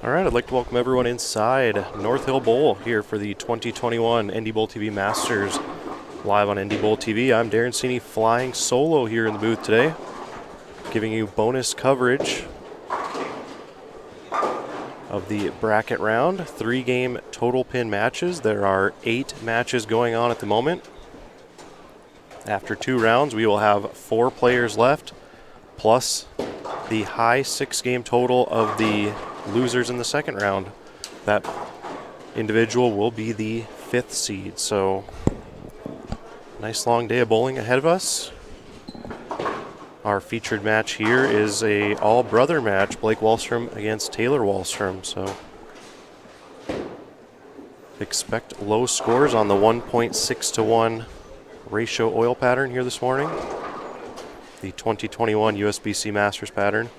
All right, I'd like to welcome everyone inside North Hill Bowl here for the 2021 NDBowlTV Masters live on NDBowlTV. I'm Darren Cini flying solo here in the booth today, giving you bonus coverage of the bracket round. 3-game total pin matches. There are 8 matches going on at the moment. After 2 rounds, we will have 4 players left, plus the high 6-game total of the losers in the second round. That individual will be the 5th seed. So, nice long day of bowling ahead of us. Our featured match here is a all-brother match, Blake Wahlstrom against Taylor Wahlstrom. So, expect low scores on the 1.6 to 1 ratio oil pattern here this morning. The 2021 USBC Masters pattern.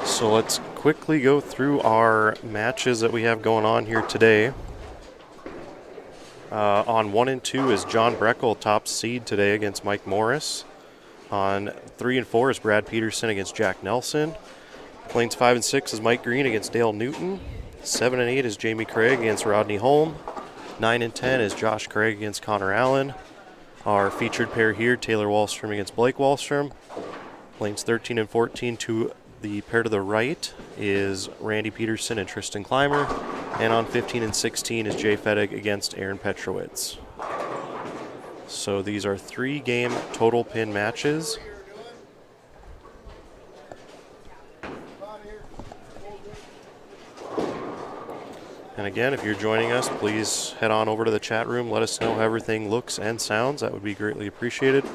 So let's quickly go through our matches that we have going on here today. On 1 and 2 is John Breckel, top seed today against Mike Morris. On 3 and 4 is Brad Peterson against Jack Nelson. Lanes 5 and 6 is Mike Green against Dale Newton. 7 and 8 is Jamie Craig against Rodney Holmes. 9 and 10 is Josh Craig against Connor Allen. Our featured pair here, Taylor Wahlstrom against Blake Wahlstrom. Lanes 13 and 14 to the pair to the right is Randy Peterson and Tristan Clymer. And on 15 and 16 is Jay Fettig against Aaron Petrowitz. So these are 3-game total pin matches. And again, if you're joining us, please head on over to the chat room. Let us know how everything looks and sounds. That would be greatly appreciated.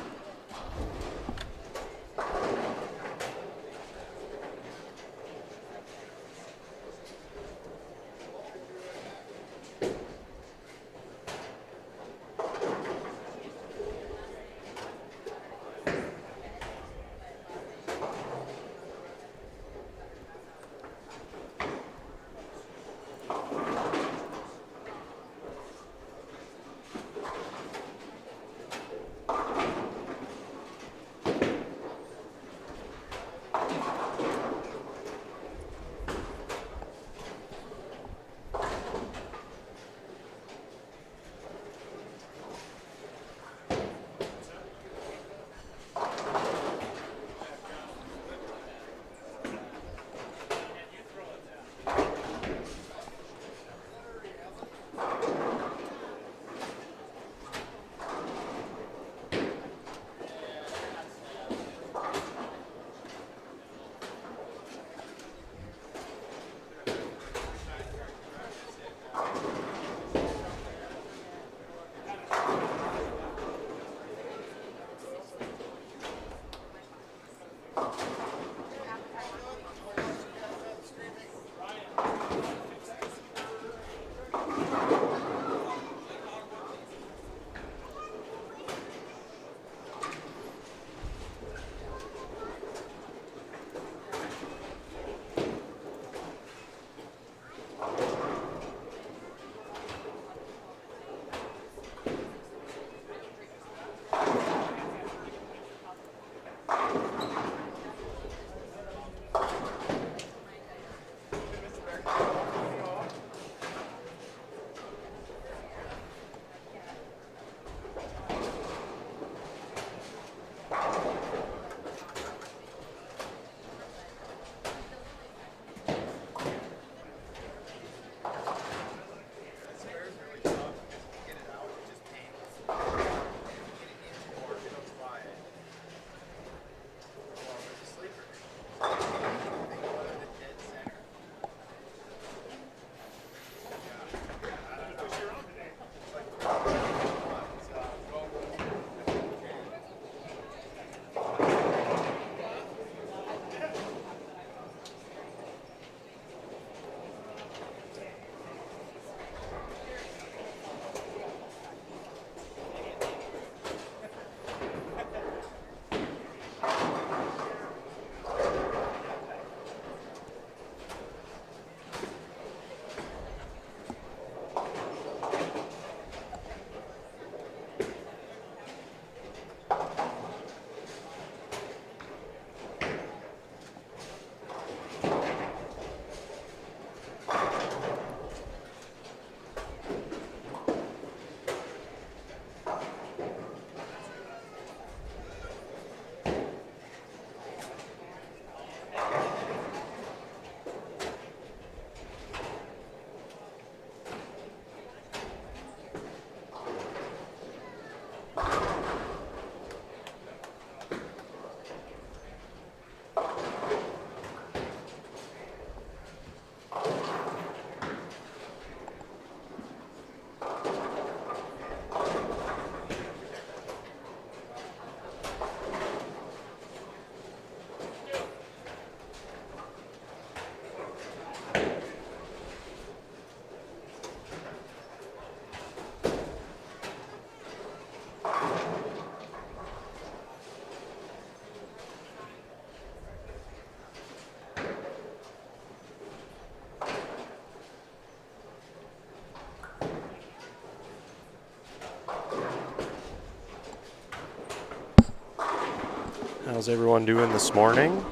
How's everyone doing this morning?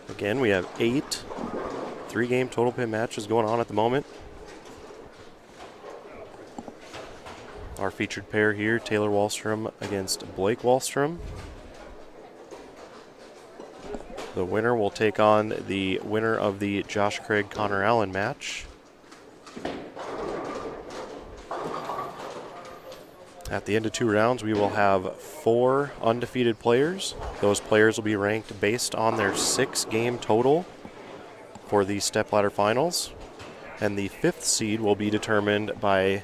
Again, we have 8 3-game total pin matches going on at the moment. Our featured pair here, Taylor Wahlstrom against Blake Wahlstrom. The winner will take on the winner of the Josh Craig Connor Allen match. At the end of 2 rounds, we will have 4 undefeated players. Those players will be ranked based on their 6-game total for the stepladder finals. And the 5th seed will be determined by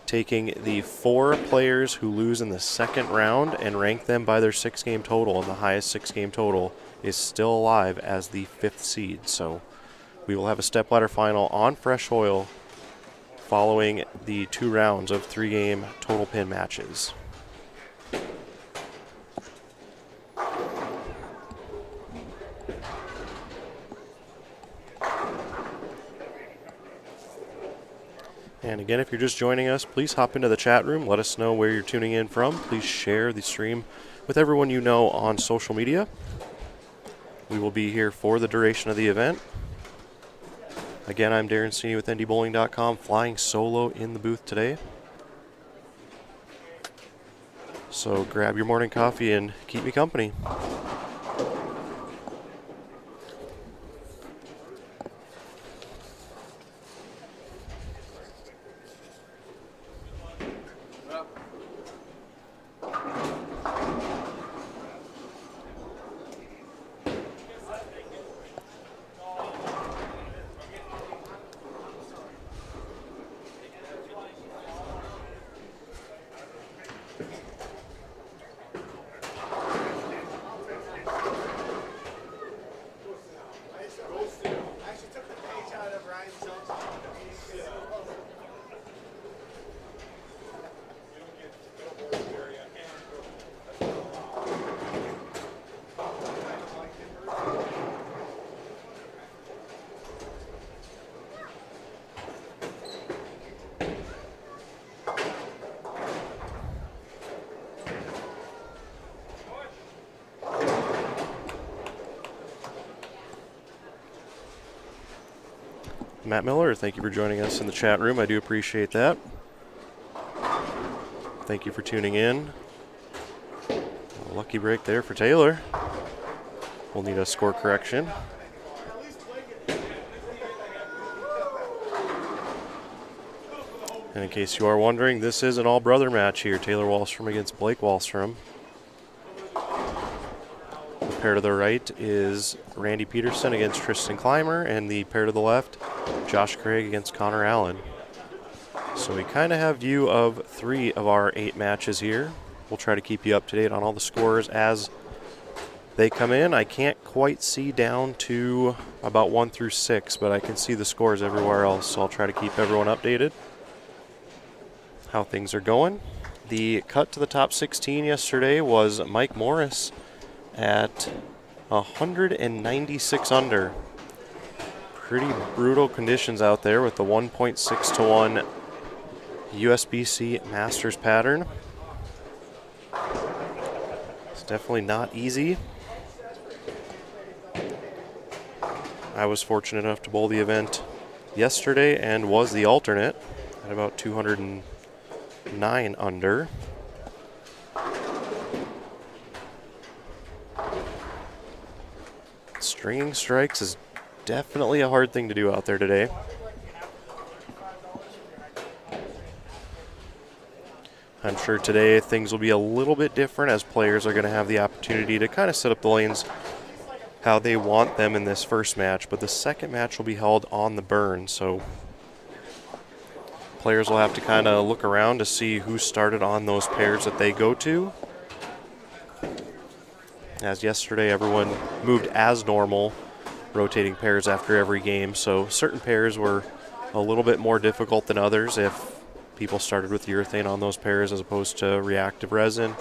taking the 4 players who lose in the 2nd round and rank them by their 6-game total. And the highest 6-game total is still alive as the 5th seed. So we will have a stepladder final on fresh oil following the 2 rounds of 3-game total pin matches. And again, if you're just joining us, please hop into the chat room. Let us know where you're tuning in from. Please share the stream with everyone you know on social media. We will be here for the duration of the event. Again, I'm Darren Sweeney with NDBowling.com, flying solo in the booth today. So grab your morning coffee and keep me company. Matt Miller, thank you for joining us in the chat room. I do appreciate that. Thank you for tuning in. A lucky break there for Taylor. We'll need a score correction. And in case you are wondering, this is an all-brother match here. Taylor Wahlstrom against Blake Wahlstrom. The pair to the right is Randy Peterson against Tristan Clymer, and the pair to the left, Josh Craig against Connor Allen. So we kind of have view of 3 of our 8 matches here. We'll try to keep you up to date on all the scores as they come in. I can't quite see down to about 1 through 6, but I can see the scores everywhere else, so I'll try to keep everyone updated how things are going. The cut to the top 16 yesterday was Mike Morris at 196 under. Pretty brutal conditions out there with the 1.6 to 1 USBC Masters pattern. It's definitely not easy. I was fortunate enough to bowl the event yesterday and was the alternate at about 209 under. Stringing strikes is definitely a hard thing to do out there today. I'm sure today things will be a little bit different as players are going to have the opportunity to kind of set up the lanes how they want them in this first match, but the second match will be held on the burn, so players will have to kind of look around to see who started on those pairs that they go to. As yesterday, everyone moved as normal, rotating pairs after every game, so certain pairs were a little bit more difficult than others if people started with urethane on those pairs as opposed to reactive resin.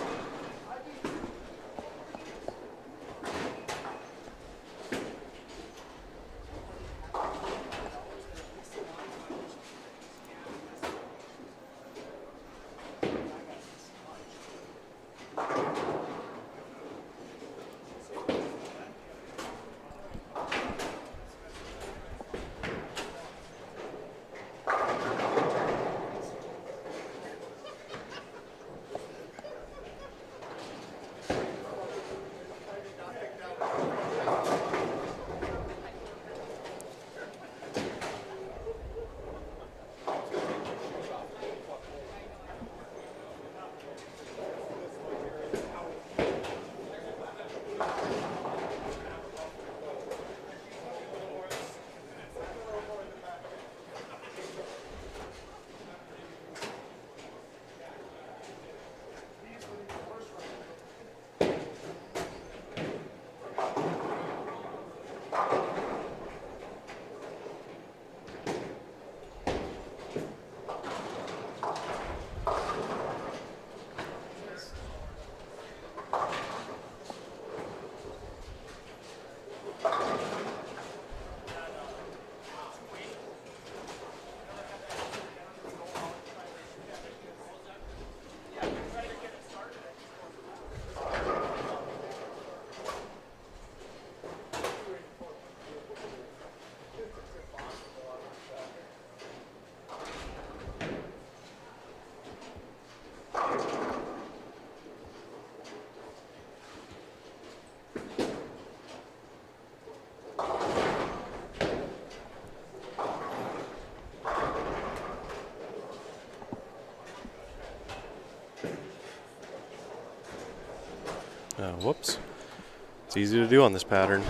Whoops. It's easy to do on this pattern.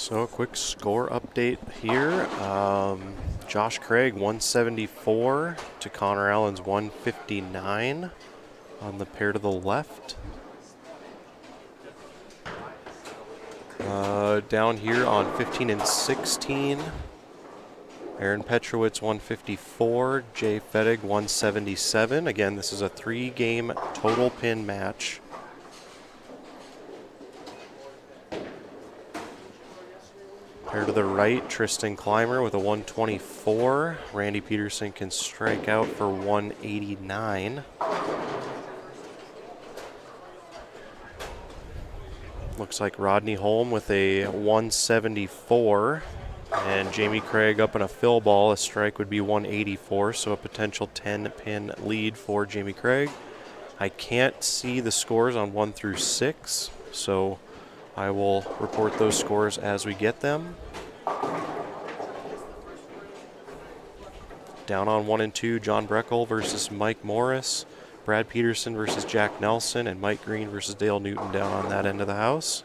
So a quick score update here. Josh Craig 174 to Connor Allen's 159 on the pair to the left. Down here on 15 and 16, Aaron Petrowitz 154, Jay Fettig 177. Again, this is a 3-game total pin match. Pair to the right, Tristan Clymer with a 124. Randy Peterson can strike out for 189. Looks like Rodney Holmes with a 174. And Jamie Craig up in a fill ball. A strike would be 184, so a potential 10-pin lead for Jamie Craig. I can't see the scores on 1 through 6, so I will report those scores as we get them. Down on 1 and 2, John Breckel versus Mike Morris. Brad Peterson versus Jack Nelson, and Mike Green versus Dale Newton down on that end of the house.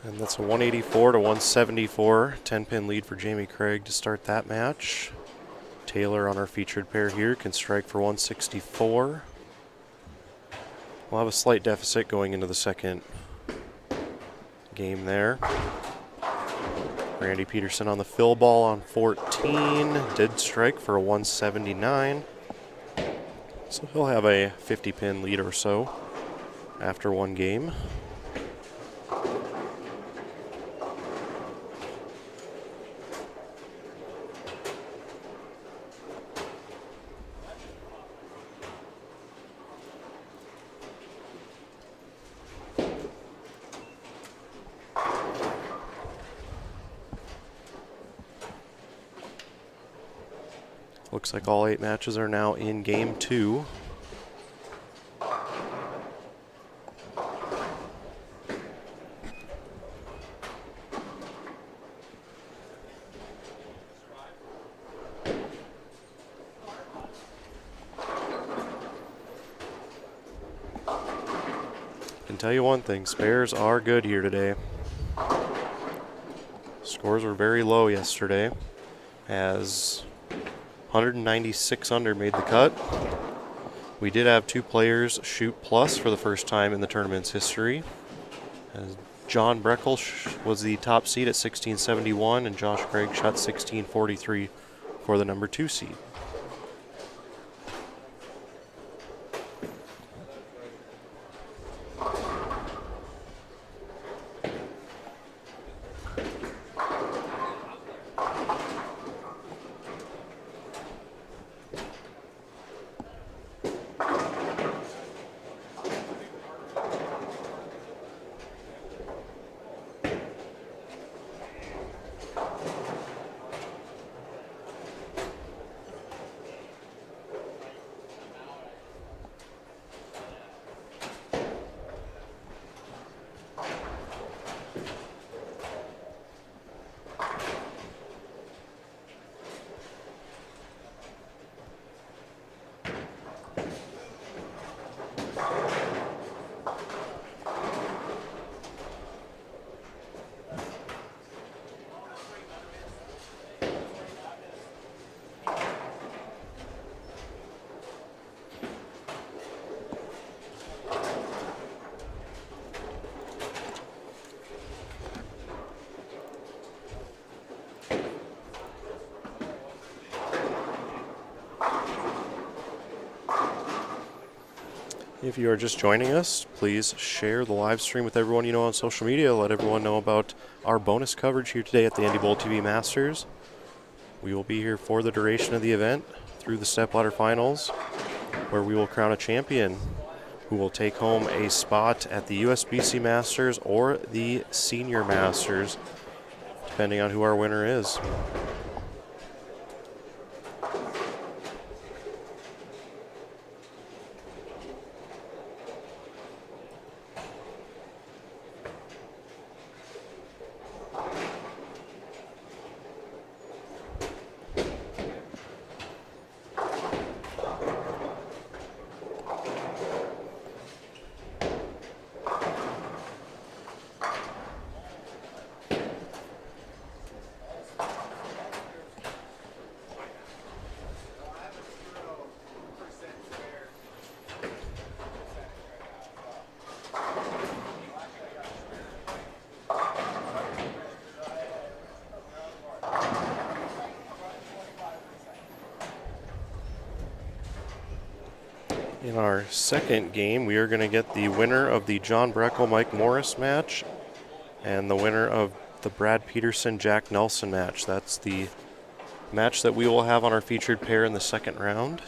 And that's a 184 to 174 10-pin lead for Jamie Craig to start that match. Taylor on our featured pair here can strike for 164. We'll have a slight deficit going into the second game there. Randy Peterson on the fill ball on 14 did strike for a 179. So he'll have a 50-pin lead or so after one game. Looks like all 8 matches are now in game 2. Can tell you one thing, spares are good here today. Scores were very low yesterday as 196 under made the cut. We did have 2 players shoot plus for the first time in the tournament's history. As John Breckel was the top seed at 1671, and Josh Craig shot 1643 for the number 2 seed. If you are just joining us, please share the live stream with everyone you know on social media. Let everyone know about our bonus coverage here today at the NDBowlTV Masters. We will be here for the duration of the event through the stepladder finals, where we will crown a champion who will take home a spot at the USBC Masters or the Senior Masters, depending on who our winner is. our second game, we are going to get the winner of the John Breckel-Mike Morris match and the winner of the Brad Peterson-Jack Nelson match. That's the match that we will have on our featured pair in the second round.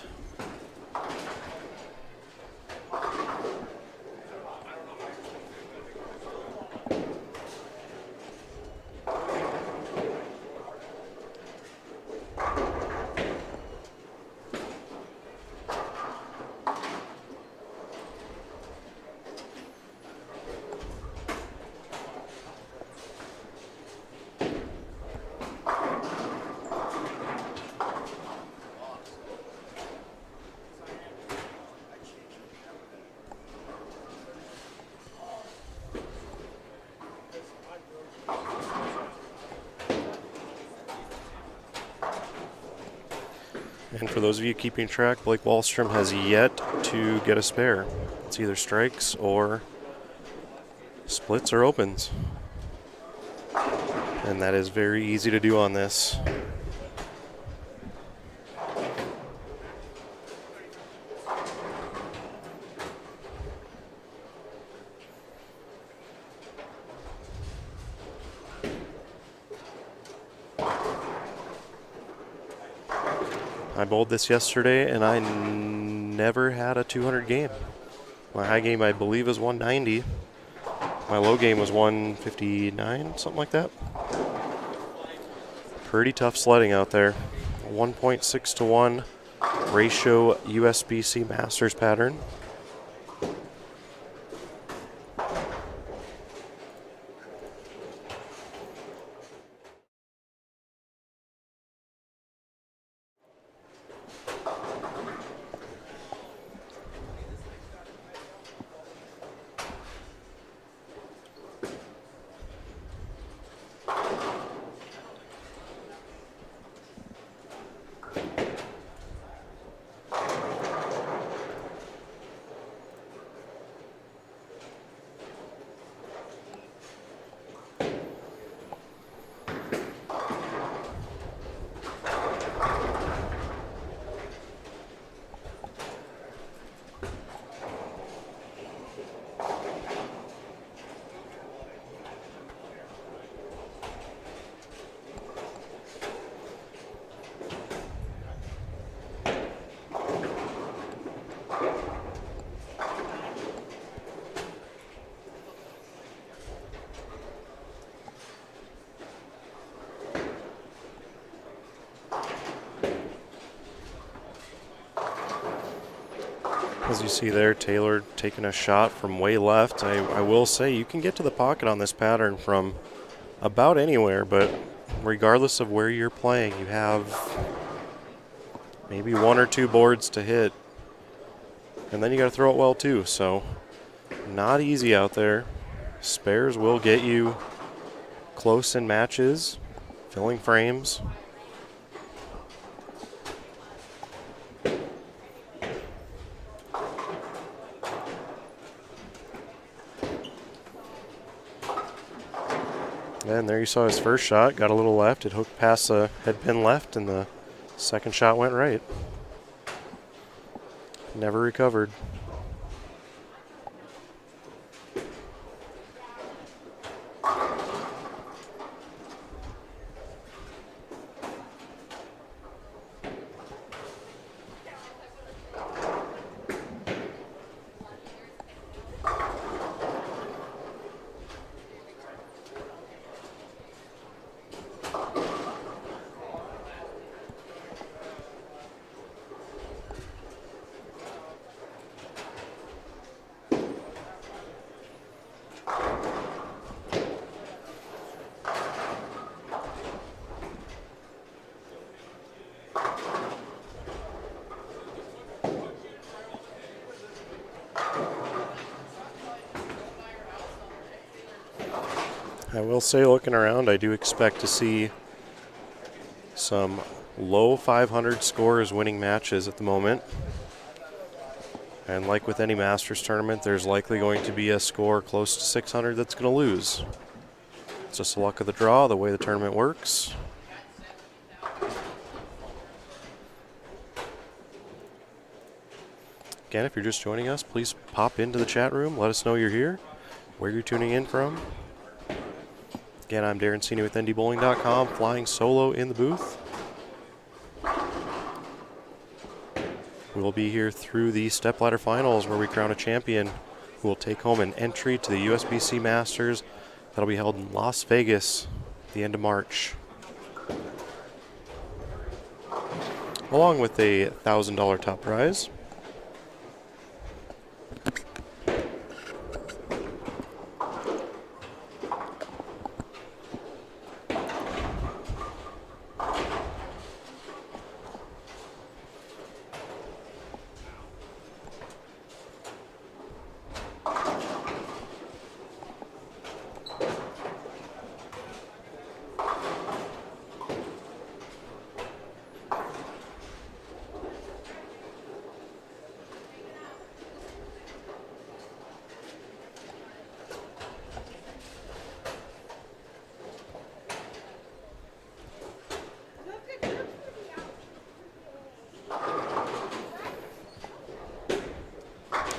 And for those of you keeping track, Blake Wahlstrom has yet to get a spare. It's either strikes or splits or opens. And that is very easy to do on this. I bowled this yesterday, and I never had a 200 game. My high game, I believe, is 190. My low game was 159, something like that. Pretty tough sledding out there. 1.6 to 1 ratio USBC Masters pattern. As you see there, Taylor taking a shot from way left. I will say you can get to the pocket on this pattern from about anywhere, but regardless of where you're playing, you have maybe one or two boards to hit. And then you got to throw it well too, so not easy out there. Spares will get you close in matches, filling frames. And there you saw his first shot, got a little left, it hooked past the head pin left, and the second shot went right. Never recovered. I will say, looking around, I do expect to see some low 500 scores winning matches at the moment. And like with any Masters tournament, there's likely going to be a score close to 600 that's going to lose. It's just the luck of the draw, the way the tournament works. Again, if you're just joining us, please pop into the chat room. Let us know you're here, where you're tuning in from. Again, I'm Darren Cini with NDBowling.com, flying solo in the booth. We will be here through the stepladder finals where we crown a champion who will take home an entry to the USBC Masters. That'll be held in Las Vegas at the end of March. Along with a $1,000 top prize.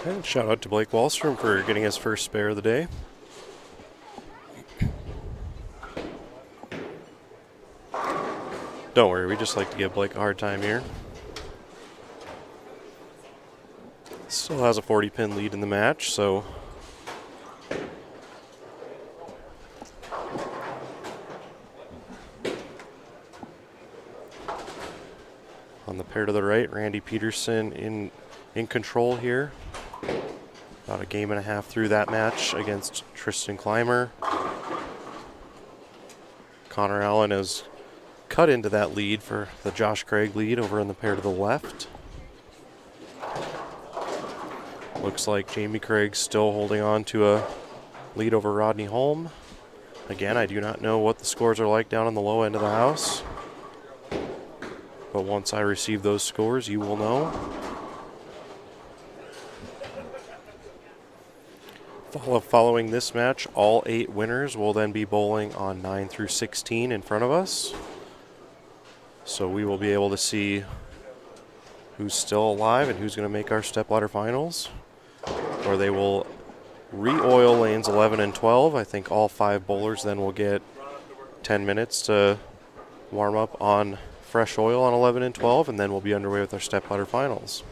And shout out to Blake Wallstrom for getting his first spare of the day. Don't worry, we just like to give Blake a hard time here. Still has a 40-pin lead in the match, so on the pair to the right, Randy Peterson in control here. About a game and a half through that match against Tristan Clymer. Connor Allen has cut into that lead for the Josh Craig lead over in the pair to the left. Looks like Jamie Craig's still holding on to a lead over Rodney Holmes. Again, I do not know what the scores are like down on the low end of the house. But once I receive those scores, you will know. Following this match, all 8 winners will then be bowling on 9 through 16 in front of us. So we will be able to see who's still alive and who's going to make our stepladder finals. Or they will re-oil lanes 11 and 12. I think all 5 bowlers then will get 10 minutes to warm up on fresh oil on 11 and 12, and then we'll be underway with our stepladder finals.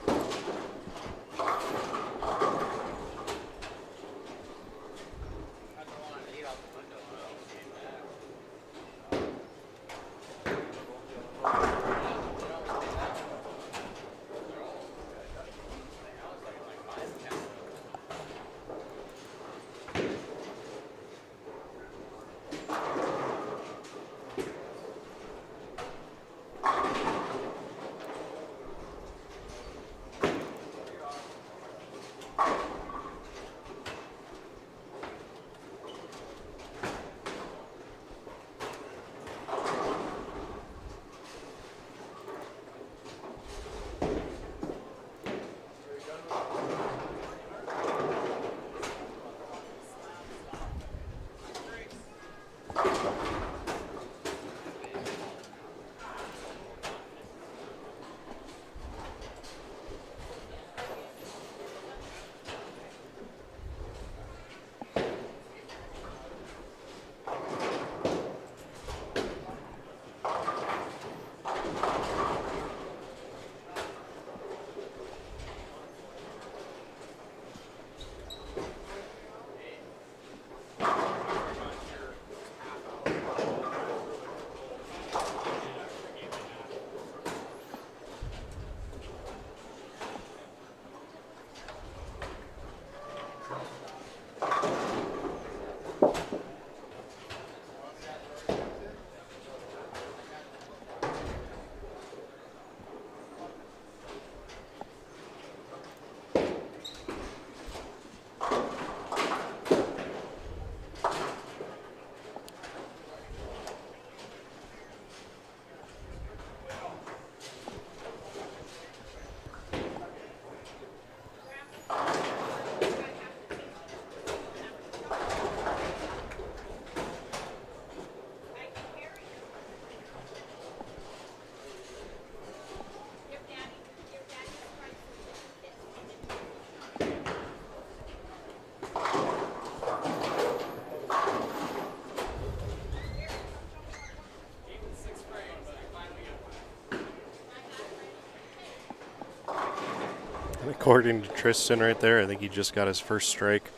According to Tristan right there, I think he just got his first strike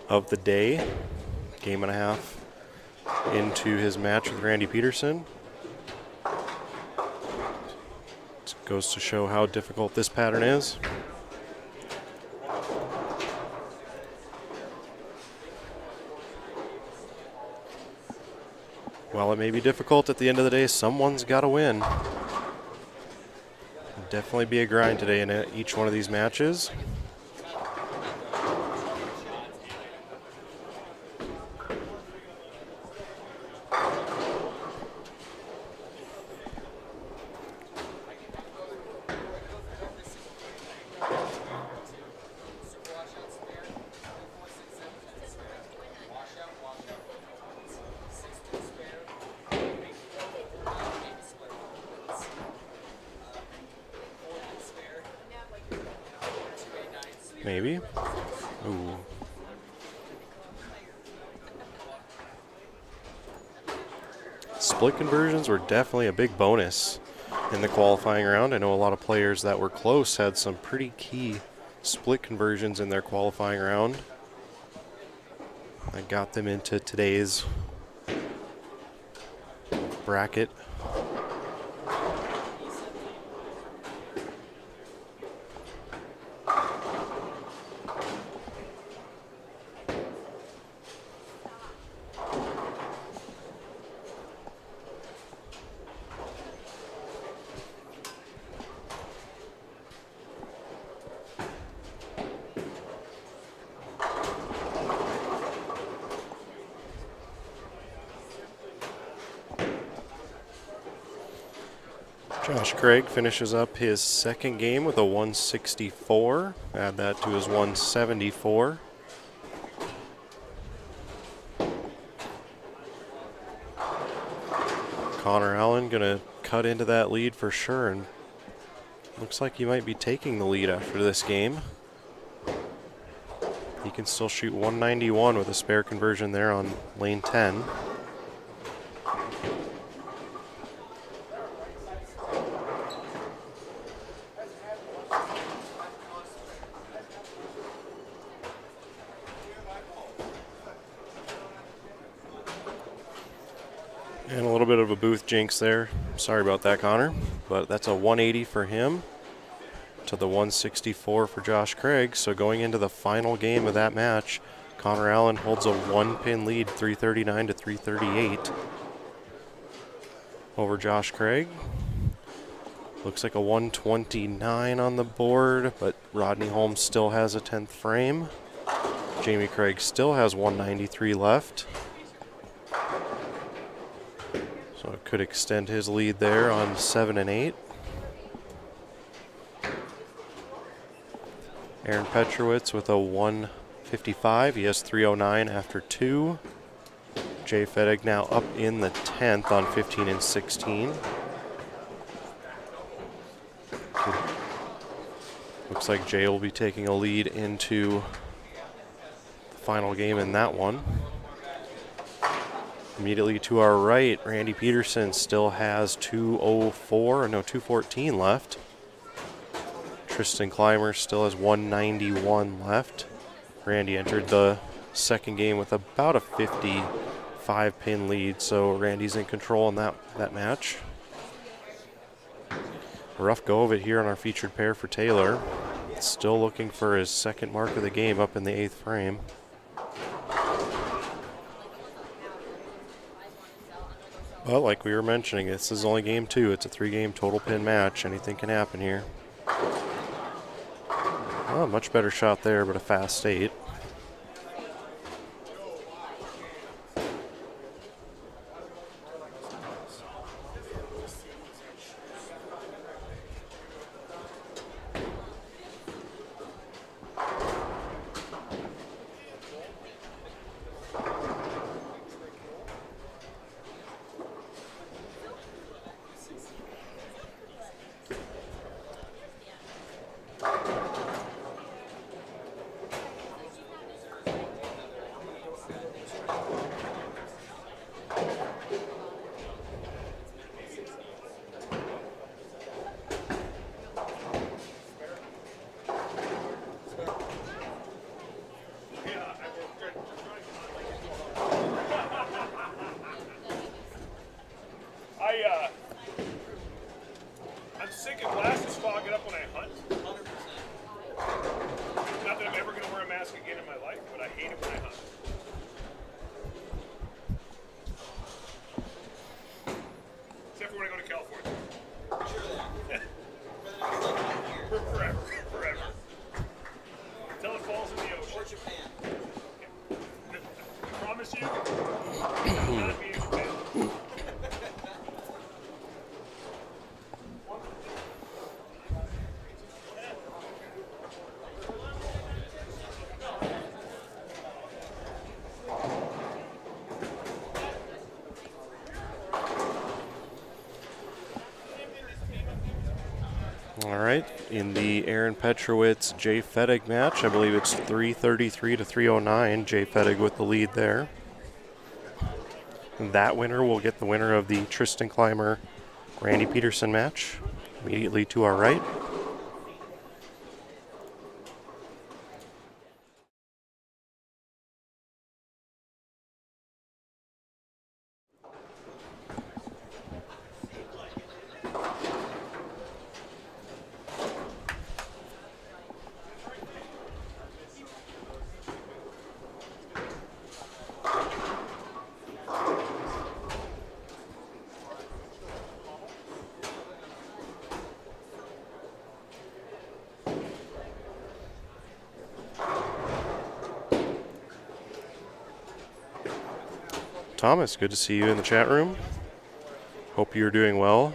of the day. Game and a half into his match with Randy Peterson. It goes to show how difficult this pattern is. While it may be difficult, at the end of the day, someone's got to win. It'll definitely be a grind today in each one of these matches. Maybe. Ooh. Split conversions were definitely a big bonus in the qualifying round. I know a lot of players that were close had some pretty key split conversions in their qualifying round. I got them into today's bracket. Josh Craig finishes up his second game with a 164. Add that to his 174. Connor Allen going to cut into that lead for sure, and looks like he might be taking the lead after this game. He can still shoot 191 with a spare conversion there on lane 10. And a little bit of a booth jinx there. Sorry about that, Connor. But that's a 180 for him to the 164 for Josh Craig. So going into the final game of that match, Connor Allen holds a one-pin lead, 339 to 338 over Josh Craig. Looks like a 129 on the board, but Rodney Holmes still has a 10th frame. Jamie Craig still has 193 left. So it could extend his lead there on 7 and 8. Aaron Petrowitz with a 155. He has 309 after 2. Jay Fettig now up in the 10th on 15 and 16. Looks like Jay will be taking a lead into the final game in that one. Immediately to our right, Randy Peterson still has 214 left. Tristan Clymer still has 191 left. Randy entered the second game with about a 55-pin lead, so Randy's in control in that match. A rough go of it here on our featured pair for Taylor. Still looking for his second mark of the game up in the 8th frame. But like we were mentioning, this is only game 2. It's a 3-game total pin match. Anything can happen here. Oh, much better shot there, but a fast 8. All right, in the Aaron Petrowitz Jay Fettig match, I believe it's 333 to 309. Jay Fettig with the lead there. That winner will get the winner of the Tristan Clymer Randy Peterson match immediately to our right. Thomas, good to see you in the chat room. Hope you're doing well.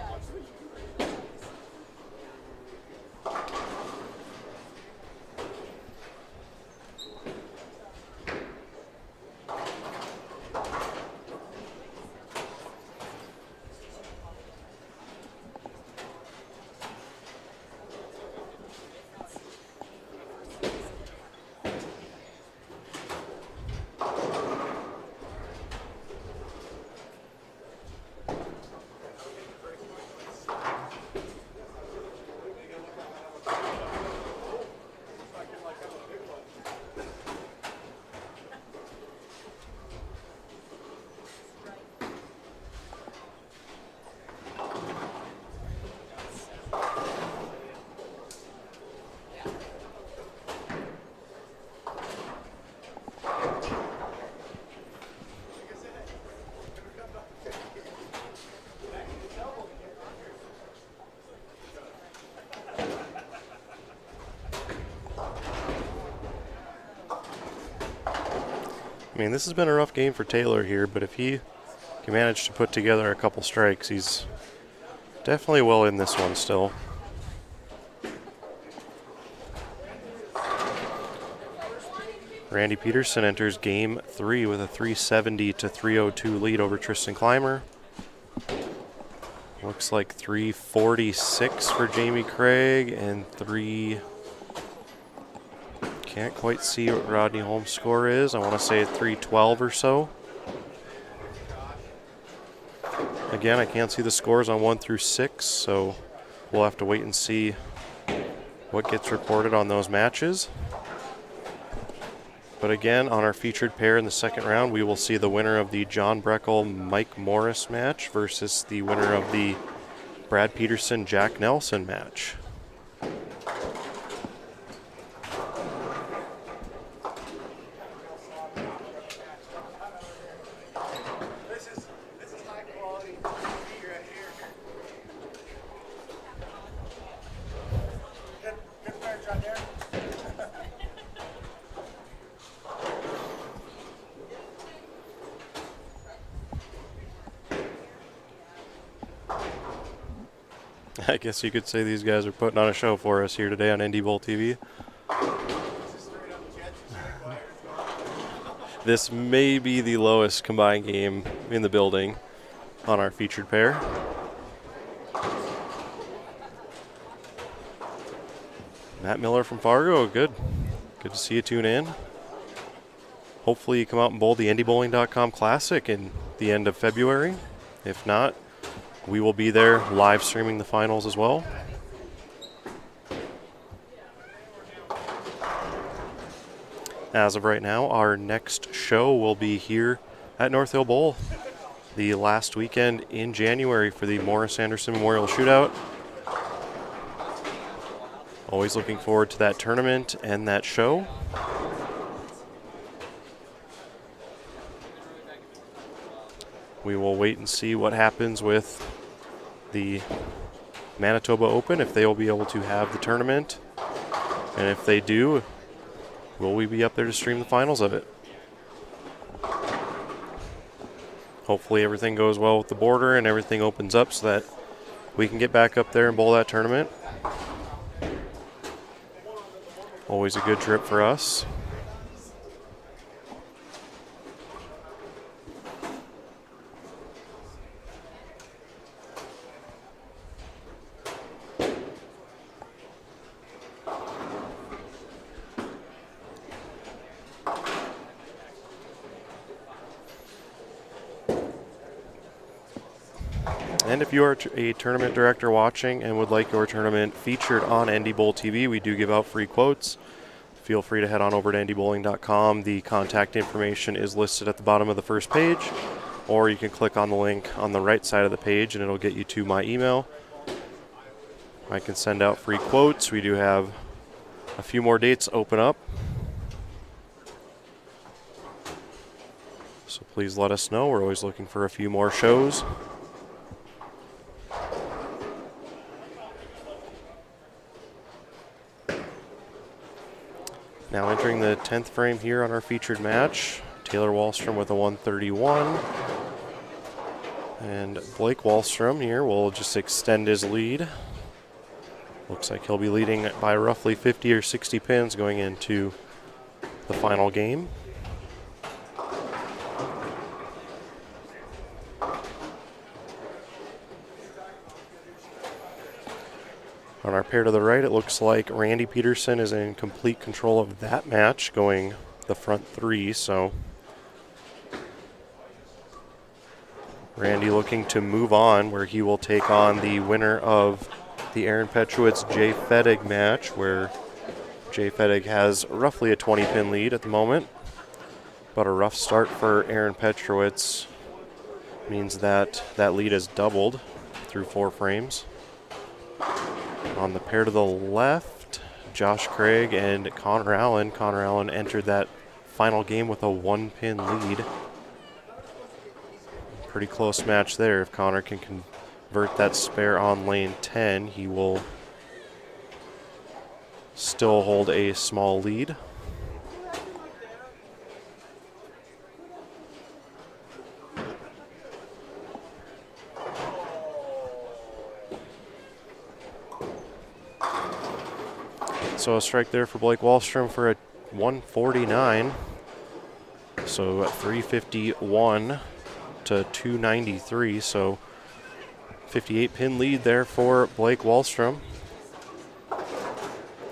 I mean, this has been a rough game for Taylor here, but if he can manage to put together a couple strikes, he's definitely well in this one still. Randy Peterson enters game 3 with a 370 to 302 lead over Tristan Clymer. Looks like 346 for Jamie Craig and can't quite see what Rodney Holmes' score is. I want to say 312 or so. Again, I can't see the scores on 1 through 6, so we'll have to wait and see what gets reported on those matches. But again, on our featured pair in the second round, we will see the winner of the John Breckel-Mike Morris match versus the winner of the Brad Peterson-Jack Nelson match. I guess you could say these guys are putting on a show for us here today on NDBowlTV. This may be the lowest combined game in the building on our featured pair. Matt Miller from Fargo, good. Good to see you tune in. Hopefully you come out and bowl the NDBowling.com Classic in the end of February. If not, we will be there live streaming the finals as well. As of right now, our next show will be here at North Hill Bowl the last weekend in January for the Morris Anderson Memorial Shootout. Always looking forward to that tournament and that show. We will wait and see what happens with the Manitoba Open, if they will be able to have the tournament. And if they do, will we be up there to stream the finals of it? hopefully everything goes well with the border and everything opens up so that we can get back up there and bowl that tournament. Always a good trip for us. And if you are a tournament director watching and would like your tournament featured on NDBowlTV, we do give out free quotes. Feel free to head on over to NDBowling.com. The contact information is listed at the bottom of the first page, or you can click on the link on the right side of the page and it'll get you to my email. I can send out free quotes. We do have a few more dates open up, so please let us know. We're always looking for a few more shows. Now entering the 10th frame here on our featured match, Taylor Wahlstrom with a 131. And Blake Wallstrom here will just extend his lead. Looks like he'll be leading by roughly 50 or 60 pins going into the final game. On our pair to the right, it looks like Randy Peterson is in complete control of that match, going the front three. So Randy looking to move on, where he will take on the winner of the Aaron Petrowitz Jay Fedig match, where Jay Fedig has roughly a 20-pin lead at the moment. But a rough start for Aaron Petrowitz means that that lead is doubled through 4 frames. On the pair to the left, Josh Craig and Connor Allen. Connor Allen entered that final game with a 1-pin lead. Pretty close match there. If Connor can convert that spare on lane 10, he will still hold a small lead. So a strike there for Blake Wahlstrom for a 149. So 351 to 293. So 58-pin lead there for Blake Wahlstrom.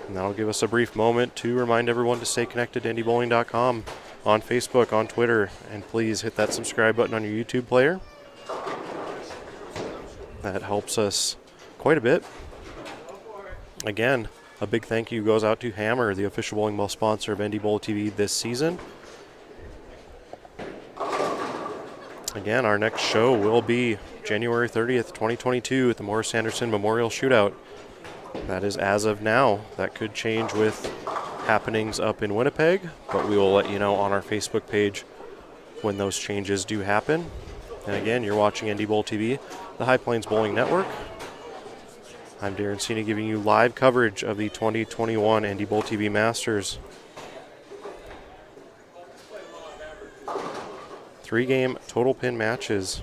And that'll give us a brief moment to remind everyone to stay connected to NDBowling.com on Facebook, on Twitter, and please hit that subscribe button on your YouTube player. That helps us quite a bit. Again, a big thank you goes out to Hammer, the official bowling ball sponsor of NDBowlTV this season. Again, our next show will be January 30th, 2022 at the Morris Anderson Memorial Shootout. That is as of now. That could change with happenings up in Winnipeg, but we will let you know on our Facebook page when those changes do happen. And again, you're watching NDBowlTV, the High Plains Bowling Network. I'm Darren Cena giving you live coverage of the 2021 NDBowlTV Masters. 3-game total pin matches.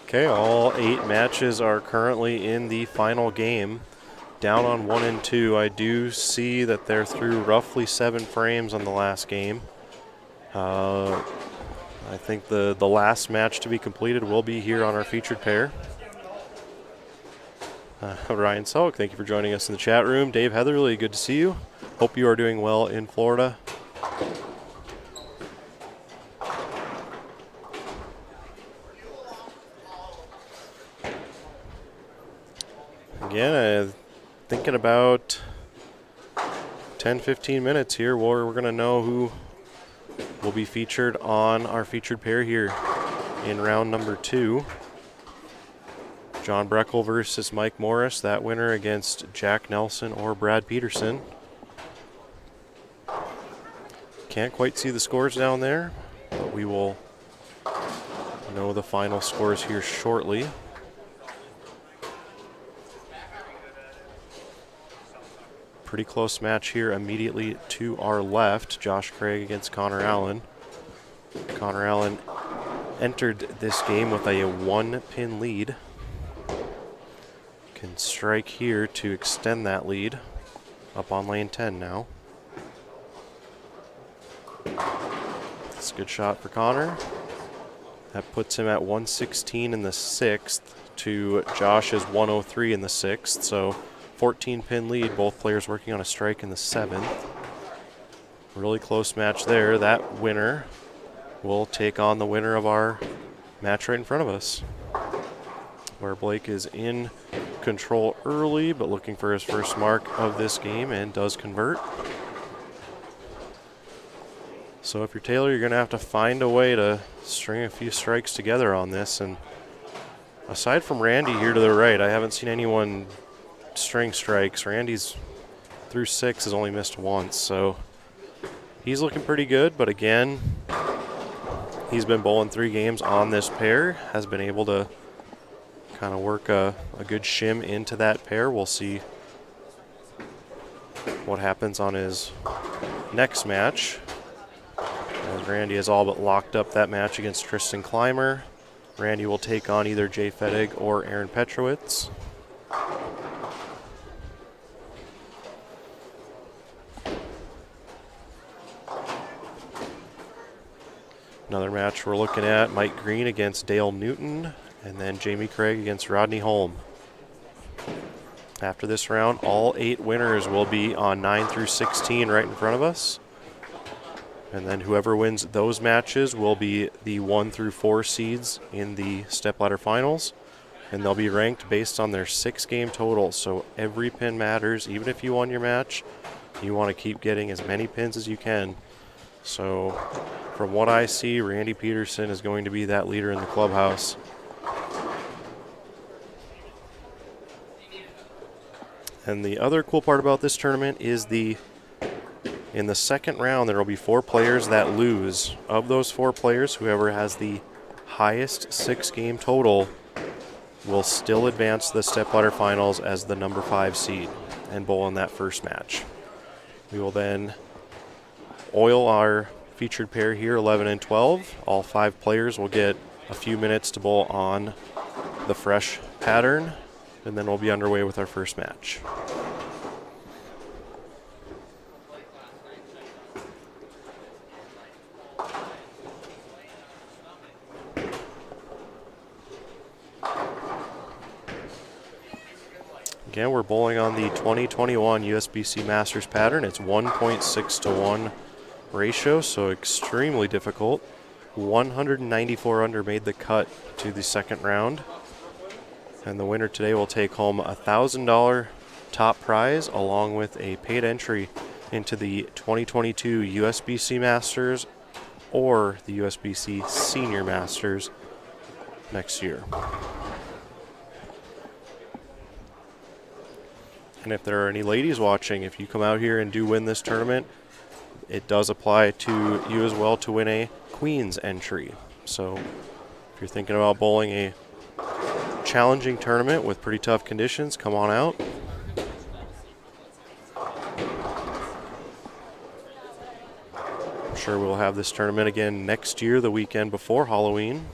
Okay, all 8 matches are currently in the final game. Down on 1 and 2, I do see that they're through roughly 7 frames on the last game. I I think the last match to be completed will be here on our featured pair. Ryan Selk, thank you for joining us in the chat room. Dave Heatherly, good to see you. Hope you are doing well in Florida. Again, thinking about 10-15 minutes here where we're going to know who will be featured on our featured pair here in round number 2. John Breckel versus Mike Morris, that winner against Jack Nelson or Brad Peterson. Can't quite see the scores down there, but we will know the final scores here shortly. Pretty close match here immediately to our left. Josh Craig against Connor Allen. Connor Allen entered this game with a 1-pin lead. Can strike here to extend that lead. Up on lane 10 now. That's a good shot for Connor. That puts him at 116 in the 6th to Josh's 103 in the 6th. So 14-pin lead, both players working on a strike in the 7th. Really close match there. That winner will take on the winner of our match right in front of us, where Blake is in control early, but looking for his first mark of this game and does convert. So if you're Taylor, you're going to have to find a way to string a few strikes together on this. And aside from Randy here to the right, I haven't seen anyone string strikes. Randy's through 6 has only missed once, so he's looking pretty good. But again, he's been bowling 3 games on this pair, has been able to kind of work a good shim into that pair. We'll see what happens on his next match, as Randy has all but locked up that match against Tristan Clymer. Randy will take on either Jay Fettig or Aaron Petrowitz. Another match we're looking at, Mike Green against Dale Newton, and then Jamie Craig against Rodney Holmes. After this round, all 8 winners will be on 9 through 16 right in front of us. And then whoever wins those matches will be the 1 through 4 seeds in the stepladder finals. And they'll be ranked based on their 6-game total. So every pin matters. Even if you won your match, you want to keep getting as many pins as you can. So from what I see, Randy Peterson is going to be that leader in the clubhouse. And the other cool part about this tournament is in the second round, there will be 4 players that lose. Of those 4 players, whoever has the highest 6-game total will still advance to the stepladder finals as the number 5 seed and bowl in that first match. We will then oil our featured pair here, 11 and 12. All 5 players will get a few minutes to bowl on the fresh pattern, and then we'll be underway with our first match. Again, we're bowling on the 2021 USBC Masters pattern. It's 1.6 to 1 ratio, so extremely difficult. 194 under made the cut to the second round. And the winner today will take home a $1,000 top prize along with a paid entry into the 2022 USBC Masters or the USBC Senior Masters next year. And if there are any ladies watching, if you come out here and do win this tournament, it does apply to you as well to win a Queen's entry. So if you're thinking about bowling a challenging tournament with pretty tough conditions, come on out. I'm sure we'll have this tournament again next year, the weekend before Halloween.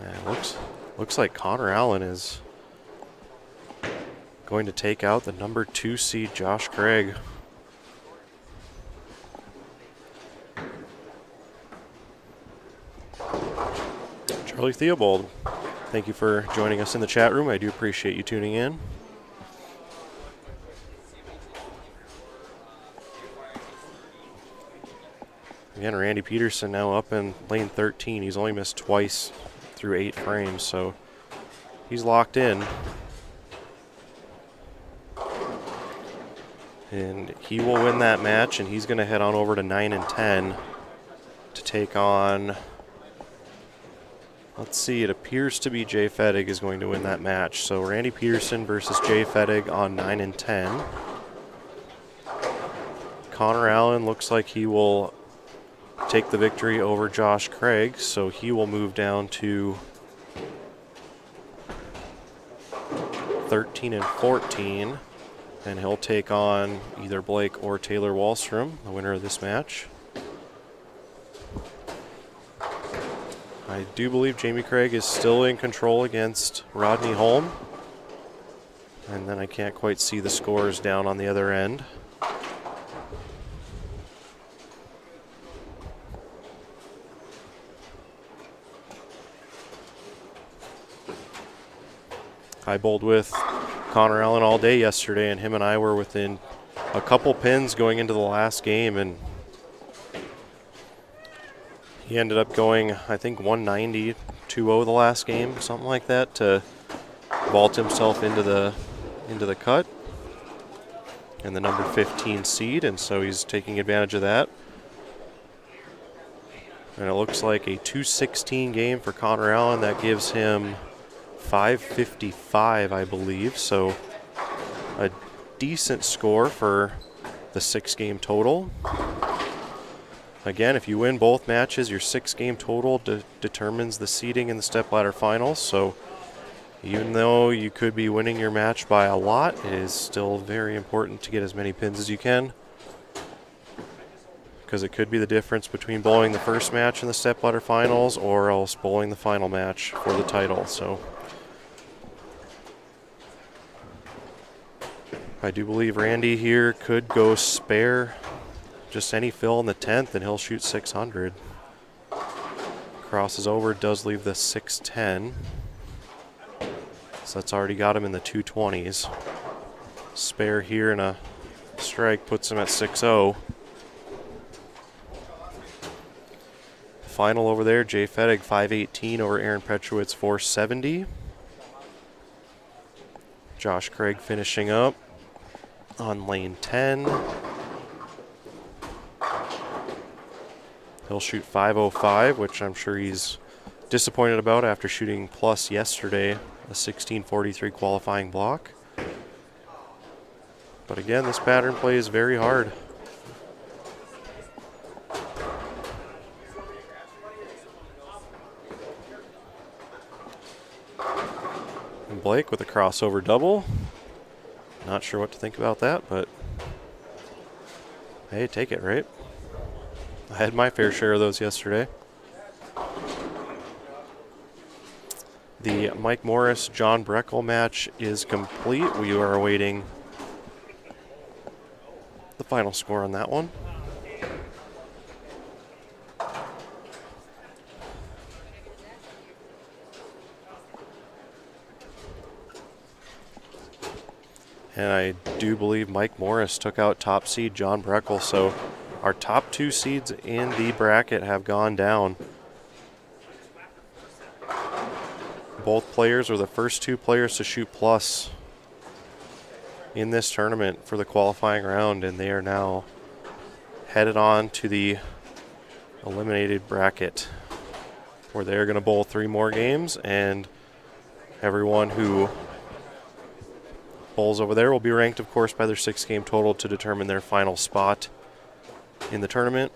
And it looks like Connor Allen is, I don't know, I think he's going to be able to going to take out the number 2 seed, Josh Craig. Charlie Theobald, thank you for joining us in the chat room. I do appreciate you tuning in. Again, Randy Peterson now up in lane 13. He's only missed twice through 8 frames, so he's locked in. And he will win that match, and he's going to head on over to 9 and 10 to take on, let's see, it appears to be Jay Fettig is going to win that match. So Randy Peterson versus Jay Fettig on 9 and 10. Connor Allen looks like he will take the victory over Josh Craig, so he will move down to 13 and 14, and he'll take on either Blake or Taylor Wahlstrom, the winner of this match. I do believe Jamie Craig is still in control against Rodney Holmes, and then I can't quite see the scores down on the other end. I bowled with Connor Allen all day yesterday, and him and I were within a couple pins going into the last game, and he ended up going, I think, 190, 2-0 the last game, something like that, to vault himself into the cut and the number 15 seed, and so he's taking advantage of that. And it looks like a 216 game for Connor Allen. That gives him 555, I believe, so a decent score for the 6-game total. Again, if you win both matches, your 6-game total determines the seeding in the stepladder finals, so even though you could be winning your match by a lot, it is still very important to get as many pins as you can, because it could be the difference between bowling the first match in the stepladder finals or else bowling the final match for the title. So I do believe Randy here could go spare just any fill in the 10th and he'll shoot 600. Crosses over, does leave the 610. So that's already got him in the 220s. Spare here and a strike puts him at 6-0. Final over there, Jay Fettig 518 over Aaron Petrowitz 470. Josh Craig finishing up on lane 10. He'll shoot 505, which I'm sure he's disappointed about after shooting plus yesterday, a 1643 qualifying block. But again, this pattern play is very hard. And Blake with a crossover double. Not sure what to think about that, but hey, take it, right? I had my fair share of those yesterday. The Mike Morris-John Breckel match is complete. We are awaiting the final score on that one. And I do believe Mike Morris took out top seed John Breckel, so our top 2 seeds in the bracket have gone down. Both players are the first 2 players to shoot plus in this tournament for the qualifying round, and they are now headed on to the eliminated bracket, where they're going to bowl 3 more games, and everyone who bowls over there will be ranked, of course, by their 6-game total to determine their final spot in the tournament,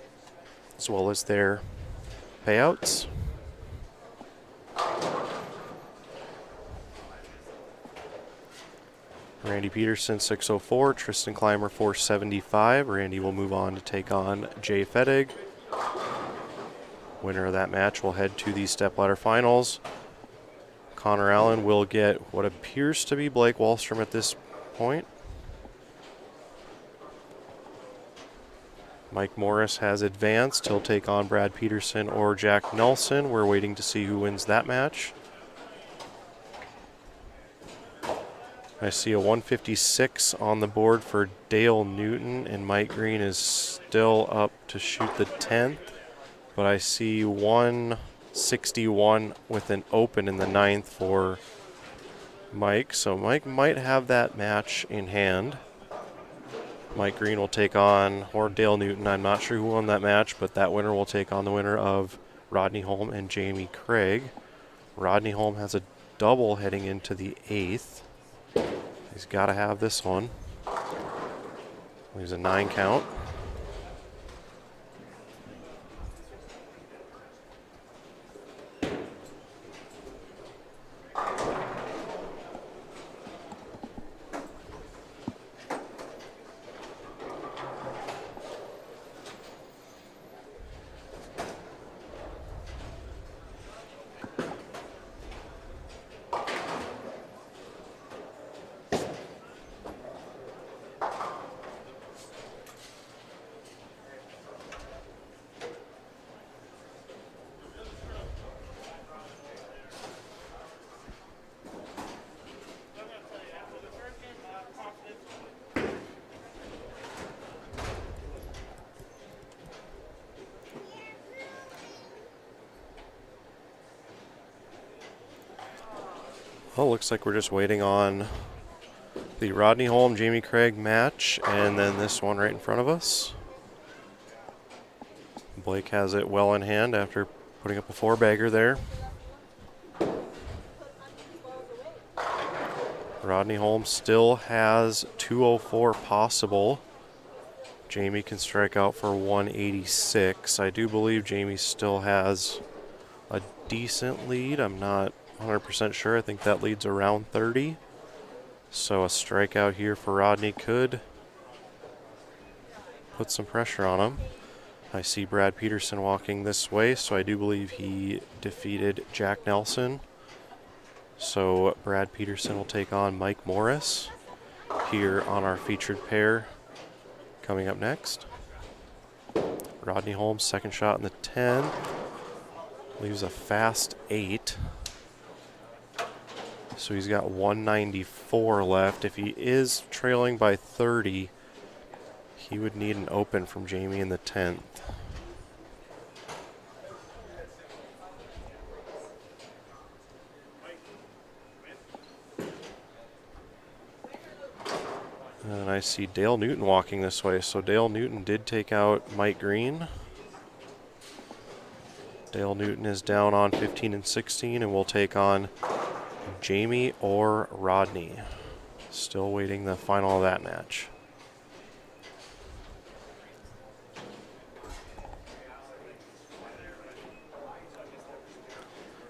as well as their payouts. Randy Peterson 604, Tristan Clymer 475. Randy will move on to take on Jay Fettig. Winner of that match will head to the stepladder finals. Connor Allen will get what appears to be Blake Wahlstrom at this point. Mike Morris has advanced. He'll take on Brad Peterson or Jack Nelson. We're waiting to see who wins that match. I see a 156 on the board for Dale Newton, and Mike Green is still up to shoot the 10th. But I see 161 with an open in the 9th for Mike. So Mike might have that match in hand. Mike Green will take on, or Dale Newton, I'm not sure who won that match, but that winner will take on the winner of Rodney Holmes and Jamie Craig. Rodney Holmes has a double heading into the 8th. He's got to have this one. There's a 9 count. Well, looks like we're just waiting on the Rodney Holmes, Jamie Craig match, and then this one right in front of us. Blake has it well in hand after putting up a 4-bagger there. Rodney Holmes still has 204 possible. Jamie can strike out for 186. I do believe Jamie still has a decent lead. I'm not 100% sure. I think that leads around 30. So a strikeout here for Rodney could put some pressure on him. I see Brad Peterson walking this way, so I do believe he defeated Jack Nelson. So Brad Peterson will take on Mike Morris here on our featured pair coming up next. Rodney Holmes, second shot in the 10. Leaves a fast 8. So he's got 194 left. If he is trailing by 30, he would need an open from Jamie in the 10th. And I see Dale Newton walking this way. So Dale Newton did take out Mike Green. Dale Newton is down on 15 and 16 and will take on Jamie or Rodney. Still waiting the final of that match.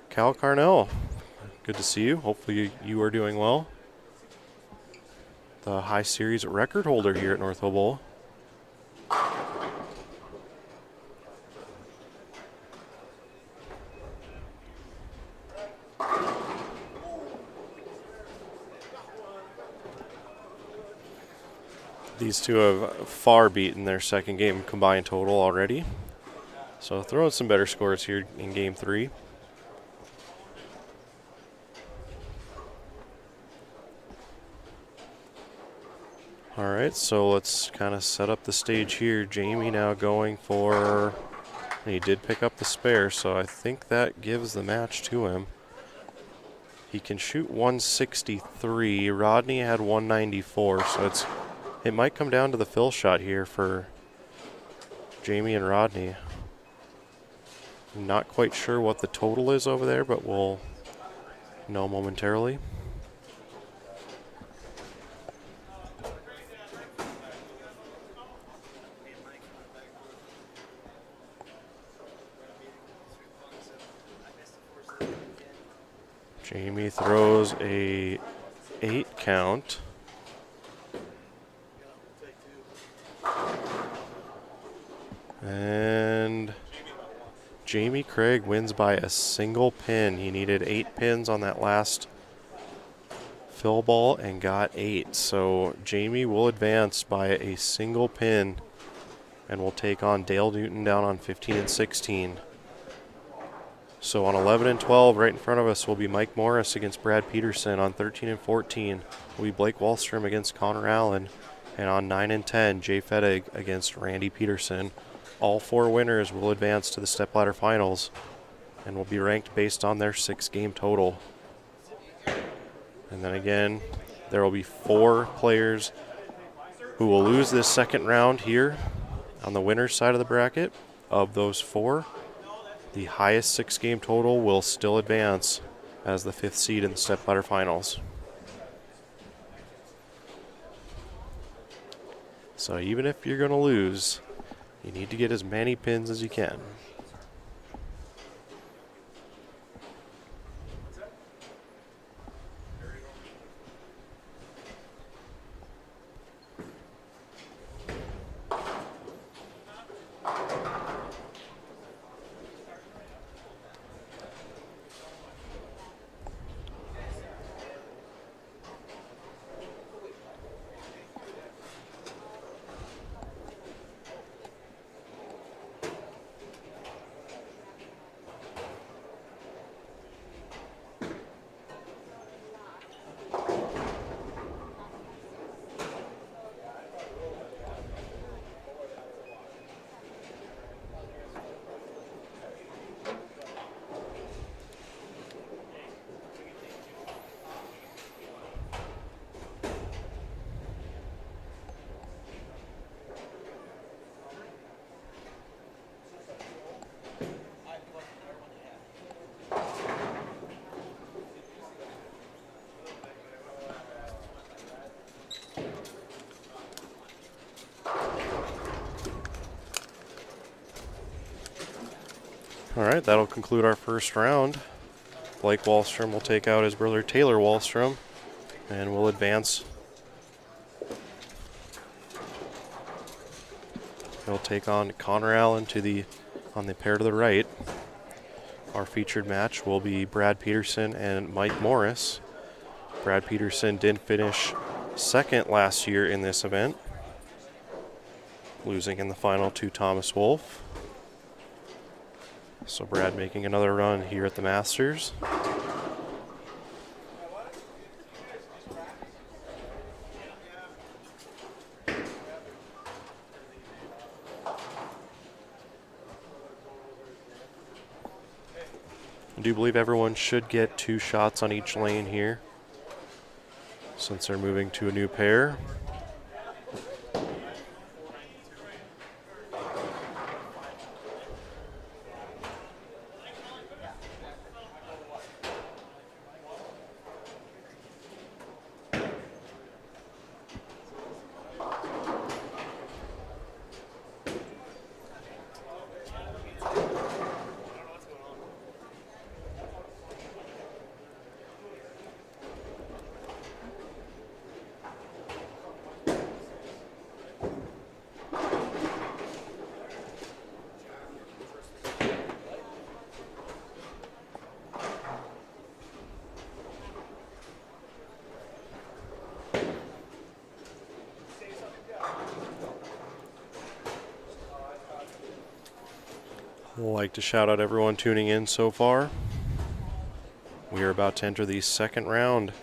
Cal Carnell, good to see you. Hopefully you are doing well. The high series record holder here at North Bowl. These two have far beaten their second game combined total already. So throw in some better scores here in game 3. All right, so let's kind of set up the stage here. Jamie now going for, and he did pick up the spare, so I think that gives the match to him. He can shoot 163. Rodney had 194, so it might come down to the fill shot here for Jamie and Rodney. I'm not quite sure what the total is over there, but we'll know momentarily. Jamie throws a 8 count. And Jamie Craig wins by a single pin. He needed 8 pins on that last fill ball and got 8. So Jamie will advance by a single pin and will take on Dale Newton down on 15 and 16. So on 11 and 12, right in front of us, will be Mike Morris against Brad Peterson. On 13 and 14, will be Blake Wallstrom against Connor Allen. And on 9 and 10, Jay Fettig against Randy Peterson. All 4 winners will advance to the stepladder finals and will be ranked based on their 6-game total. And then again, there will be 4 players who will lose this second round here on the winner's side of the bracket. Of those 4, the highest 6-game total will still advance as the 5th seed in the stepladder finals. So even if you're going to lose, you need to get as many pins as you can. All right, that'll conclude our first round. Blake Wahlstrom will take out his brother Taylor Wahlstrom and will advance. He'll take on Connor Allen on the pair to the right. Our featured match will be Brad Peterson and Mike Morris. Brad Peterson did finish second last year in this event, losing in the final to Thomas Wolf. So Brad making another run here at the Masters. I do believe everyone should get 2 shots on each lane here, since they're moving to a new pair. I'd like to shout out everyone tuning in so far. We are about to enter the second round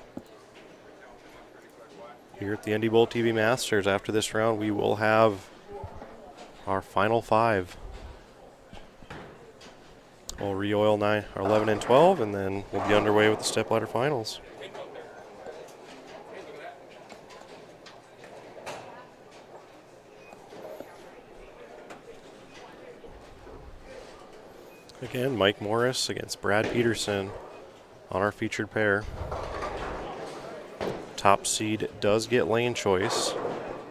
here at the NDBowlTV Masters. After this round, we will have our final 5. We'll re-oil 11 and 12, and then we'll be underway with the stepladder finals. Again, Mike Morris against Brad Peterson on our featured pair. Top seed does get lane choice.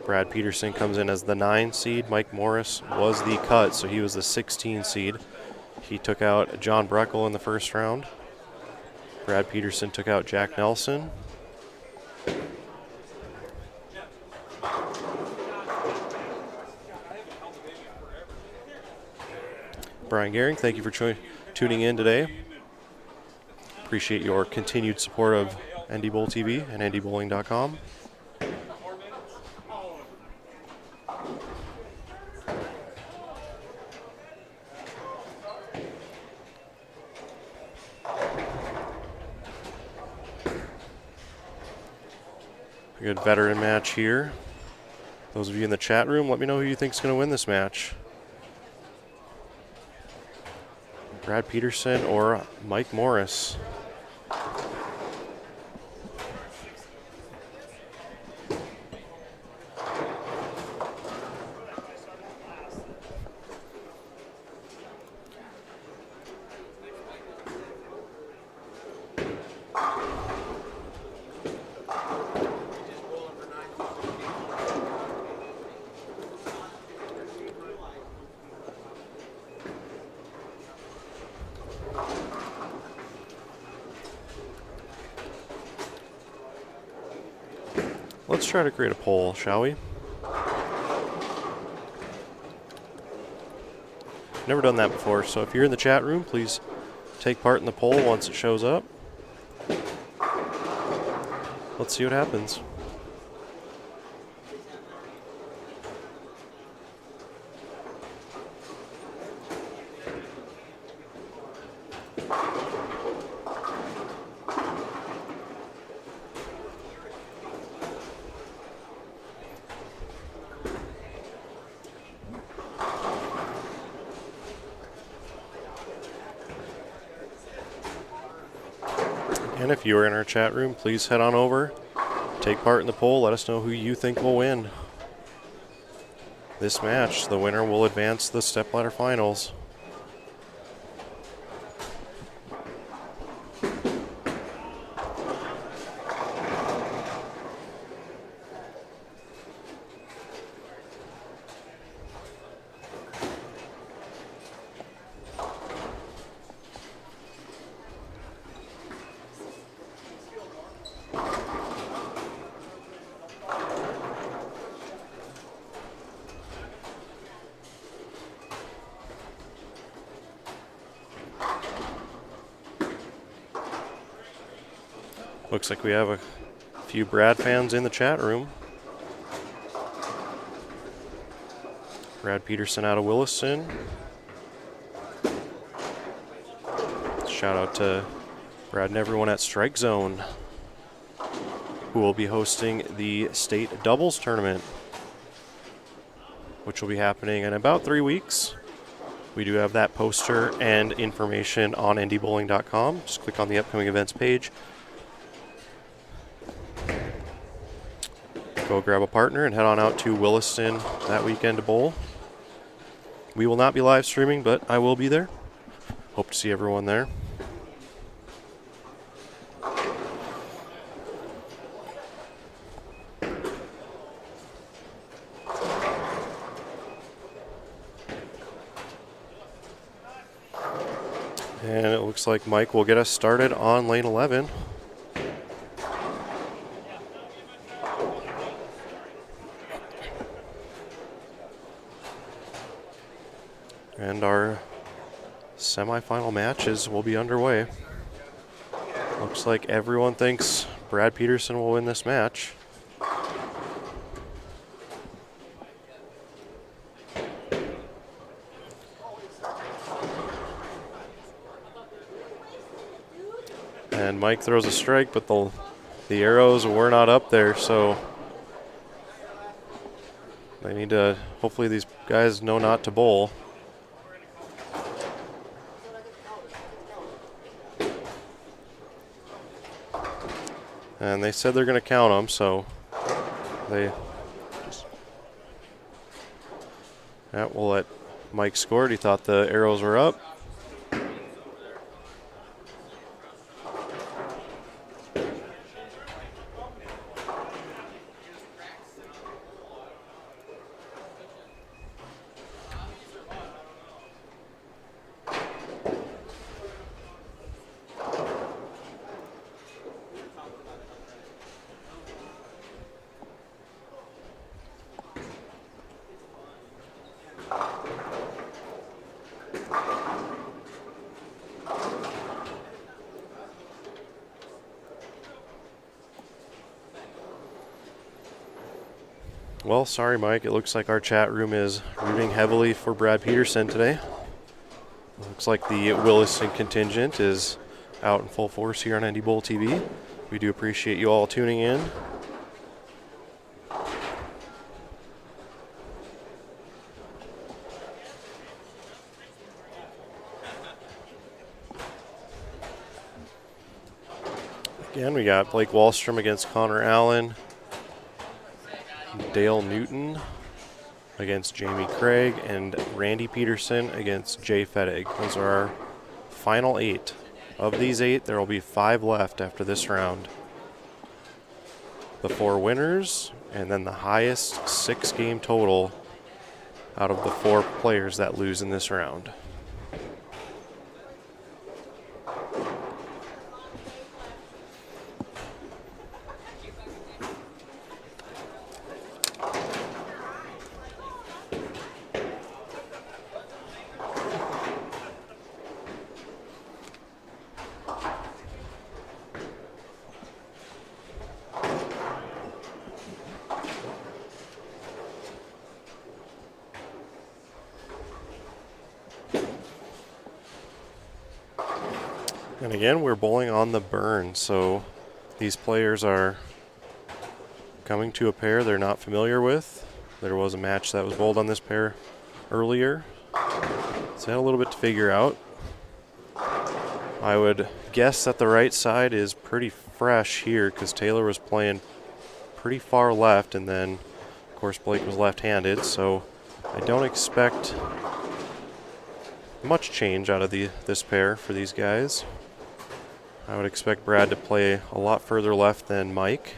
Brad Peterson comes in as the 9 seed. Mike Morris was the cut, so he was the 16 seed. He took out John Breckel in the first round. Brad Peterson took out Jack Nelson. Brian Gehring, thank you for tuning in today. Appreciate your continued support of NDBowlTV and NDBowling.com. A good veteran match here. Those of you in the chat room, let me know who you think is going to win this match. Brad Peterson or Mike Morris. Let's try to create a poll, shall we? Never done that before, so if you're in the chat room, please take part in the poll once it shows up. Let's see what happens. And if you are in our chat room, please head on over, take part in the poll, let us know who you think will win this match. The winner will advance to the stepladder finals. Looks like we have a few Brad fans in the chat room. Brad Peterson out of Williston. Shout out to Brad and everyone at Strike Zone, who will be hosting the state doubles tournament, which will be happening in about 3 weeks. We do have that poster and information on ndbowling.com. Just click on the upcoming events page. Go grab a partner and head on out to Williston that weekend to bowl. We will not be live streaming, but I will be there. Hope to see everyone there. And it looks like Mike will get us started on lane 11. And our semifinal matches will be underway. Looks like everyone thinks Brad Peterson will win this match. And Mike throws a strike, but the arrows were not up there, so they need to, hopefully these guys know not to bowl. And they said they're going to count them, so they we'll let Mike score it. He thought the arrows were up. Well, sorry, Mike. It looks like our chat room is rooting heavily for Brad Peterson today. Looks like the Williston contingent is out in full force here on NDBowlTV. We do appreciate you all tuning in. Again, we got Blake Wahlstrom against Connor Allen. Dale Newton against Jamie Craig, and Randy Peterson against Jay Fettig. Those are our final 8. Of these 8, there will be 5 left after this round. The 4 winners, and then the highest 6-game total out of the 4 players that lose in this round. And again, we're bowling on the burn, so these players are coming to a pair they're not familiar with. There was a match that was bowled on this pair earlier, so they had a little bit to figure out. I would guess that the right side is pretty fresh here because Taylor was playing pretty far left, and then, of course, Blake was left-handed, so I don't expect much change out of this pair for these guys. I would expect Brad to play a lot further left than Mike.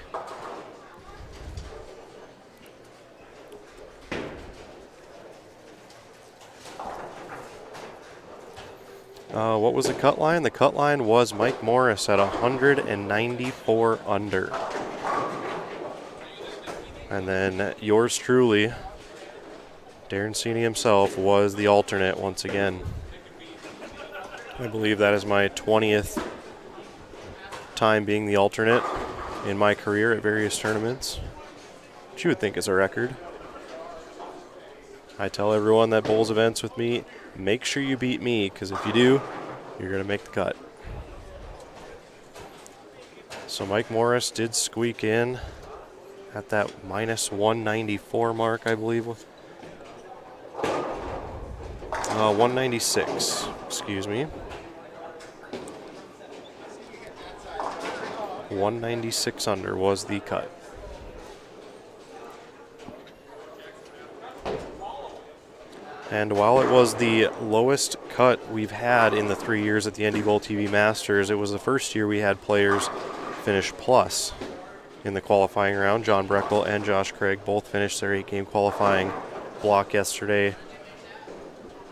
What was the cut line? The cut line was Mike Morris at 194 under. And then yours truly, Darren Sini himself, was the alternate once again. I believe that is my 20th time being the alternate in my career at various tournaments, which you would think is a record. I tell everyone that bowls events with me, make sure you beat me, because if you do, you're going to make the cut. So Mike Morris did squeak in at that minus 194 mark, I believe. 196, excuse me. 196 under was the cut. And while it was the lowest cut we've had in the 3 years at the NDBowlTV Masters, it was the first year we had players finish plus in the qualifying round. John Breckel and Josh Craig both finished their 8-game qualifying block yesterday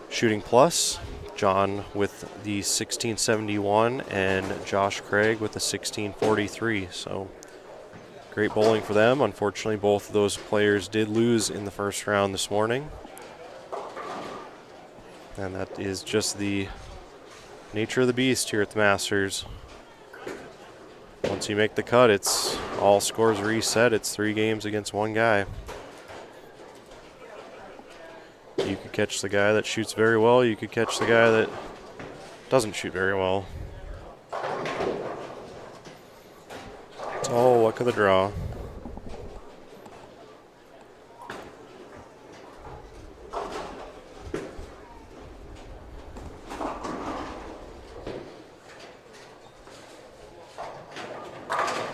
shooting plus. John with the 1671 and Josh Craig with the 1643. So great bowling for them. Unfortunately, both of those players did lose in the first round this morning. And that is just the nature of the beast here at the Masters. Once you make the cut, it's all scores reset. It's 3 games against 1 guy. You could catch the guy that shoots very well. You could catch the guy that doesn't shoot very well. It's all luck of the draw.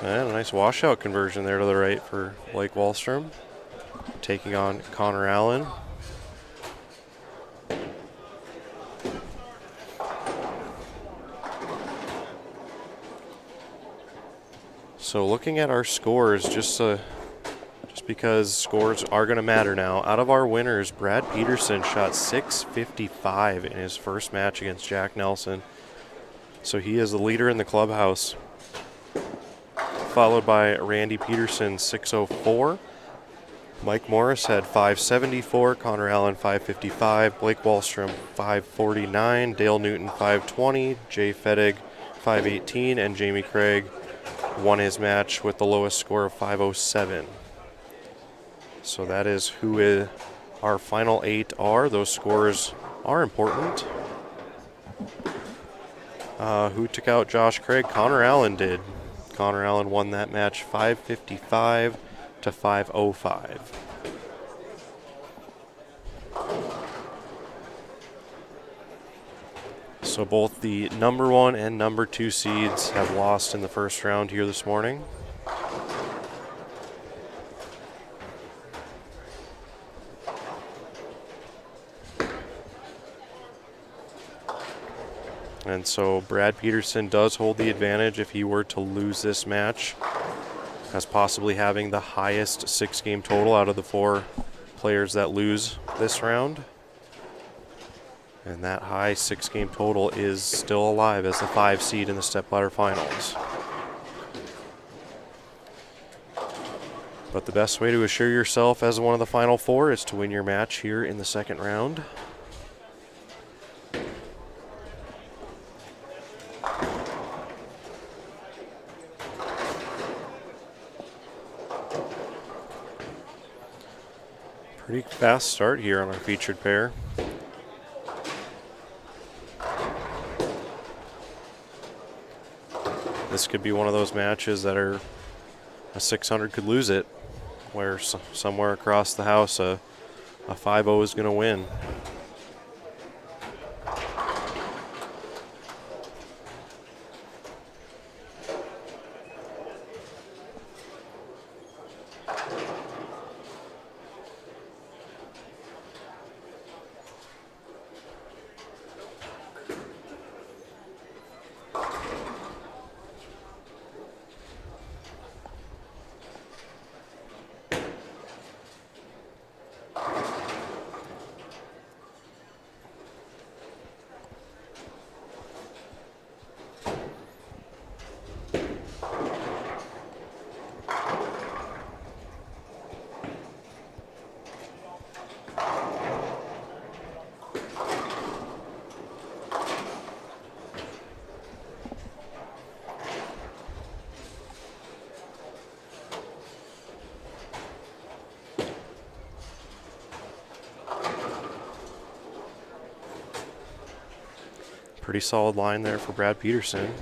And a nice washout conversion there to the right for Blake Wahlstrom, taking on Connor Allen. So looking at our scores, just because scores are going to matter now, out of our winners, Brad Peterson shot 655 in his first match against Jack Nelson. So he is the leader in the clubhouse. Followed by Randy Peterson, 604. Mike Morris had 574, Connor Allen 555, Blake Wahlstrom 549, Dale Newton 520, Jay Fettig 518, and Jamie Craig won his match with the lowest score of 507. So that is who our final 8 are. Those scores are important. Who took out Josh Craig? Connor Allen did. Connor Allen won that match 555 to 505. So both the number 1 and number 2 seeds have lost in the first round here this morning. And so Brad Peterson does hold the advantage if he were to lose this match, as possibly having the highest 6-game total out of the 4 players that lose this round. And that high 6-game total is still alive as the 5 seed in the stepladder finals. But the best way to assure yourself as one of the final 4 is to win your match here in the second round. Pretty fast start here on our featured pair. This could be one of those matches that are a 600 could lose it, where somewhere across the house a 5-0 is going to win. Pretty solid line there for Brad Peterson.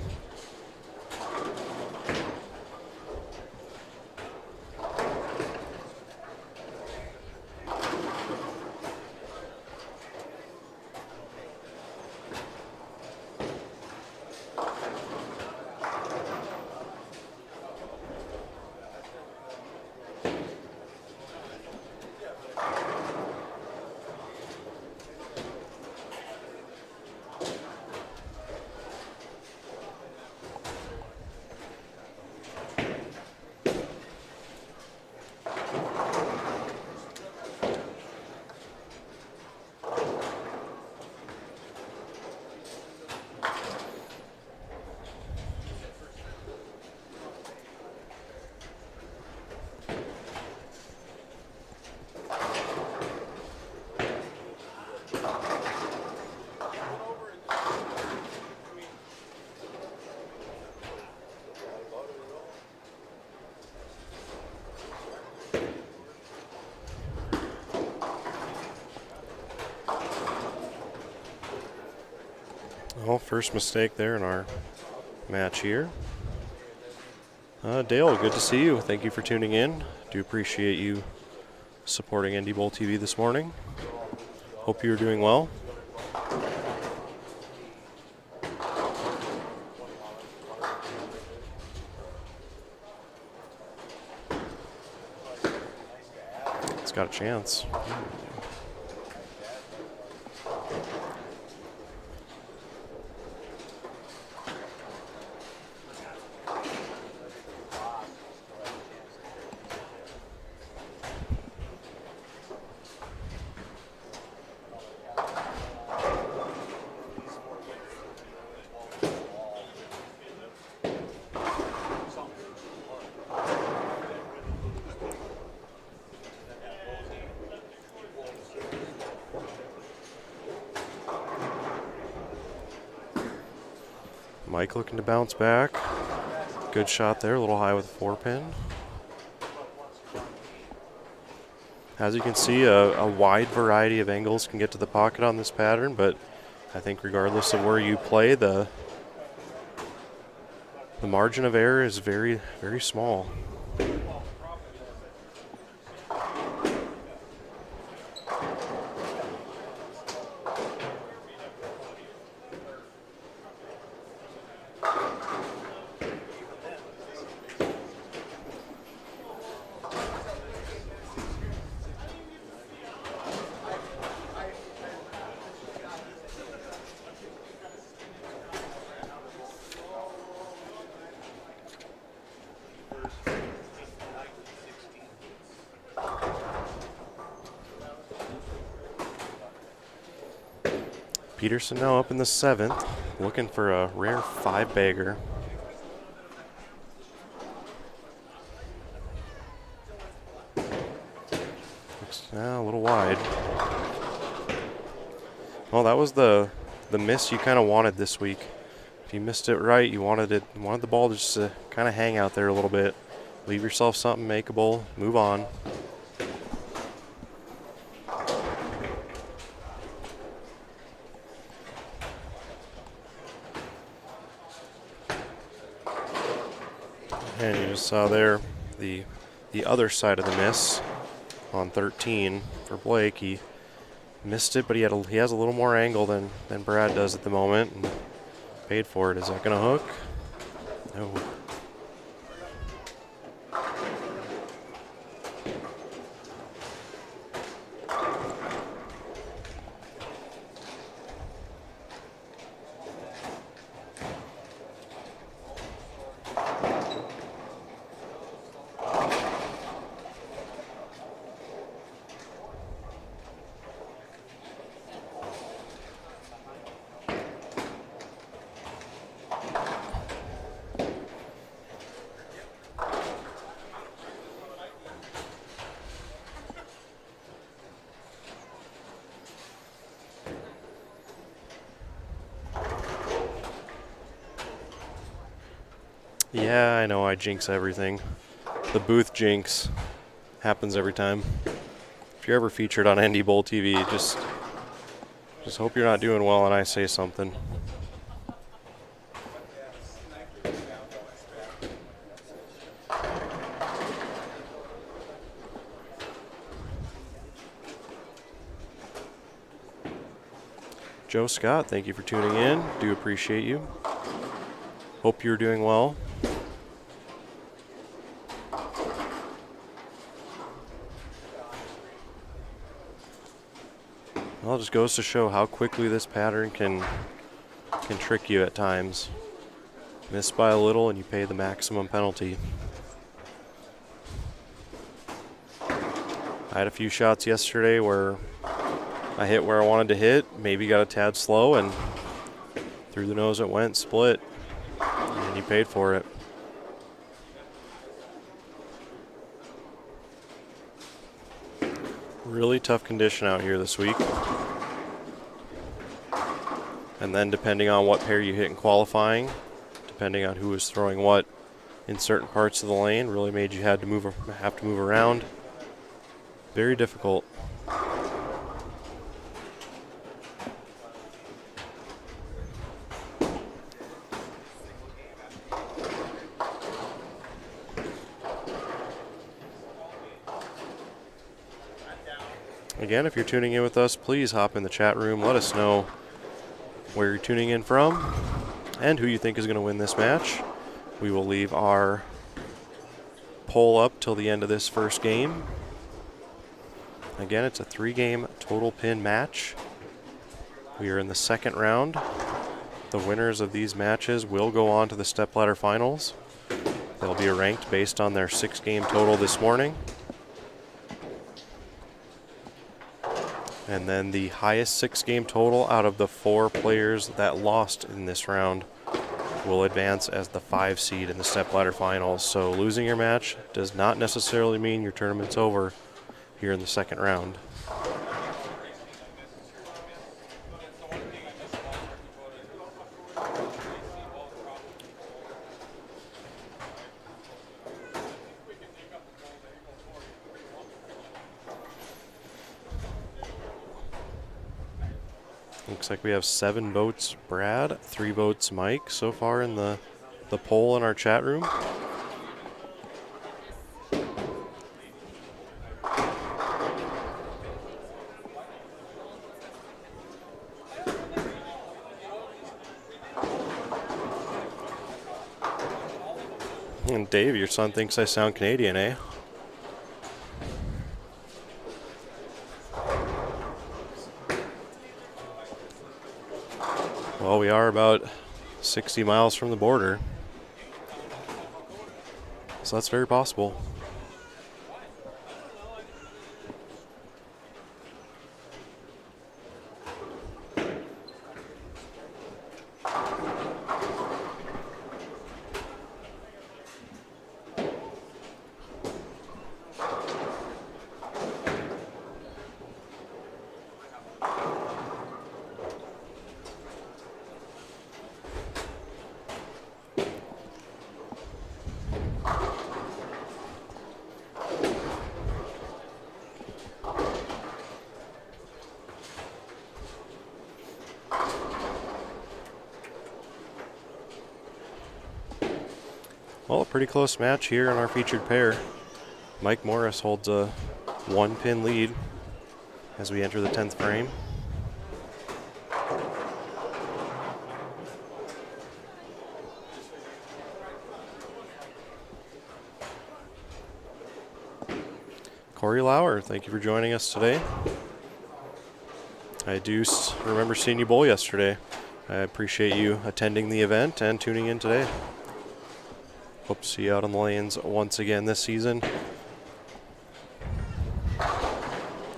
Well, first mistake there in our match here. Dale, good to see you. Thank you for tuning in. Do appreciate you supporting NDBowlTV this morning. Hope you're doing well. It's got a chance. Mike looking to bounce back. Good shot there, a little high with the 4-pin. As you can see, a wide variety of angles can get to the pocket on this pattern, but I think regardless of where you play, the margin of error is very, very small. Peterson now up in the 7th, looking for a rare 5-bagger. Looks a little wide. Well, that was the miss you kind of wanted this week. If you missed it right, you wanted the ball just to kind of hang out there a little bit. Leave yourself something makeable, move on. And you just saw there the other side of the miss on 13 for Blake. He missed it, but he has a little more angle than Brad does at the moment, and paid for it. Is that going to hook? No. Yeah, I know I jinx everything. The booth jinx happens every time. If you're ever featured on NDBowlTV, just hope you're not doing well and I say something. Joe Scott, thank you for tuning in. Do appreciate you. Hope you're doing well. Well, it just goes to show how quickly this pattern can trick you at times. Miss by a little and you pay the maximum penalty. I had a few shots yesterday where I hit where I wanted to hit, maybe got a tad slow, and through the nose it went, split, and you paid for it. Really tough condition out here this week. And then depending on what pair you hit in qualifying, depending on who was throwing what in certain parts of the lane, really made you have to move around. Very difficult. Again, if you're tuning in with us, please hop in the chat room. Let us know where you're tuning in from and who you think is going to win this match. We will leave our poll up till the end of this first game. Again, it's a 3-game total pin match. We are in the second round. The winners of these matches will go on to the stepladder finals. They'll be ranked based on their 6-game total this morning. And then the highest 6-game total out of the 4 players that lost in this round will advance as the 5 seed in the stepladder finals. So losing your match does not necessarily mean your tournament's over here in the second round. Looks like we have 7 votes Brad, 3 votes Mike so far in the poll in our chat room. And Dave, your son thinks I sound Canadian, eh? Well, we are about 60 miles from the border, so that's very possible. Well, a pretty close match here in our featured pair. Mike Morris holds a 1-pin lead as we enter the 10th frame. Corey Lauer, thank you for joining us today. I do remember seeing you bowl yesterday. I appreciate you attending the event and tuning in today. Hope to see you out on the lanes once again this season.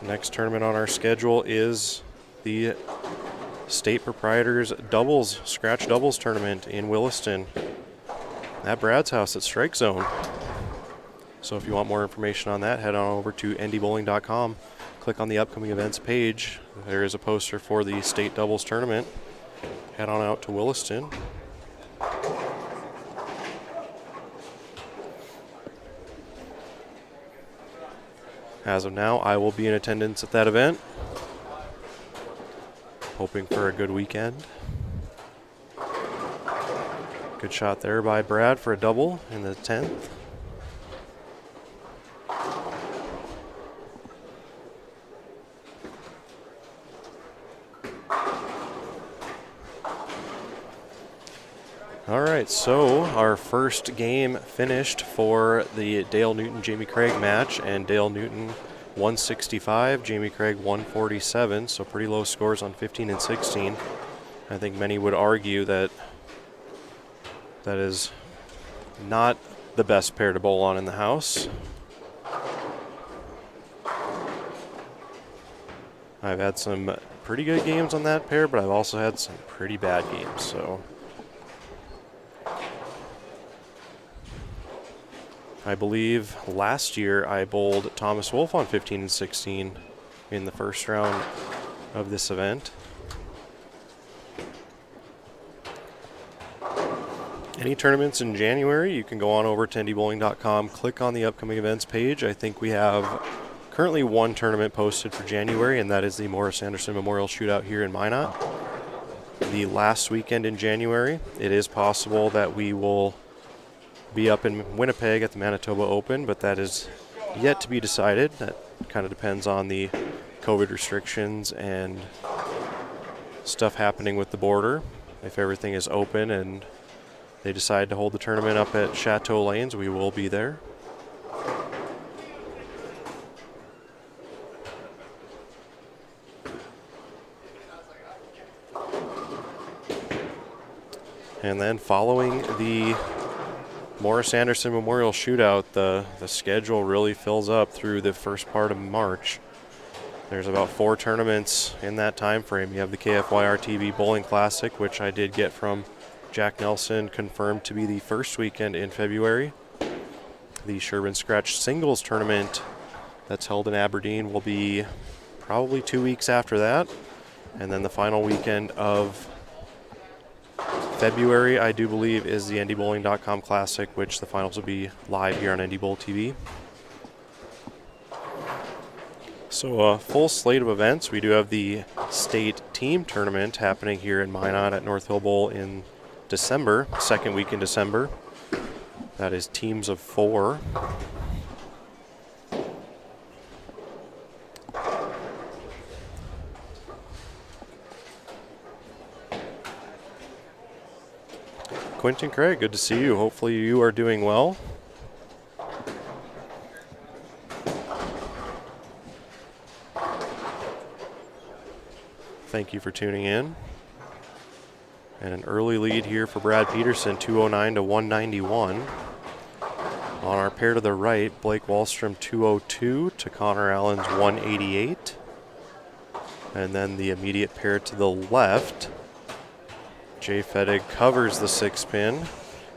Next tournament on our schedule is the State Proprietors Scratch Doubles Tournament in Williston at Brad's house at Strike Zone. So if you want more information on that, head on over to NDBowling.com. Click on the upcoming events page. There is a poster for the State Doubles Tournament. Head on out to Williston. As of now, I will be in attendance at that event. Hoping for a good weekend. Good shot there by Brad for a double in the 10th. All right, so our first game finished for the Dale Newton-Jamie Craig match, and Dale Newton 165, Jamie Craig 147, so pretty low scores on 15 and 16. I think many would argue that that is not the best pair to bowl on in the house. I've had some pretty good games on that pair, but I've also had some pretty bad games, so I believe last year I bowled Thomas Wolfe on 15 and 16 in the first round of this event. Any tournaments in January, you can go on over to NDBowling.com, click on the upcoming events page. I think we have currently 1 tournament posted for January, and that is the Morris Anderson Memorial Shootout here in Minot. The last weekend in January, it is possible that we will be up in Winnipeg at the Manitoba Open, but that is yet to be decided. That kind of depends on the COVID restrictions and stuff happening with the border. If everything is open and they decide to hold the tournament up at Chateau Lanes, we will be there. And then following the Morris Anderson Memorial Shootout, the schedule really fills up through the first part of March. There's about 4 tournaments in that time frame. You have the KFYR-TV Bowling Classic, which I did get from Jack Nelson, confirmed to be the first weekend in February. The Sherburne Scratch Singles Tournament that's held in Aberdeen will be probably 2 weeks after that. And then the final weekend of February, I do believe, is the NDBowling.com Classic, which the finals will be live here on NDBowlTV. So a full slate of events. We do have the state team tournament happening here in Minot at North Hill Bowl in December, second week in December. That is teams of 4. Quentin Craig, good to see you. Hopefully you are doing well. Thank you for tuning in. And an early lead here for Brad Peterson, 209 to 191. On our pair to the right, Blake Wallstrom 202 to Connor Allen's 188. And then the immediate pair to the left, Jay Fettig covers the 6-pin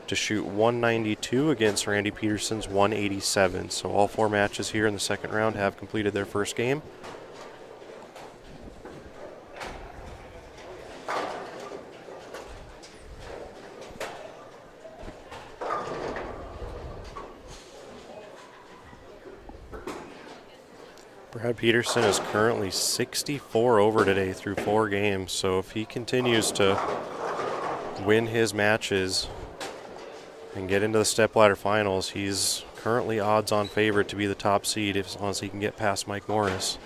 to shoot 192 against Randy Peterson's 187. So all 4 matches here in the second round have completed their first game. Brad Peterson is currently 64 over today through 4 games, so if he continues to win his matches and get into the stepladder finals, he's currently odds-on favorite to be the top seed as long as he can get past Mike Morris.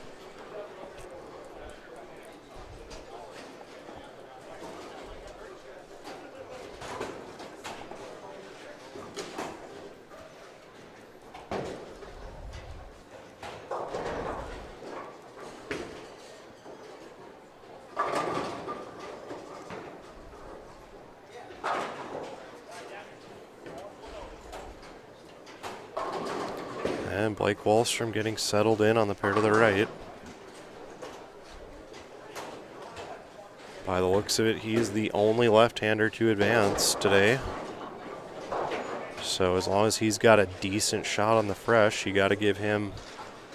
And Blake Wahlstrom getting settled in on the pair to the right. By the looks of it, he's the only left-hander to advance today. So as long as he's got a decent shot on the fresh, you got to give him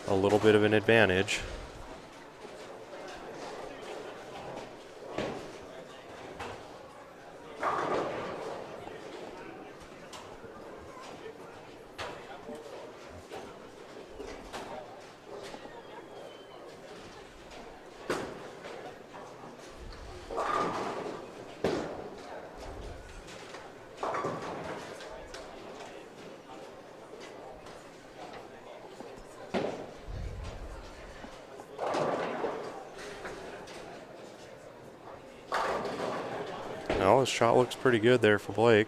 a little bit of an advantage. No, his shot looks pretty good there for Blake.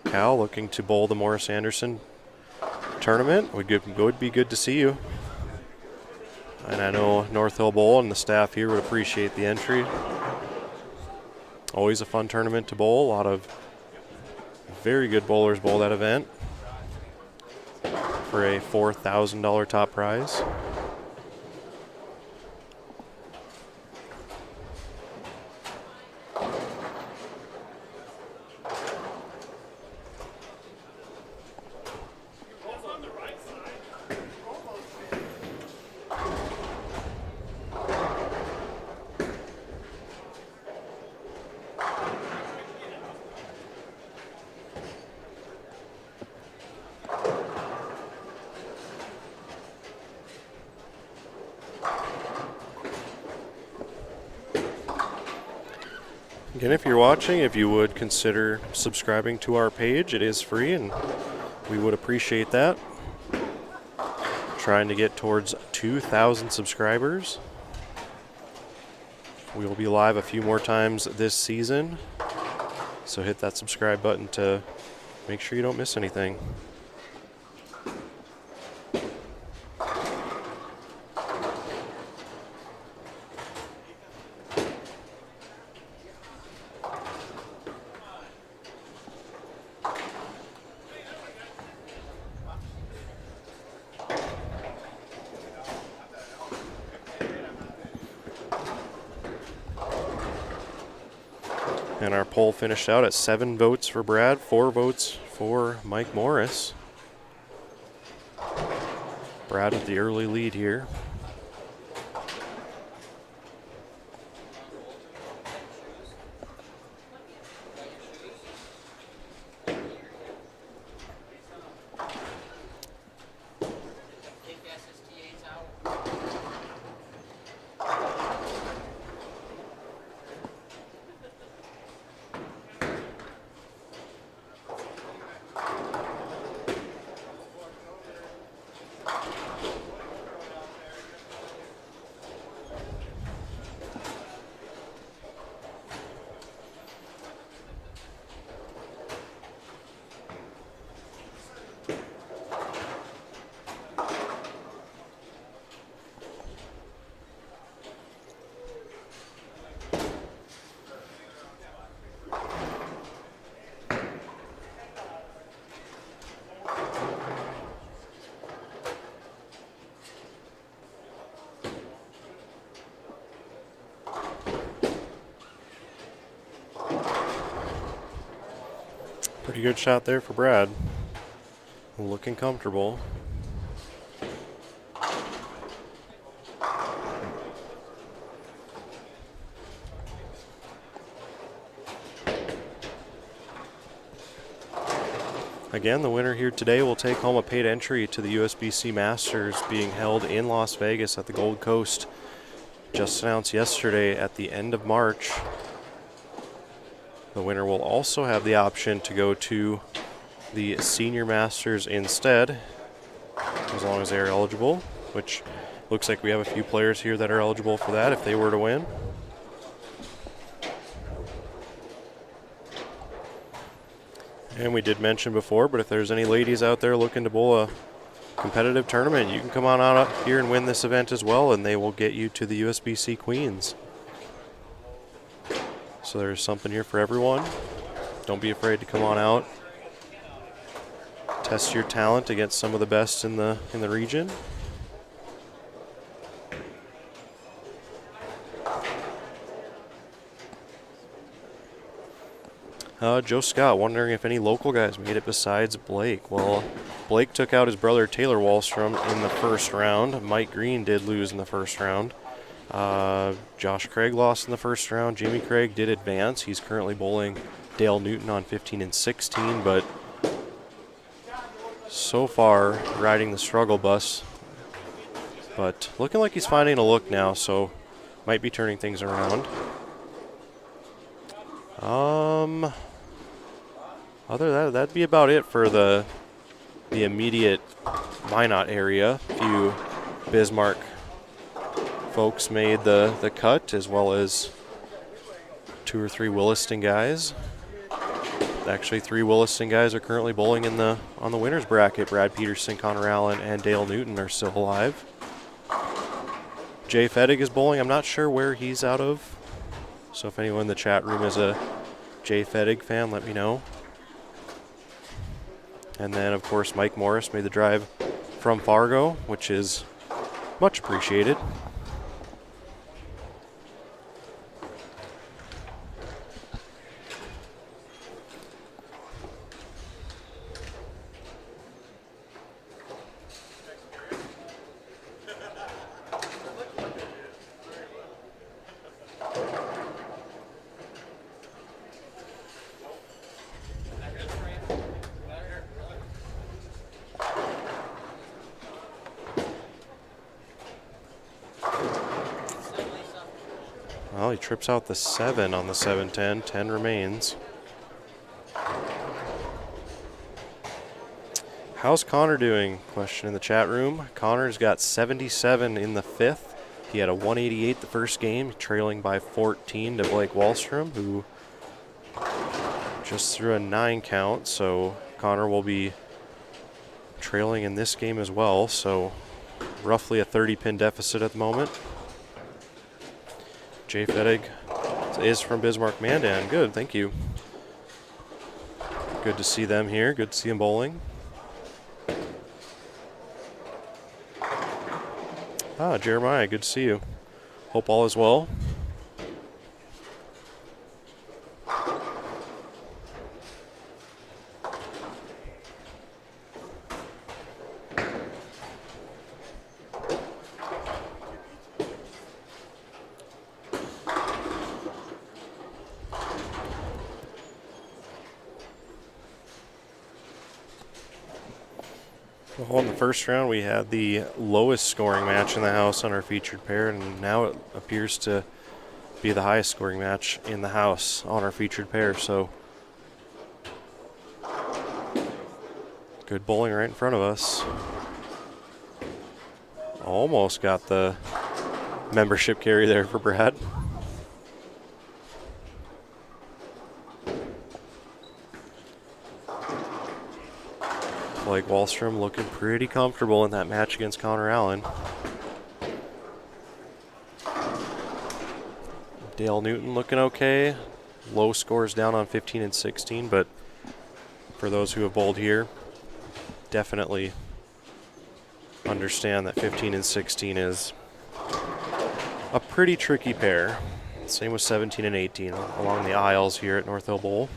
Cal looking to bowl the Morris Anderson tournament. Would be good to see you. And I know North Hill Bowl and the staff here would appreciate the entry. Always a fun tournament to bowl. A lot of very good bowlers bowl that event for a $4,000 top prize. Again, if you're watching, if you would consider subscribing to our page, it is free and we would appreciate that. Trying to get towards 2,000 subscribers. We will be live a few more times this season, so hit that subscribe button to make sure you don't miss anything. And our poll finished out at 7 votes for Brad, 4 votes for Mike Morris. Brad with the early lead here. Pretty good shot there for Brad. Looking comfortable. Again, the winner here today will take home a paid entry to the USBC Masters being held in Las Vegas at the Gold Coast. Just announced yesterday at the end of March. The winner will also have the option to go to the Senior Masters instead, as long as they are eligible, which looks like we have a few players here that are eligible for that if they were to win. And we did mention before, but if there's any ladies out there looking to bowl a competitive tournament, you can come on out up here and win this event as well, and they will get you to the USBC Queens. So there's something here for everyone. Don't be afraid to come on out. Test your talent against some of the best in the region. Joe Scott wondering if any local guys made it besides Blake. Well, Blake took out his brother Taylor Wahlstrom in the first round. Mike Green did lose in the first round. Josh Craig lost in the first round. Jimmy Craig did advance. He's currently bowling Dale Newton on 15 and 16, but so far riding the struggle bus. But looking like he's finding a look now, so might be turning things around. Other than that, that'd be about it for the immediate Minot area. A few Bismarck folks made the cut, as well as 2 or 3 Williston guys. Actually, 3 Williston guys are currently bowling on the winners bracket. Brad Peterson, Connor Allen, and Dale Newton are still alive. Jay Fettig is bowling. I'm not sure where he's out of, so if anyone in the chat room is a Jay Fettig fan, let me know. And then, of course, Mike Morris made the drive from Fargo, which is much appreciated. Well, he trips out the 7 on the 7-10. 10 remains. How's Connor doing? Question in the chat room. Connor's got 77 in the 5th. He had a 188 the first game, trailing by 14 to Blake Wallstrom, who just threw a 9 count. So Connor will be trailing in this game as well. So roughly a 30-pin deficit at the moment. Jay Fettig is from Bismarck Mandan. Good, thank you. Good to see them here. Good to see them bowling. Jeremiah, good to see you. Hope all is well. Well, in the first round, we had the lowest scoring match in the house on our featured pair, and now it appears to be the highest scoring match in the house on our featured pair. So good bowling right in front of us. Almost got the membership carry there for Brad. Blake Wahlstrom looking pretty comfortable in that match against Connor Allen. Dale Newton looking okay. Low scores down on 15 and 16, but for those who have bowled here, definitely understand that 15 and 16 is a pretty tricky pair. Same with 17 and 18 along the aisles here at North Hill Bowl.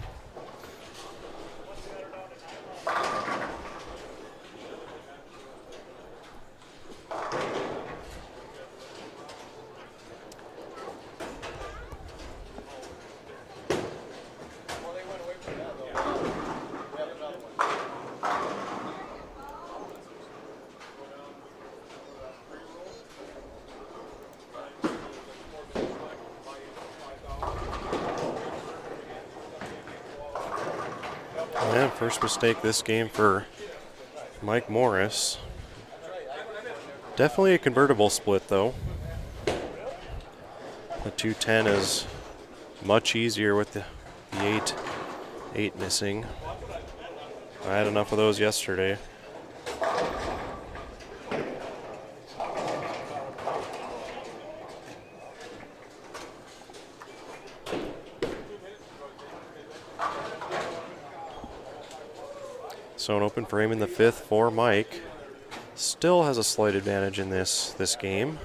first mistake this game for Mike Morris. Definitely a convertible split, though. The 210 is much easier with the 8 missing. I had enough of those yesterday. So an open frame in the 5th for Mike. Still has a slight advantage in this game.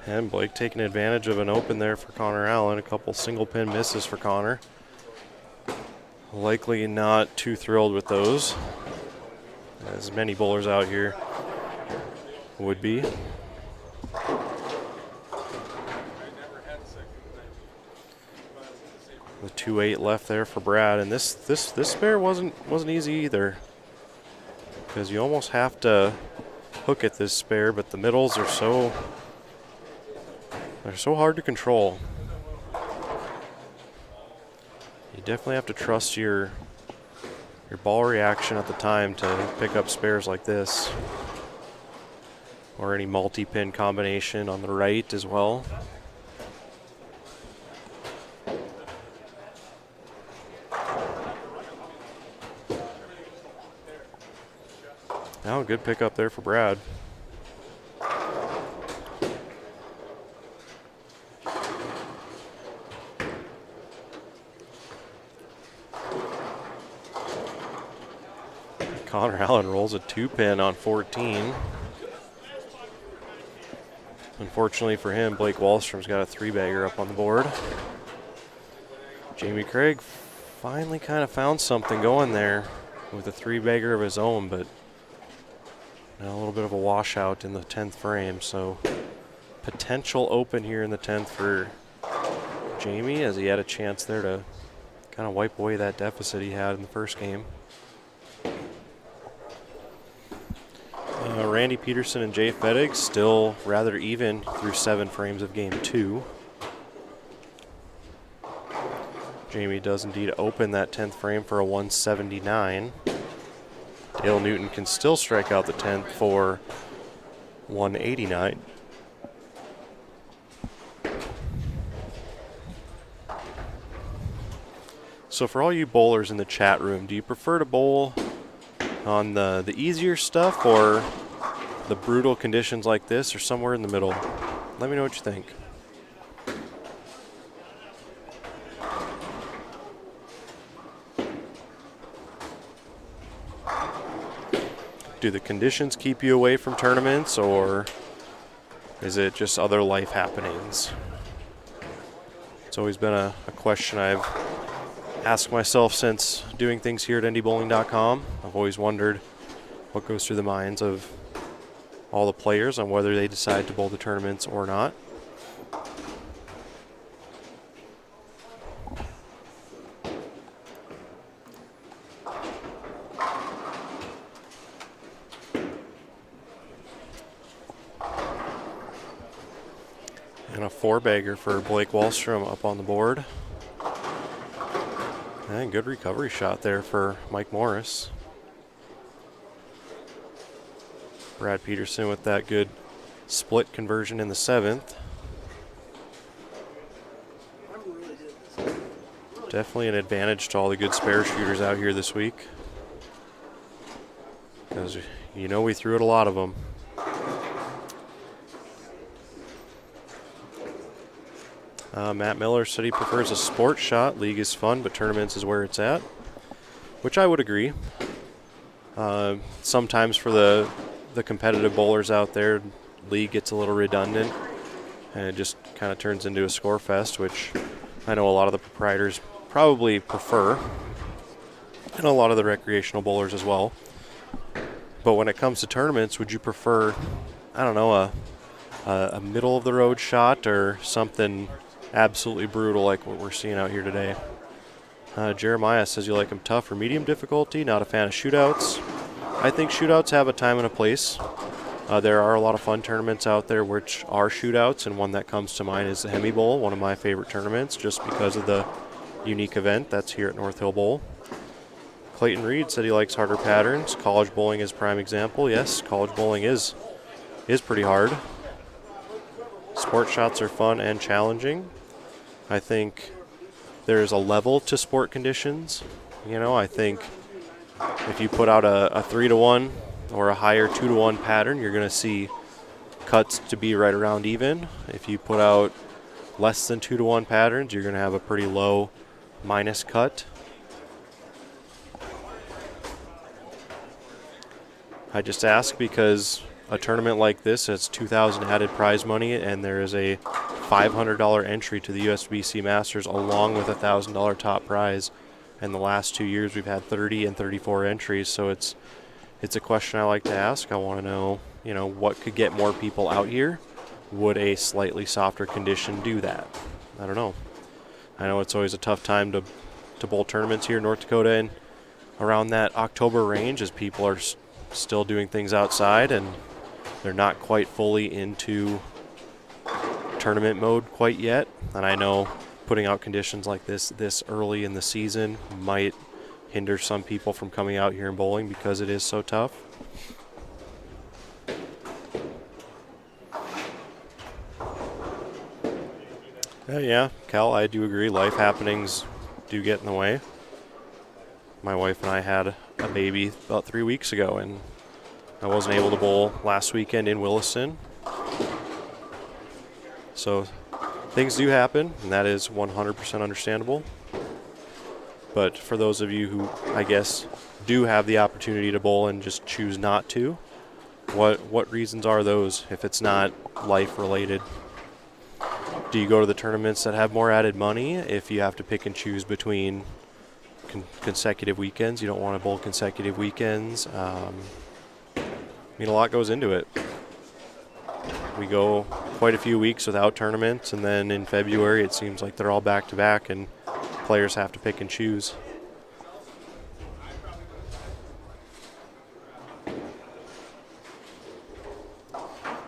And Blake taking advantage of an open there for Connor Allen. A couple single pin misses for Connor. Likely not too thrilled with those, as many bowlers out here would be. The 2-8 left there for Brad, and this spare wasn't easy either, because you almost have to hook at this spare, but the middles are so hard to control. You definitely have to trust your ball reaction at the time to pick up spares like this, or any multi-pin combination on the right as well. Now a good pickup there for Brad. Connor Allen rolls a 2-pin on 14. Unfortunately for him, Blake Wallstrom's got a 3-bagger up on the board. Jamie Craig finally kind of found something going there with a 3-bagger of his own, but now a little bit of a washout in the 10th frame. So potential open here in the 10th for Jamie, as he had a chance there to kind of wipe away that deficit he had in the first game. Randy Peterson and Jay Fettig still rather even through 7 frames of game 2. Jamie does indeed open that 10th frame for a 179. Dale Newton can still strike out the 10th for 189. So for all you bowlers in the chat room, do you prefer to bowl on the easier stuff, or the brutal conditions like this, or somewhere in the middle? Let me know what you think. Do the conditions keep you away from tournaments, or is it just other life happenings? It's always been a question I've asked myself since doing things here at NDBowling.com. I've always wondered what goes through the minds of all the players on whether they decide to bowl the tournaments or not. And a 4-bagger for Blake Wallstrom up on the board. And good recovery shot there for Mike Morris. Brad Peterson with that good split conversion in the 7th. Definitely an advantage to all the good spare shooters out here this week, because you know we threw at a lot of them. Matt Miller said he prefers a sports shot. League is fun, but tournaments is where it's at, which I would agree. Sometimes for the competitive bowlers out there, league gets a little redundant, and it just kind of turns into a score fest, which I know a lot of the proprietors probably prefer, and a lot of the recreational bowlers as well. But when it comes to tournaments, would you prefer, I don't know, a middle of the road shot or something absolutely brutal like what we're seeing out here today? Jeremiah says you like them tough or medium difficulty, not a fan of shootouts. I think shootouts have a time and a place. There are a lot of fun tournaments out there which are shootouts, and one that comes to mind is the Hemi Bowl, one of my favorite tournaments just because of the unique event that's here at North Hill Bowl. Clayton Reed said he likes harder patterns. College bowling is prime example. Yes, college bowling is pretty hard. Sport shots are fun and challenging. I think there's a level to sport conditions. You know, I think if you put out a 3-to-1 or a higher 2-to-1 pattern, you're going to see cuts to be right around even. If you put out less than 2-to-1 patterns, you're going to have a pretty low minus cut. I just ask because a tournament like this, it's $2,000 added prize money, and there is a $500 entry to the USBC Masters along with a $1,000 top prize. In the last 2 years, we've had 30 and 34 entries, so it's a question I like to ask. I want to know, you know, what could get more people out here? Would a slightly softer condition do that? I don't know. I know it's always a tough time to bowl tournaments here in North Dakota and around that October range, as people are still doing things outside and they're not quite fully into tournament mode quite yet. And I know putting out conditions like this early in the season might hinder some people from coming out here and bowling because it is so tough. Yeah, Cal, I do agree. Life happenings do get in the way. My wife and I had a baby about 3 weeks ago, and I wasn't able to bowl last weekend in Williston. So things do happen, and that is 100% understandable. But for those of you who, I guess, do have the opportunity to bowl and just choose not to, what reasons are those if it's not life-related? Do you go to the tournaments that have more added money if you have to pick and choose between consecutive weekends? You don't want to bowl consecutive weekends. I mean, a lot goes into it. We go quite a few weeks without tournaments, and then in February it seems like they're all back-to-back, and players have to pick and choose.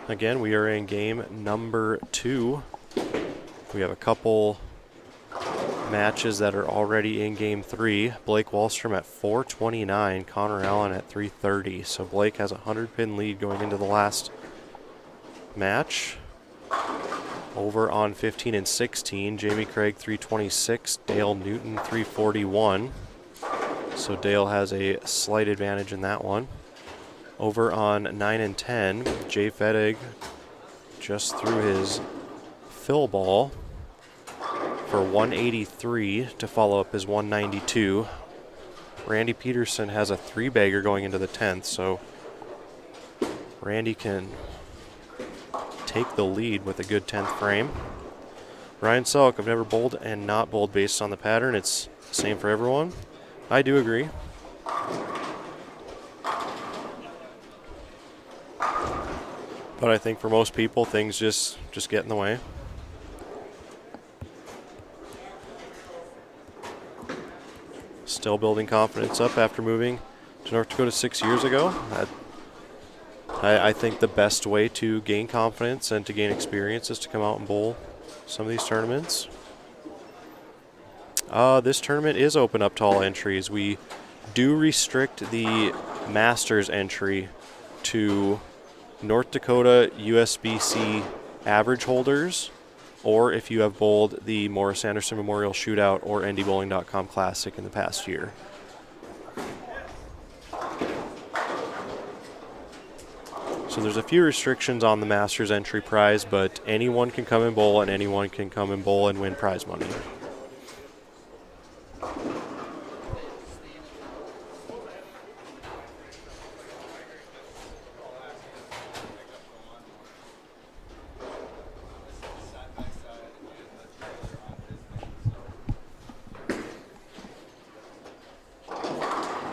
Again, we are in game number 2. We have a couple matches that are already in game 3. Blake Wahlstrom at 429, Connor Allen at 330. So Blake has a 100-pin lead going into the last match. Over on 15 and 16, Jamie Craig 326, Dale Newton 341. So Dale has a slight advantage in that one. Over on 9 and 10, Jay Fedig just threw his fill ball for 183 to follow up his 192. Randy Peterson has a 3-bagger going into the 10th, so Randy can take the lead with a good 10th frame. Ryan Selk, I've never bowled and not bowled based on the pattern. It's the same for everyone. I do agree. But I think for most people, things just get in the way. Still building confidence up after moving to North Dakota 6 years ago. Had I think the best way to gain confidence and to gain experience is to come out and bowl some of these tournaments. This tournament is open up to all entries. We do restrict the Masters entry to North Dakota USBC average holders, or if you have bowled the Morris Anderson Memorial Shootout or NDBowling.com Classic in the past year. So there's a few restrictions on the Masters entry prize, but anyone can come and bowl, and anyone can come and bowl and win prize money.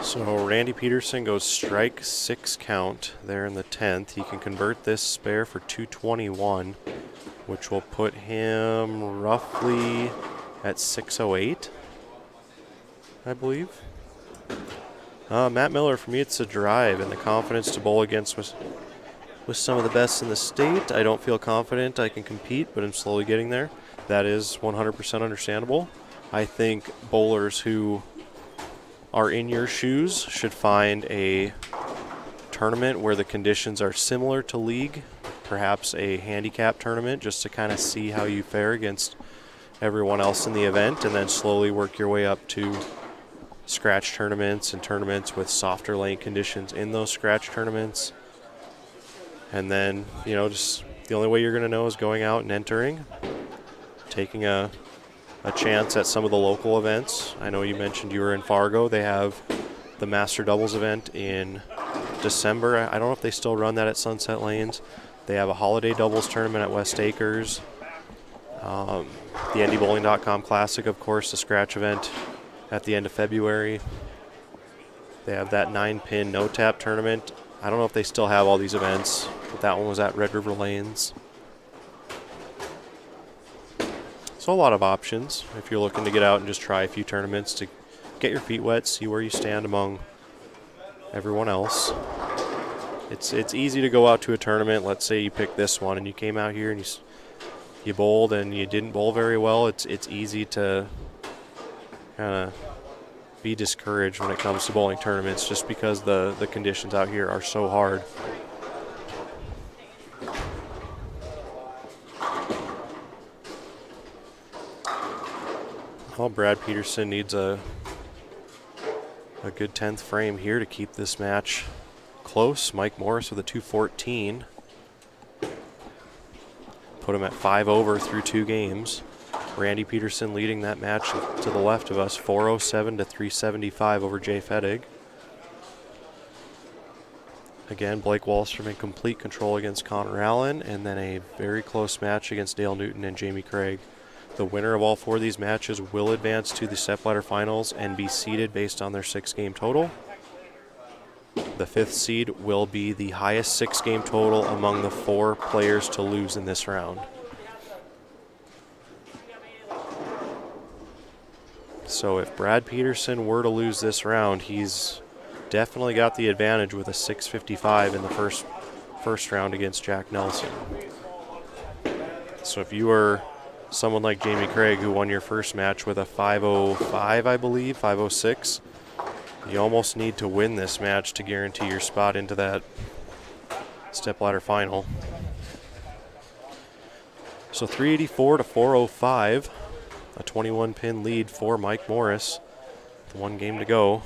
So Randy Peterson goes strike 6 count there in the 10th. He can convert this spare for 221, which will put him roughly at 608, I believe. Matt Miller, for me, it's a drive and the confidence to bowl against with some of the best in the state. I don't feel confident I can compete, but I'm slowly getting there. That is 100% understandable. I think bowlers who are in your shoes should find a tournament where the conditions are similar to league, perhaps a handicap tournament, just to kind of see how you fare against everyone else in the event, and then slowly work your way up to scratch tournaments and tournaments with softer lane conditions in those scratch tournaments. And then, you know, just the only way you're going to know is going out and entering, taking a chance at some of the local events. I know you mentioned you were in Fargo. They have the Master Doubles event in December. I don't know if they still run that at Sunset Lanes. They have a holiday doubles tournament at West Acres. The NDBowling.com Classic, of course, the scratch event at the end of February. They have that 9-pin no-tap tournament. I don't know if they still have all these events, but that one was at Red River Lanes. So a lot of options if you're looking to get out and just try a few tournaments to get your feet wet, see where you stand among everyone else. It's easy to go out to a tournament. Let's say you pick this one and you came out here and you bowled and you didn't bowl very well. It's easy to kind of be discouraged when it comes to bowling tournaments just because the conditions out here are so hard. Well, Brad Peterson needs a good 10th frame here to keep this match close. Mike Morris with a 214. Put him at 5 over through 2 games. Randy Peterson leading that match to the left of us, 407 to 375 over Jay Fettig. Again, Blake Wahlstrom in complete control against Connor Allen, and then a very close match against Dale Newton and Jamie Craig. The winner of all 4 of these matches will advance to the stepladder finals and be seeded based on their 6-game total. The 5th seed will be the highest 6-game total among the 4 players to lose in this round. So if Brad Peterson were to lose this round, he's definitely got the advantage with a 655 in the first round against Jack Nelson. So if you were someone like Jamie Craig, who won your first match with a 505, I believe, 506, you almost need to win this match to guarantee your spot into that stepladder final. So 384 to 405, a 21-pin lead for Mike Morris. 1 game to go.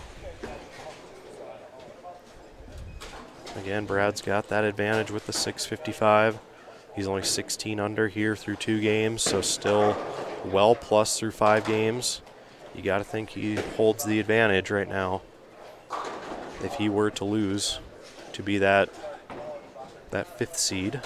Again, Brad's got that advantage with the 655. He's only 16 under here through 2 games, so still well plus through 5 games. You got to think he holds the advantage right now if he were to lose to be that 5th seed.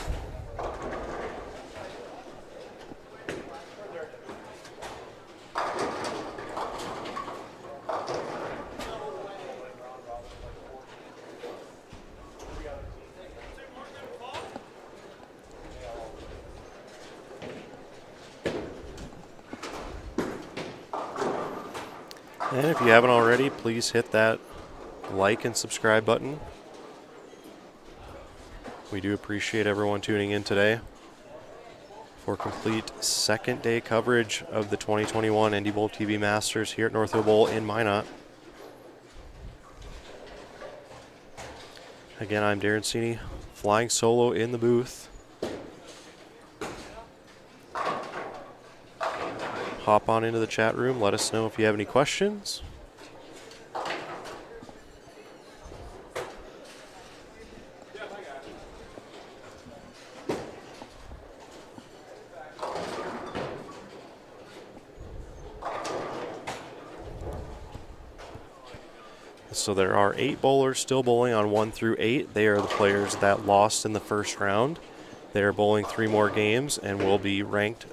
And if you haven't already, please hit that like and subscribe button. We do appreciate everyone tuning in today for complete second day coverage of the 2021 NDBowlTV Masters here at Northfield Bowl in Minot. Again, I'm Darren Cini, flying solo in the booth. Hop on into the chat room. Let us know if you have any questions. So there are 8 bowlers still bowling on 1 through 8. They are the players that lost in the first round. They are bowling 3 more games and will be ranked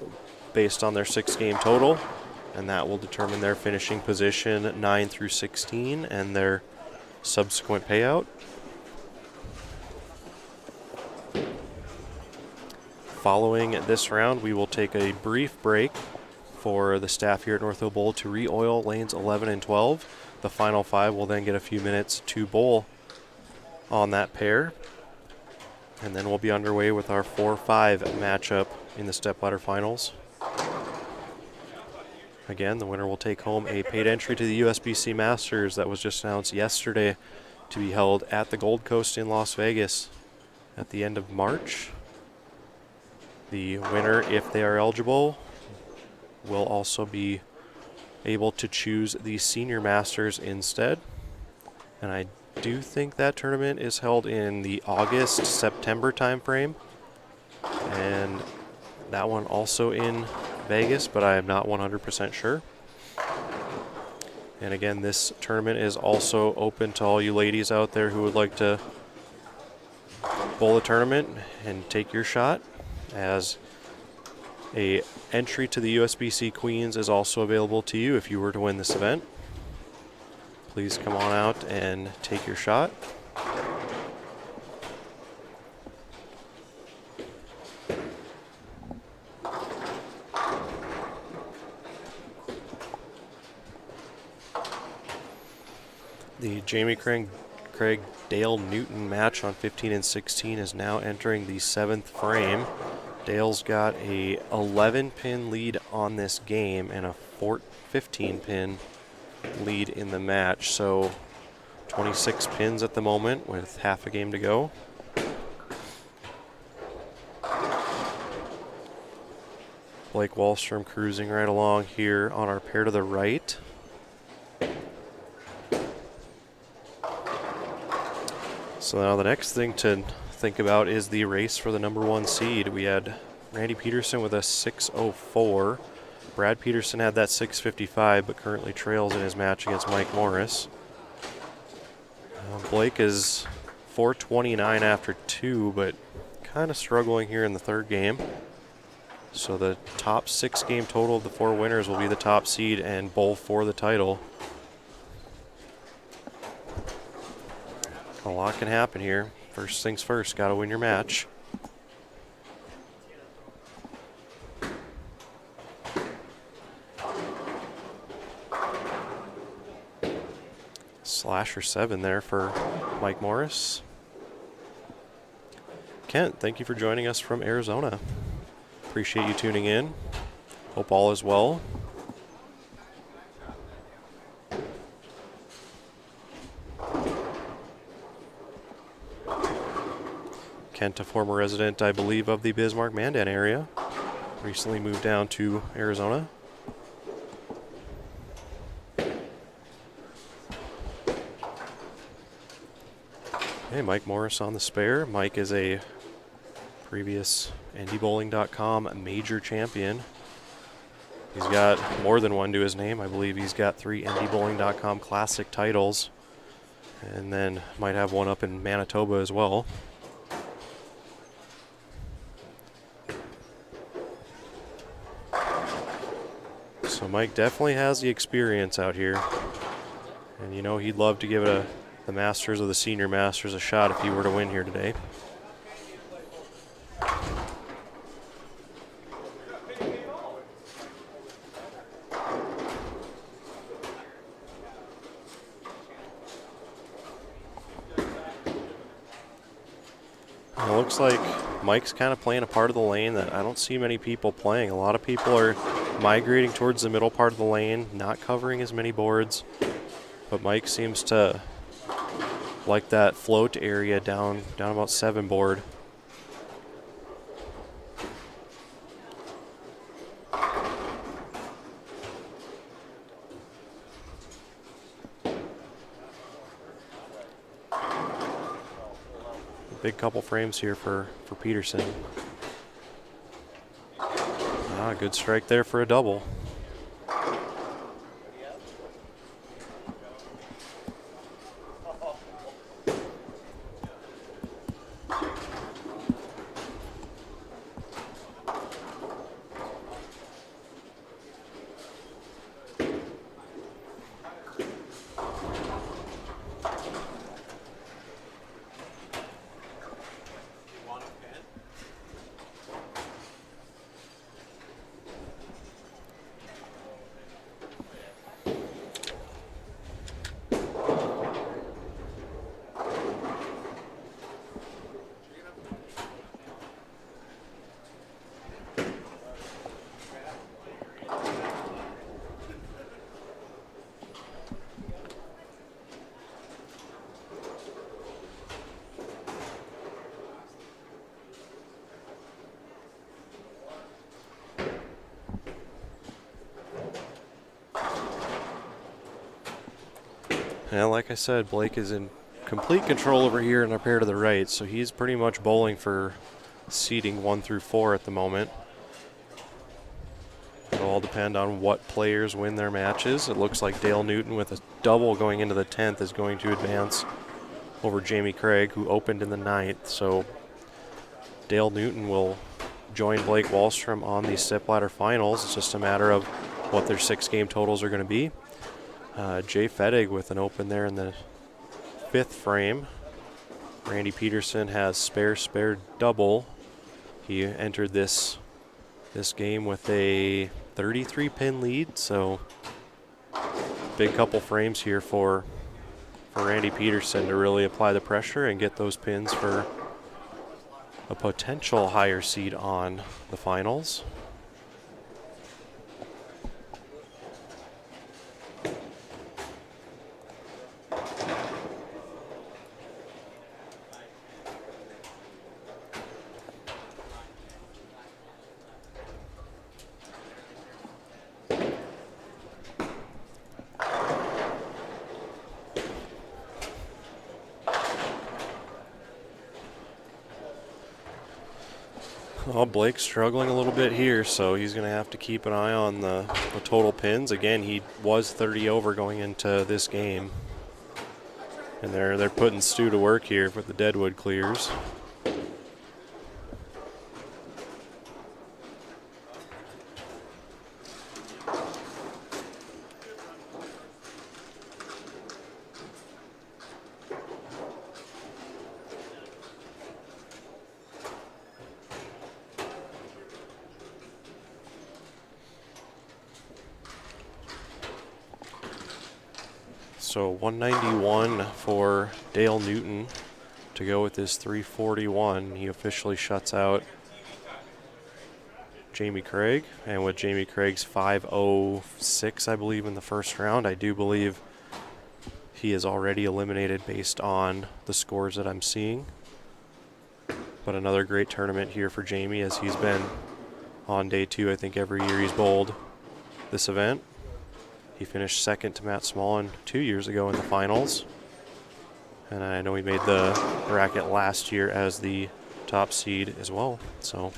based on their 6-game total, and that will determine their finishing position 9 through 16 and their subsequent payout. Following this round, we will take a brief break for the staff here at Northfield Bowl to re-oil lanes 11 and 12. The final 5 will then get a few minutes to bowl on that pair. And then we'll be underway with our 4-5 matchup in the stepladder finals. Again, the winner will take home a paid entry to the USBC Masters that was just announced yesterday to be held at the Gold Coast in Las Vegas at the end of March. The winner, if they are eligible, will also be able to choose the Senior Masters instead. And I do think that tournament is held in the August-September timeframe. And that one also in Vegas, but I am not 100% sure. And again, this tournament is also open to all you ladies out there who would like to bowl a tournament and take your shot, as a entry to the USBC Queens is also available to you if you were to win this event. Please come on out and take your shot. The Jamie Craig Dale Newton match on 15 and 16 is now entering the 7th frame. Dale's got a 11-pin lead on this game and a 15-pin lead in the match. So 26 pins at the moment with half a game to go. Blake Wahlstrom cruising right along here on our pair to the right. So now the next thing to think about is the race for the number 1 seed. We had Randy Peterson with a 6:04. Brad Peterson had that 6:55, but currently trails in his match against Mike Morris. Blake is 4:29 after 2, but kind of struggling here in the 3rd game. So the top 6-game total of the 4 winners will be the top seed and bowl for the title. A lot can happen here. First things first, got to win your match. Slasher 7 there for Mike Morris. Kent, thank you for joining us from Arizona. Appreciate you tuning in. Hope all is well. Kent, a former resident, I believe, of the Bismarck-Mandan area. Recently moved down to Arizona. Hey, Mike Morris on the spare. Mike is a previous NDBowling.com major champion. He's got more than one to his name. I believe he's got 3 NDBowling.com classic titles, and then might have one up in Manitoba as well. So Mike definitely has the experience out here. And you know he'd love to give the Masters or the Senior Masters a shot if he were to win here today. looks like Mike's kind of playing a part of the lane that I don't see many people playing. A lot of people are migrating towards the middle part of the lane, not covering as many boards. But Mike seems to like that float area down about 7 board. Big couple frames here for Peterson. Good strike there for a double. Yeah, like I said, Blake is in complete control over here in our pair to the right, so he's pretty much bowling for seeding 1 through 4 at the moment. It'll all depend on what players win their matches. It looks like Dale Newton with a double going into the 10th is going to advance over Jamie Craig, who opened in the 9th. So Dale Newton will join Blake Wallstrom on the stepladder finals. It's just a matter of what their 6-game totals are going to be. Jay Fettig with an open there in the 5th frame. Randy Peterson has spare double. He entered this game with a 33-pin lead, so big couple frames here for Randy Peterson to really apply the pressure and get those pins for a potential higher seed on the finals. Well, Blake's struggling a little bit here, so he's going to have to keep an eye on the total pins. Again, he was 30 over going into this game. And they're putting Stu to work here with the Deadwood clears. So 191 for Dale Newton to go with his 341. He officially shuts out Jamie Craig. And with Jamie Craig's 506, I believe, in the first round, I do believe he is already eliminated based on the scores that I'm seeing. But another great tournament here for Jamie, as he's been on day 2. I think every year he's bowled this event. He finished second to Matt Smallin 2 years ago in the finals. And I know he made the bracket last year as the top seed as well. So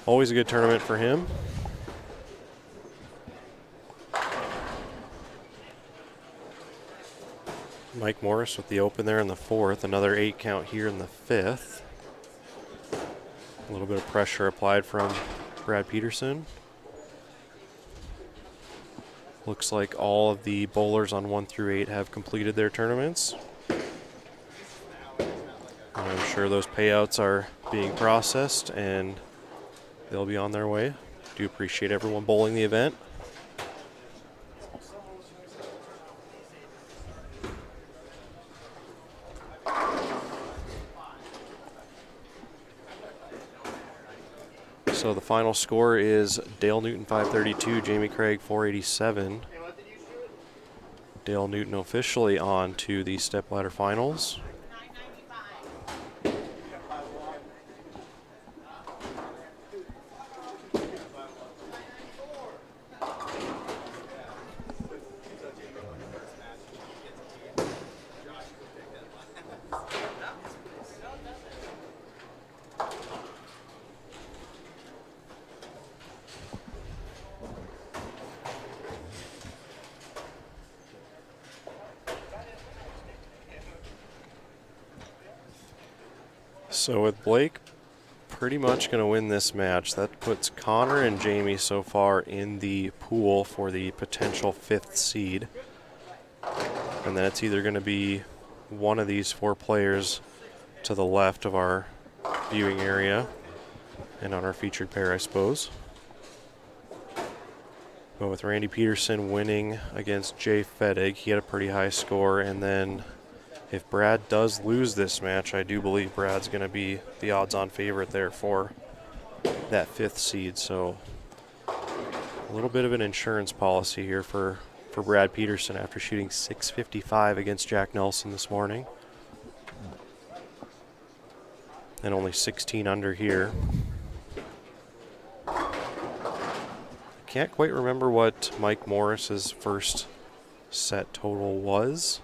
always a good tournament for him. Mike Morris with the open there in the 4th. Another 8 count here in the 5th. A little bit of pressure applied from Brad Peterson. Looks like all of the bowlers on 1 through 8 have completed their tournaments. And I'm sure those payouts are being processed and they'll be on their way. Do appreciate everyone bowling the event. So the final score is Dale Newton 532, Jamie Craig 487. Dale Newton officially on to the stepladder finals. So with Blake pretty much going to win this match, that puts Connor and Jamie so far in the pool for the potential 5th seed. And then it's either going to be one of these 4 players to the left of our viewing area and on our featured pair, I suppose. But with Randy Peterson winning against Jay Fedig, he had a pretty high score, and then if Brad does lose this match, I do believe Brad's going to be the odds-on favorite there for that 5th seed. So a little bit of an insurance policy here for Brad Peterson after shooting .655 against Jack Nelson this morning. And only 16 under here. Can't quite remember what Mike Morris's first set total was.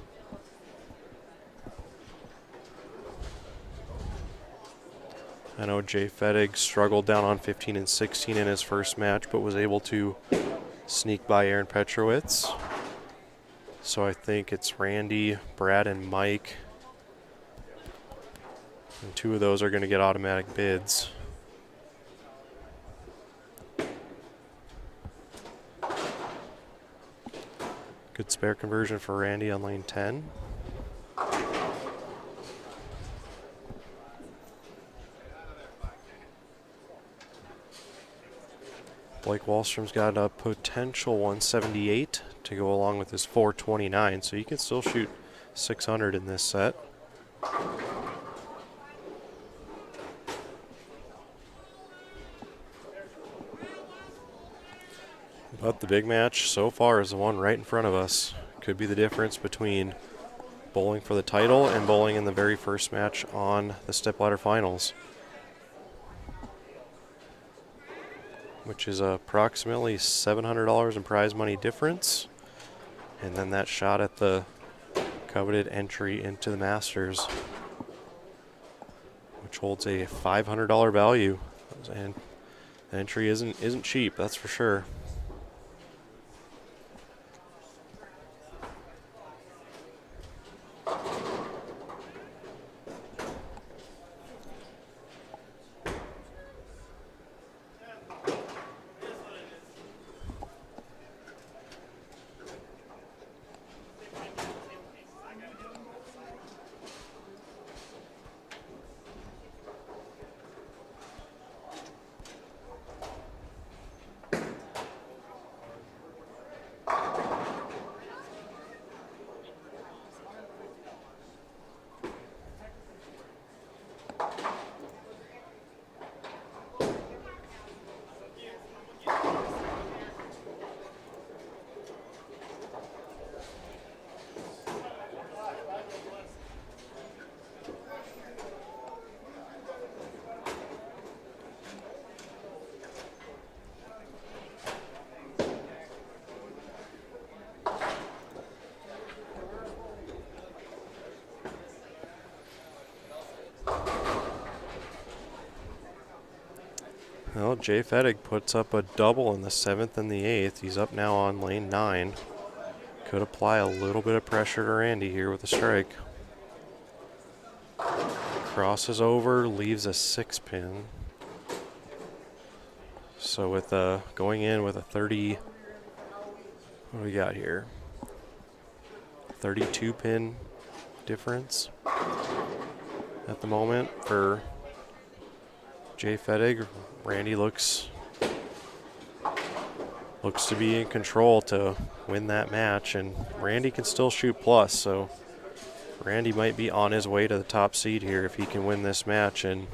I know Jay Fedig struggled down on 15 and 16 in his first match, but was able to sneak by Aaron Petrowitz. So I think it's Randy, Brad, and Mike. And 2 of those are going to get automatic bids. Good spare conversion for Randy on lane 10. Blake Wallstrom's got a potential 178 to go along with his 429, so you can still shoot 600 in this set. But the big match so far is the one right in front of us. Could be the difference between bowling for the title and bowling in the very first match on the stepladder finals, which is approximately $700 in prize money difference, and then that shot at the coveted entry into the Masters, which holds a $500 value, and the entry isn't cheap, that's for sure. Well, Jay Fedig puts up a double in the 7th and the 8th. He's up now on lane 9. Could apply a little bit of pressure to Randy here with a strike. Crosses over, leaves a 6-pin. So with going in with a 30, what do we got here? 32-pin difference at the moment for Jay Fedig. Randy looks to be in control to win that match, and Randy can still shoot plus, so Randy might be on his way to the top seed here if he can win this match, and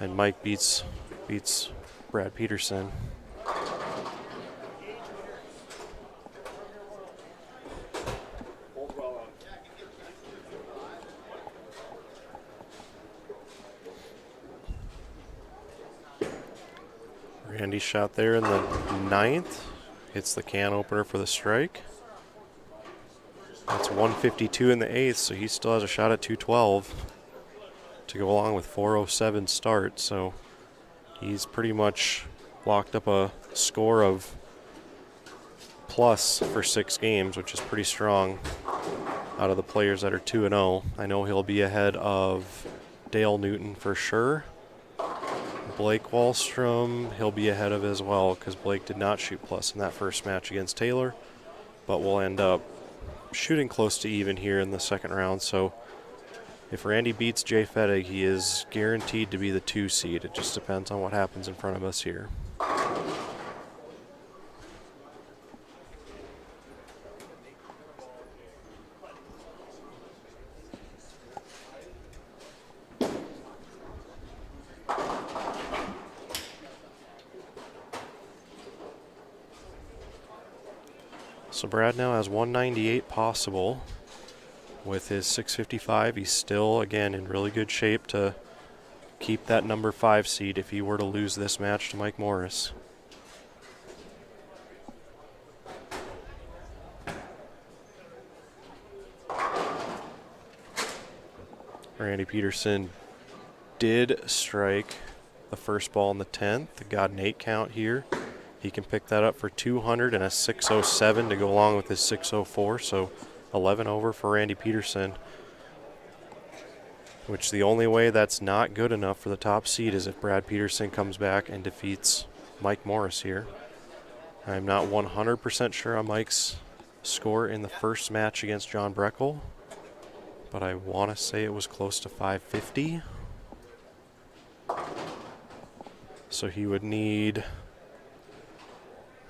Mike beats beats Brad Peterson. Randy shot there in the 9th. Hits the can opener for the strike. That's 152 in the 8th, so he still has a shot at 212 to go along with 407 start. So he's pretty much locked up a score of plus for 6 games, which is pretty strong out of the players that are 2-0. I know he'll be ahead of Dale Newton for sure. Blake Wallstrom, he'll be ahead of as well because Blake did not shoot plus in that first match against Taylor, but will end up shooting close to even here in the second round. So if Randy beats Jay Fettig, he is guaranteed to be the 2 seed. It just depends on what happens in front of us here. So Brad now has 198 possible. With his 655, he's still, again, in really good shape to keep that number 5 seed if he were to lose this match to Mike Morris. Randy Peterson did strike the first ball in the 10th. Got an 8 count here. He can pick that up for 200 and a 607 to go along with his 604. So 11 over for Randy Peterson, which the only way that's not good enough for the top seed is if Brad Peterson comes back and defeats Mike Morris here. I'm not 100% sure on Mike's score in the first match against John Breckel, but I want to say it was close to 550. So he would need,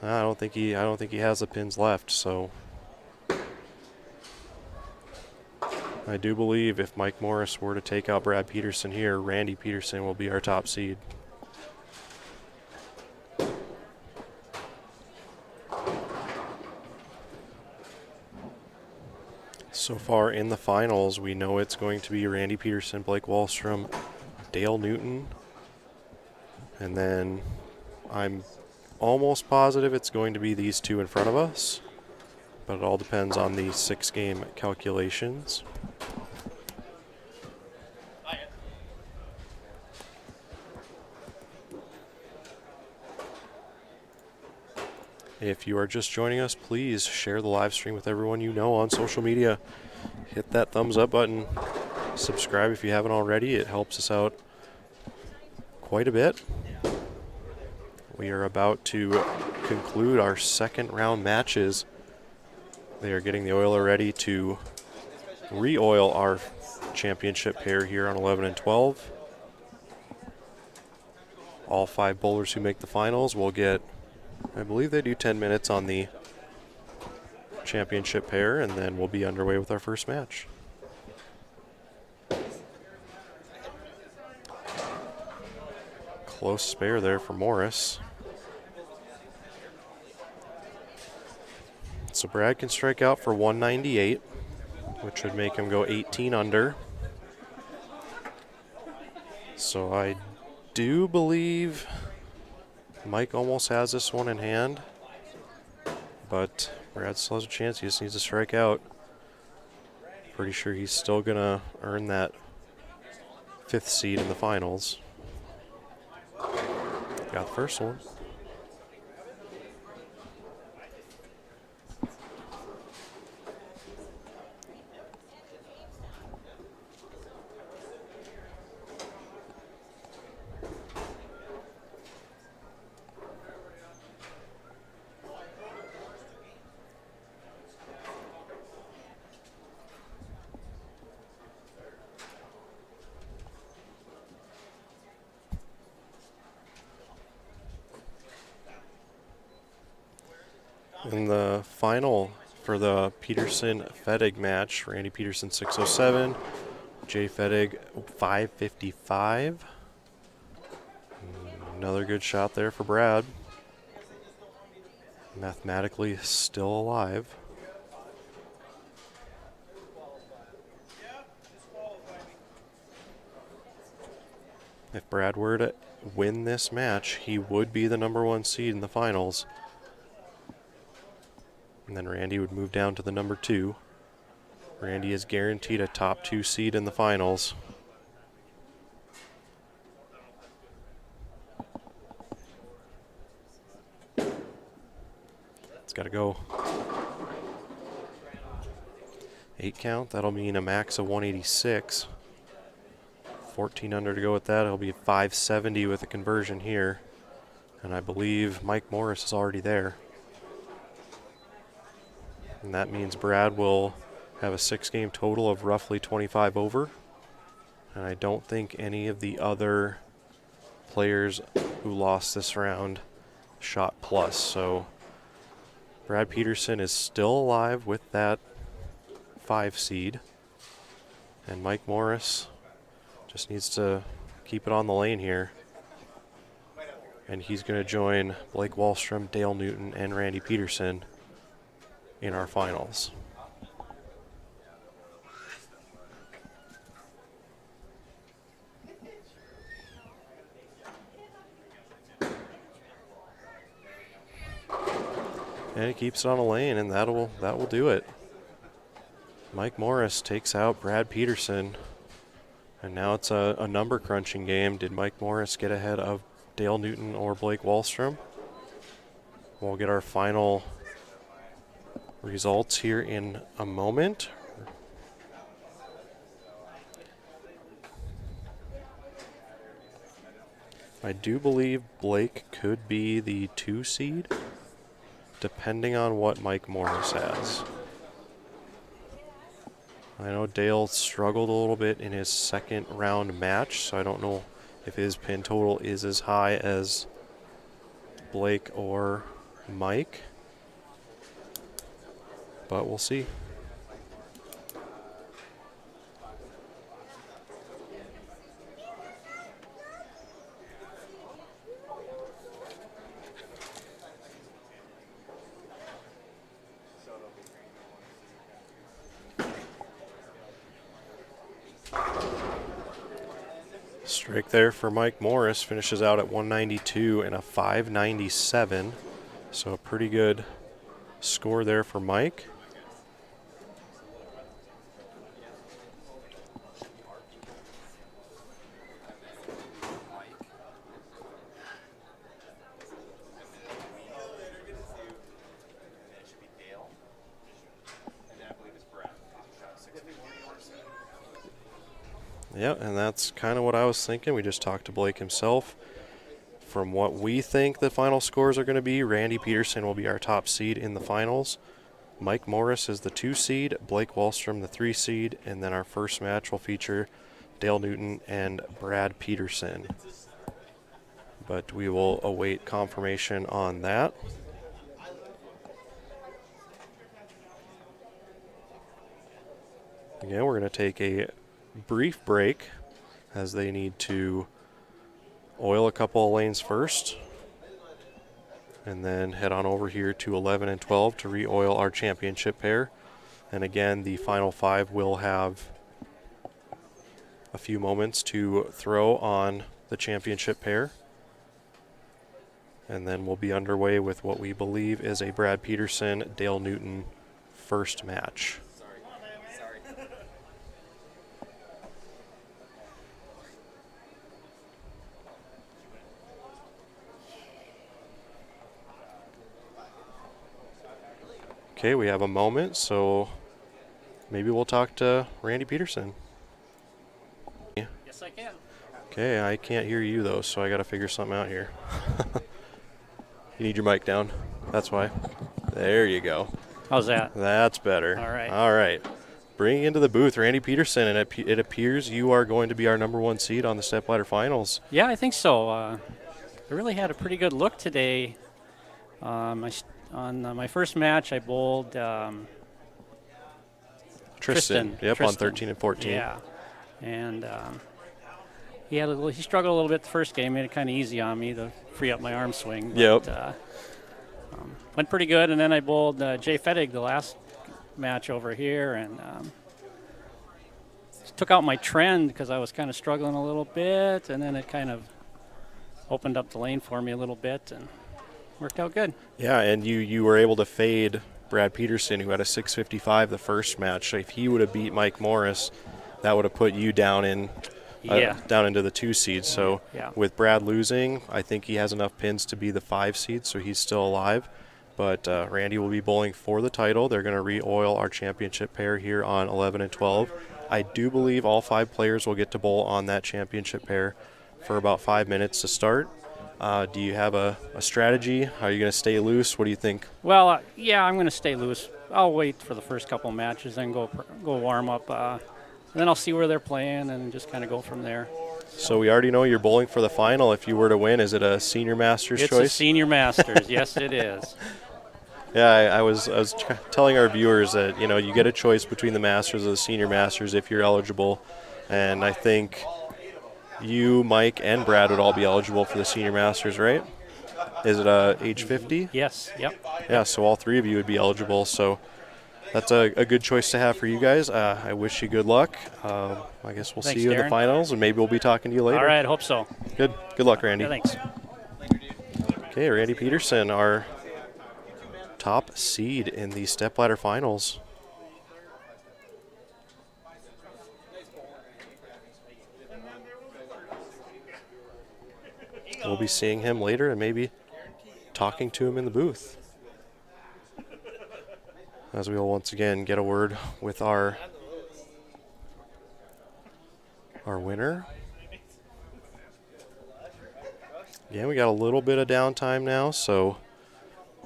I don't think he has the pins left, so I do believe if Mike Morris were to take out Brad Peterson here, Randy Peterson will be our top seed. So far in the finals, we know it's going to be Randy Peterson, Blake Wahlstrom, Dale Newton, and then I'm almost positive it's going to be these 2 in front of us, but it all depends on the 6-game calculations. If you are just joining us, please share the live stream with everyone you know on social media. Hit that thumbs up button. Subscribe if you haven't already. It helps us out quite a bit. We are about to conclude our second round matches. They are getting the oiler ready to re-oil our championship pair here on 11 and 12. All 5 bowlers who make the finals will get, I believe they do 10 minutes on the championship pair, and then we'll be underway with our first match. Close spare there for Morris. So Brad can strike out for 198, which would make him go 18 under. So I do believe Mike almost has this one in hand, but Brad still has a chance. He just needs to strike out. Pretty sure he's still going to earn that 5th seed in the finals. Got the first one. In the final for the Peterson-Fettig match, Randy Peterson 607, Jay Fettig 555. Another good shot there for Brad. Mathematically still alive. If Brad were to win this match, he would be the #1 seed in the finals. And then Randy would move down to the #2. Randy is guaranteed a top 2 seed in the finals. It's got to go. 8 count, that'll mean a max of 186. 14 under to go with that. It'll be 570 with a conversion here. And I believe Mike Morris is already there. And that means Brad will have a 6-game total of roughly 25 over. And I don't think any of the other players who lost this round shot plus. So Brad Peterson is still alive with that 5 seed. And Mike Morris just needs to keep it on the lane here. And he's going to join Blake Wahlstrom, Dale Newton, and Randy Peterson in our finals. And he keeps it on a lane, and that will do it. Mike Morris takes out Brad Peterson. And now it's a number crunching game. Did Mike Morris get ahead of Dale Newton or Blake Wahlstrom? We'll get our final results here in a moment. I do believe Blake could be the 2 seed, depending on what Mike Morris has. I know Dale struggled a little bit in his 2nd round match, so I don't know if his pin total is as high as Blake or Mike, but we'll see. Strike there for Mike Morris, finishes out at 192 and a 597. So a pretty good score there for Mike. Yeah, and that's kind of what I was thinking. We just talked to Blake himself. From what we think the final scores are going to be, Randy Peterson will be our top seed in the finals. Mike Morris is the 2 seed, Blake Wahlstrom the 3 seed, and then our first match will feature Dale Newton and Brad Peterson. But we will await confirmation on that. Again, we're going to take a brief break as they need to oil a couple of lanes first and then head on over here to 11 and 12 to re-oil our championship pair. And again, the final 5 will have a few moments to throw on the championship pair, and then we'll be underway with what we believe is a Brad Peterson, Dale Newton first match. Okay, we have a moment, so maybe we'll talk to Randy Peterson. Yes, I can. Okay, I can't hear you though, so I got to figure something out here. You need your mic down. That's why. There you go. How's that? That's better. All right. All right. Bringing into the booth Randy Peterson, and it appears you are going to be our #1 seed on the Stepladder Finals. Yeah, I think so. I really had a pretty good look today. On my first match, I bowled Tristan. Yep, Tristan. on 13 and 14. Yeah, and he struggled a little bit the first game, made it kind of easy on me to free up my arm swing. But, Yep. Went pretty good, and then I bowled Jay Fettig the last match over here, and took out my trend because I was kind of struggling a little bit, and then it kind of opened up the lane for me a little bit and worked out good. Yeah, and you were able to fade Brad Peterson, who had a 655 the first match. If he would have beat Mike Morris, that would have put you down in down into the 2 seed. So with Brad losing, I think he has enough pins to be the 5 seed, so he's still alive. But Randy will be bowling for the title. They're going to re-oil our championship pair here on 11 and 12. I do believe all 5 players will get to bowl on that championship pair for about 5 minutes to start. Do you have a strategy? Are you going to stay loose? What do you think? Well, I'm going to stay loose. I'll wait for the first couple matches, then go warm up. Then I'll see where they're playing and just kind of go from there. So we already know you're bowling for the final. If you were to win, is it a Senior Masters choice? It's a Senior Masters. Yes, it is. Yeah, I was telling our viewers that, you get a choice between the Masters or the Senior Masters if you're eligible. And I think you, Mike, and Brad would all be eligible for the Senior Masters, right? Is it age 50? Yes, yep. Yeah, so all 3 of you would be eligible. So that's a good choice to have for you guys. I wish you good luck. I guess we'll see you in the finals, and maybe we'll be talking to you later. All right, hope so. Good luck, Randy. Yeah, thanks. Okay, Randy Peterson, our top seed in the stepladder finals. We'll be seeing him later and maybe talking to him in the booth, as we will once again get a word with our winner. Again, we got a little bit of downtime now, so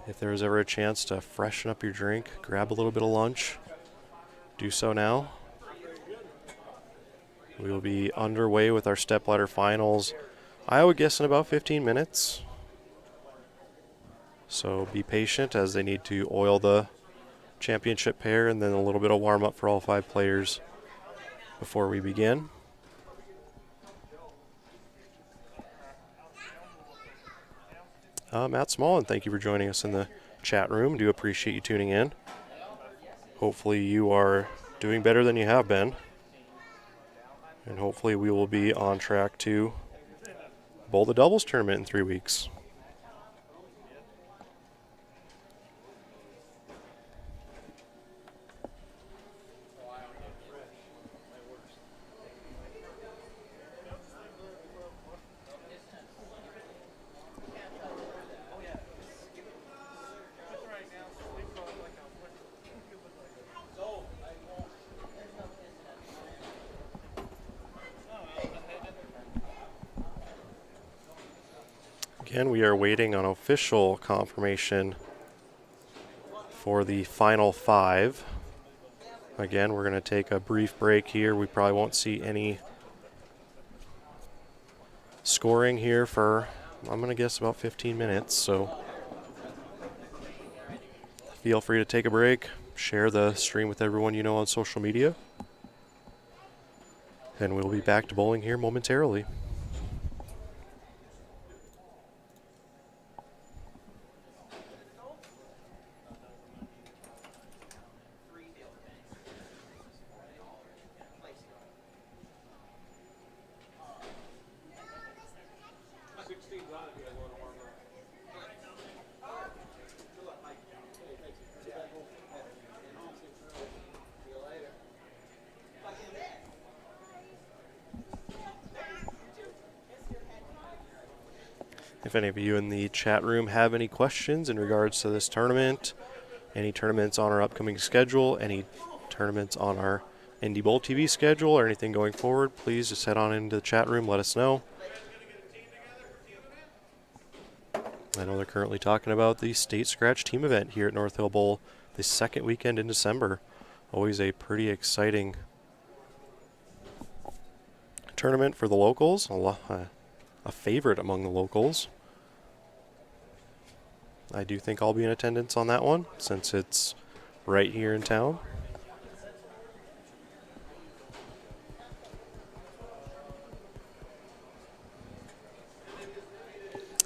if there was ever a chance to freshen up your drink, grab a little bit of lunch, do so now. We will be underway with our stepladder finals, I would guess, in about 15 minutes. So be patient as they need to oil the championship pair, and then a little bit of warm-up for all 5 players before we begin. Matt Small, and thank you for joining us in the chat room. Do appreciate you tuning in. Hopefully you are doing better than you have been, and hopefully we will be on track to bowl the doubles tournament in 3 weeks. Again, we are waiting on official confirmation for the final 5. Again, we're going to take a brief break here. We probably won't see any scoring here for, I'm going to guess, about 15 minutes. So feel free to take a break, share the stream with everyone you know on social media, and we'll be back to bowling here momentarily. If any of you in the chat room have any questions in regards to this tournament, any tournaments on our upcoming schedule, any tournaments on our NDBowlTV schedule, or anything going forward, please just head on into the chat room, let us know. I know they're currently talking about the State Scratch Team event here at North Hill Bowl the second weekend in December. Always a pretty exciting tournament for the locals, a favorite among the locals. I do think I'll be in attendance on that one since it's right here in town.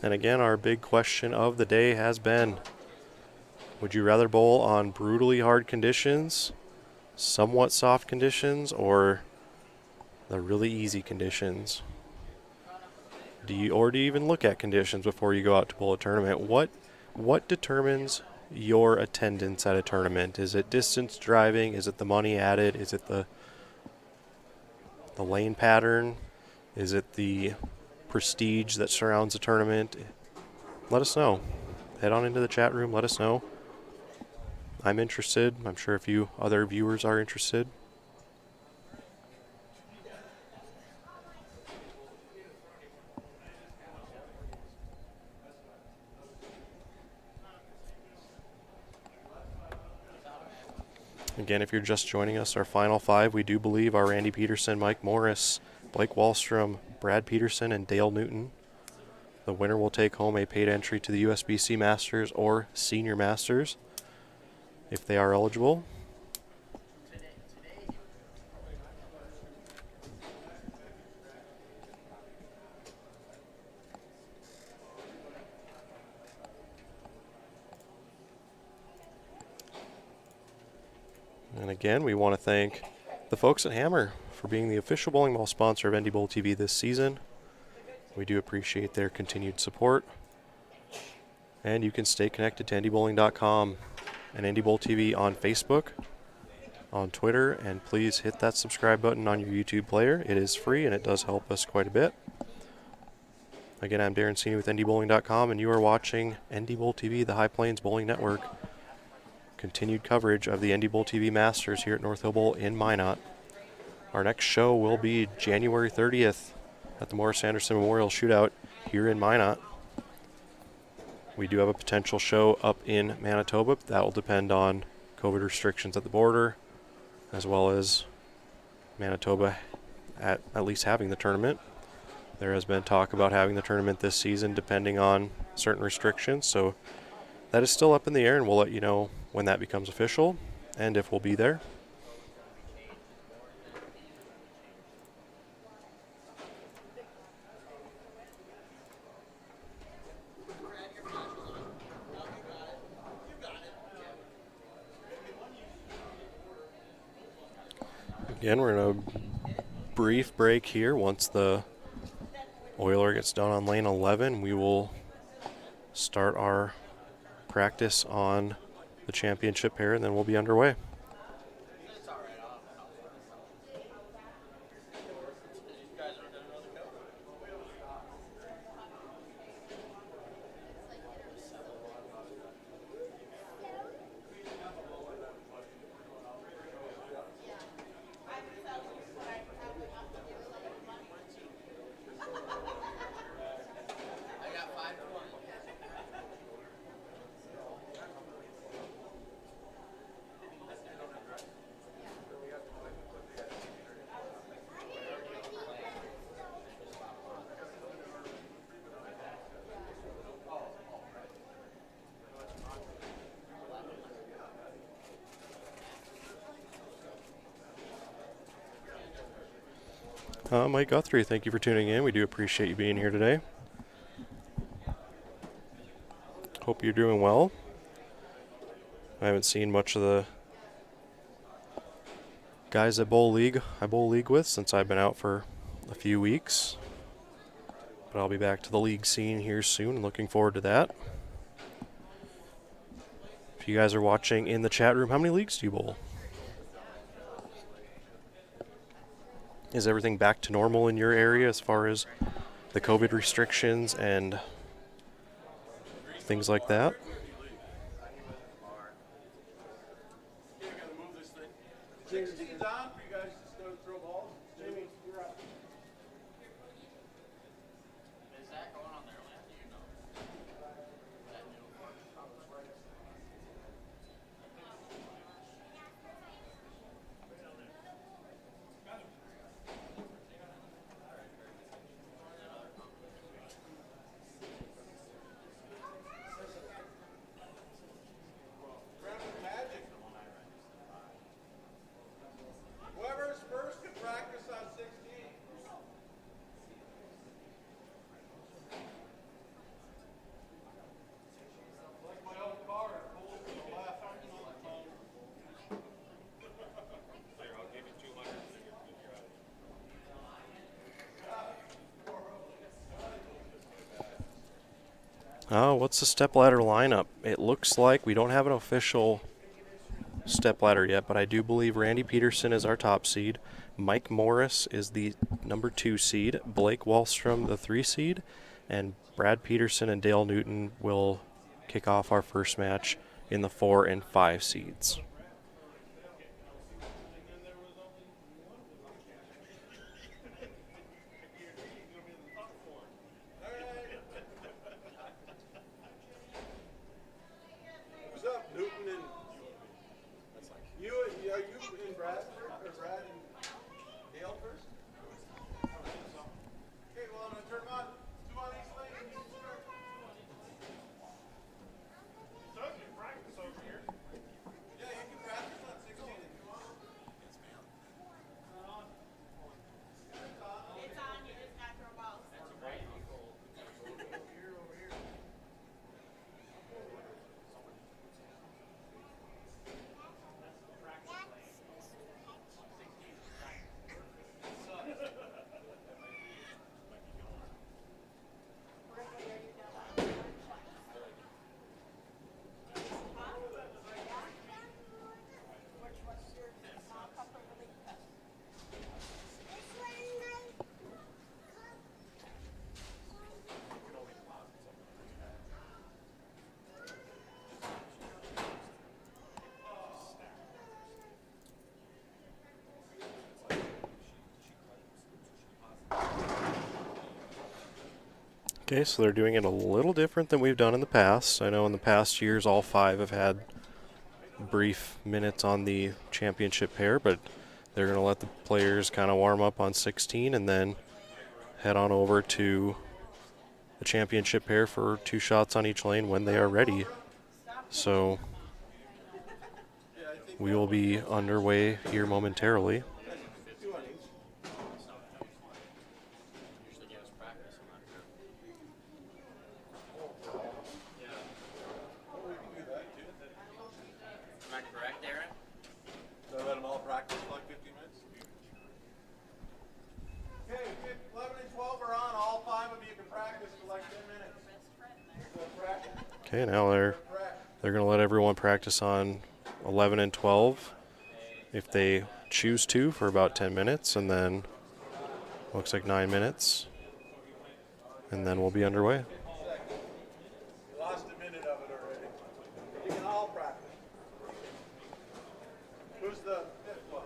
And again, our big question of the day has been, would you rather bowl on brutally hard conditions, somewhat soft conditions, or the really easy conditions? Do you even look at conditions before you go out to bowl a tournament? What determines your attendance at a tournament? Is it distance driving? Is it the money added? Is it the lane pattern? Is it the prestige that surrounds a tournament? Let us know. Head on into the chat room. Let us know. I'm interested. I'm sure a few other viewers are interested. Again, if you're just joining us, our final five, we do believe, are Randy Peterson, Mike Morris, Blake Wallstrom, Brad Peterson, and Dale Newton. The winner will take home a paid entry to the USBC Masters or Senior Masters if they are eligible. And again, we want to thank the folks at Hammer for being the official bowling ball sponsor of NDBowlTV this season. We do appreciate their continued support. And you can stay connected to NDBowling.com and NDBowlTV on Facebook, on Twitter, and please hit that subscribe button on your YouTube player. It is free and it does help us quite a bit. Again, I'm Darren Sini with NDBowling.com, and you are watching NDBowlTV, the High Plains Bowling Network. Continued coverage of the NDBowlTV Masters here at North Hill Bowl in Minot. Our next show will be January 30th at the Morris Anderson Memorial Shootout here in Minot. We do have a potential show up in Manitoba. That will depend on COVID restrictions at the border, as well as Manitoba at least having the tournament. There has been talk about having the tournament this season depending on certain restrictions, so that is still up in the air, and we'll let you know when that becomes official and if we'll be there. Again, we're in a brief break here. Once the oiler gets done on lane 11, we will start our practice on the championship pair, and then we'll be underway. Mike Guthrie, thank you for tuning in. We do appreciate you being here today. Hope you're doing well. I haven't seen much of the guys at I bowl league with since I've been out for a few weeks. But I'll be back to the league scene here soon and looking forward to that. If you guys are watching in the chat room, how many leagues do you bowl? Is everything back to normal in your area as far as the COVID restrictions and things like that? What's the stepladder lineup? It looks like we don't have an official stepladder yet, but I do believe Randy Peterson is our top seed. Mike Morris is the number 2 seed. Blake Wallstrom, the 3 seed. And Brad Peterson and Dale Newton will kick off our first match in the 4 and 5 seeds. Okay, so they're doing it a little different than we've done in the past. I know in the past years all 5 have had brief minutes on the championship pair, but they're going to let the players kind of warm up on 16 and then head on over to the championship pair for 2 shots on each lane when they are ready. So we will be underway here momentarily. Okay, now they're going to let everyone practice on 11 and 12 if they choose to for about 10 minutes, and then looks like 9 minutes, and then we'll be underway. Lost a minute of it already. You can all practice. Who's the fifth one?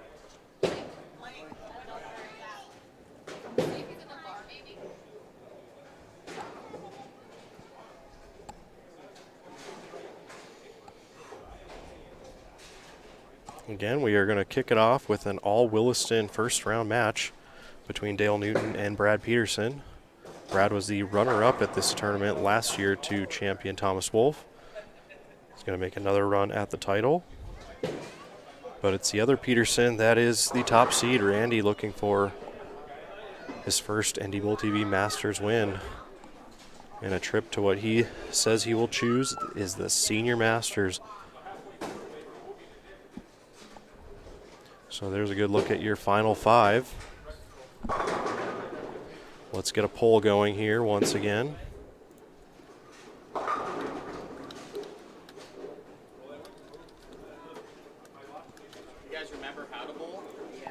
Again, we are going to kick it off with an all-Williston first-round match between Dale Newton and Brad Peterson. Brad was the runner-up at this tournament last year to champion Thomas Wolfe. He's going to make another run at the title. But it's the other Peterson that is the top seed, Randy, looking for his first NDBowlTV Masters win. And a trip to what he says he will choose is the Senior Masters. So there's a good look at your final 5. Let's get a poll going here once again. You guys remember how to bowl? Yeah.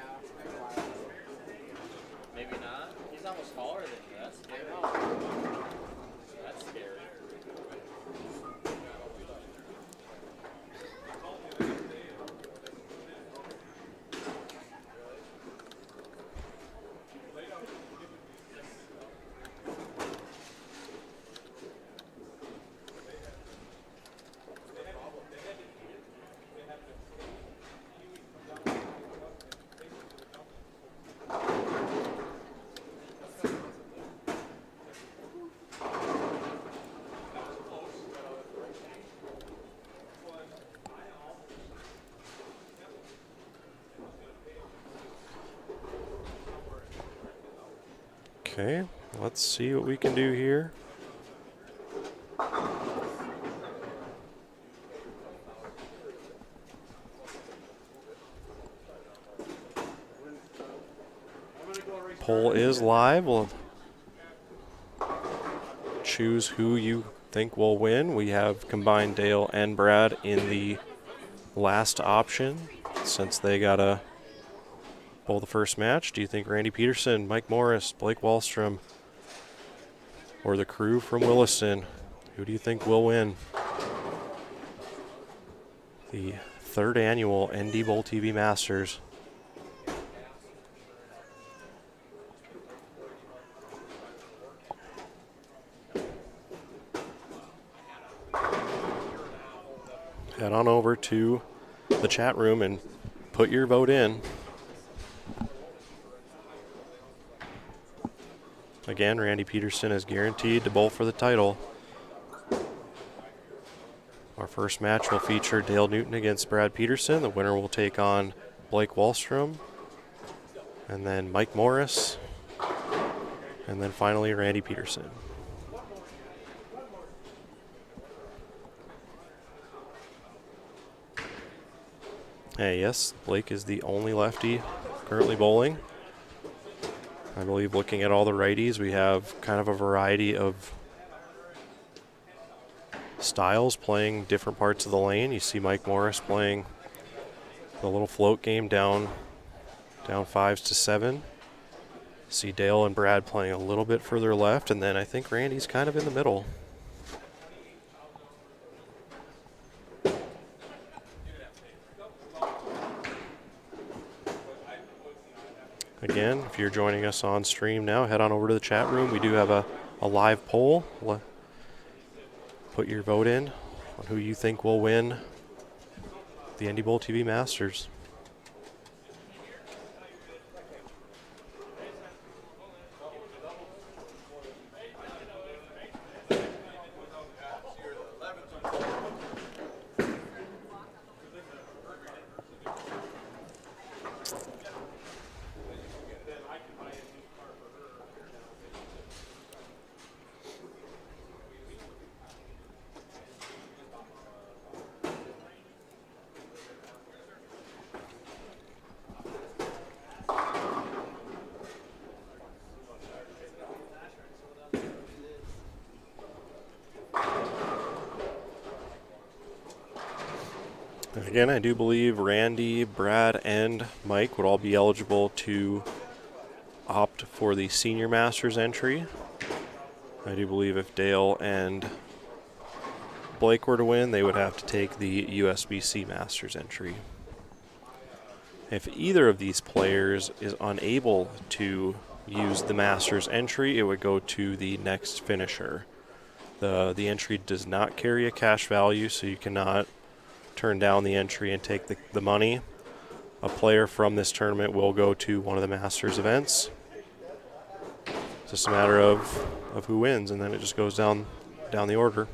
Maybe not. He's almost taller than you. That's scary. That's scary. Okay, let's see what we can do here. Poll is live. We'll choose who you think will win. We have combined Dale and Brad in the last option since they got to bowl the first match. Do you think Randy Peterson, Mike Morris, Blake Wallstrom, or the crew from Williston, who do you think will win the 3rd annual NDBowlTV Masters? Head on over to the chat room and put your vote in. Again, Randy Peterson is guaranteed to bowl for the title. Our first match will feature Dale Newton against Brad Peterson. The winner will take on Blake Wahlstrom, and then Mike Morris, and then finally Randy Peterson. Hey, yes, Blake is the only lefty currently bowling. I believe looking at all the righties, we have kind of a variety of styles playing different parts of the lane. You see Mike Morris playing the little float game down 5s to 7. See Dale and Brad playing a little bit further left, and then I think Randy's kind of in the middle. Again, if you're joining us on stream now, head on over to the chat room. We do have a live poll. Put your vote in on who you think will win the NDBowlTV Masters. Again, I do believe Randy, Brad, and Mike would all be eligible to opt for the Senior Masters entry. I do believe if Dale and Blake were to win, they would have to take the USBC Masters entry. If either of these players is unable to use the Masters entry, it would go to the next finisher. The entry does not carry a cash value, so you cannot turn down the entry and take the money. A player from this tournament will go to one of the Masters events. It's just a matter of who wins, and then it just goes down the order.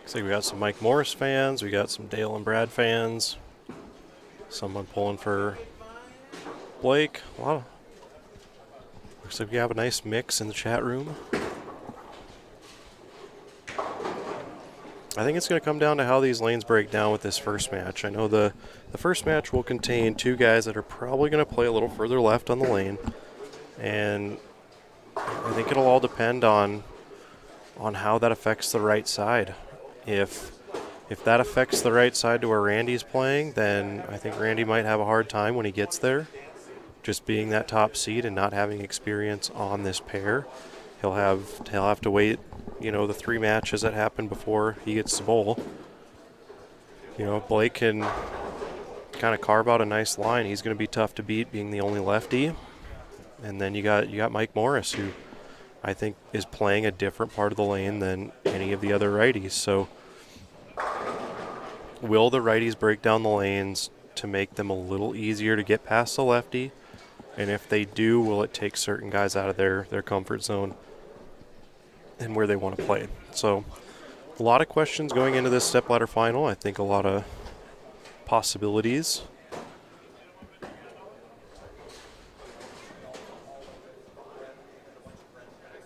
Looks like we got some Mike Morris fans, we got some Dale and Brad fans, someone pulling for Blake. Looks like we have a nice mix in the chat room. I think it's going to come down to how these lanes break down with this first match. I know the first match will contain two guys that are probably going to play a little further left on the lane, and I think it'll all depend on how that affects the right side. If that affects the right side to where Randy's playing, then I think Randy might have a hard time when he gets there. Just being that top seed and not having experience on this pair, he'll have to wait, the 3 matches that happen before he gets to bowl. Blake can kind of carve out a nice line. He's going to be tough to beat, being the only lefty. And then you got Mike Morris, who I think, is playing a different part of the lane than any of the other righties. So will the righties break down the lanes to make them a little easier to get past the lefty? And if they do, will it take certain guys out of their comfort zone and where they want to play? So a lot of questions going into this stepladder final. I think a lot of possibilities.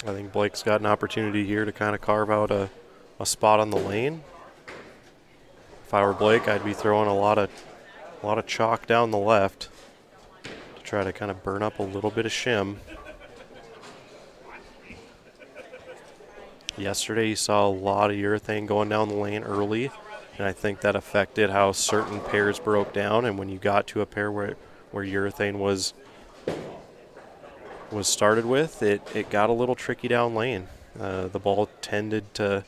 I think Blake's got an opportunity here to kind of carve out a spot on the lane. If I were Blake, I'd be throwing a lot of chalk down the left to try to kind of burn up a little bit of shim. Yesterday, you saw a lot of urethane going down the lane early, and I think that affected how certain pairs broke down. And when you got to a pair where urethane was started with, it got a little tricky down lane. The ball tended to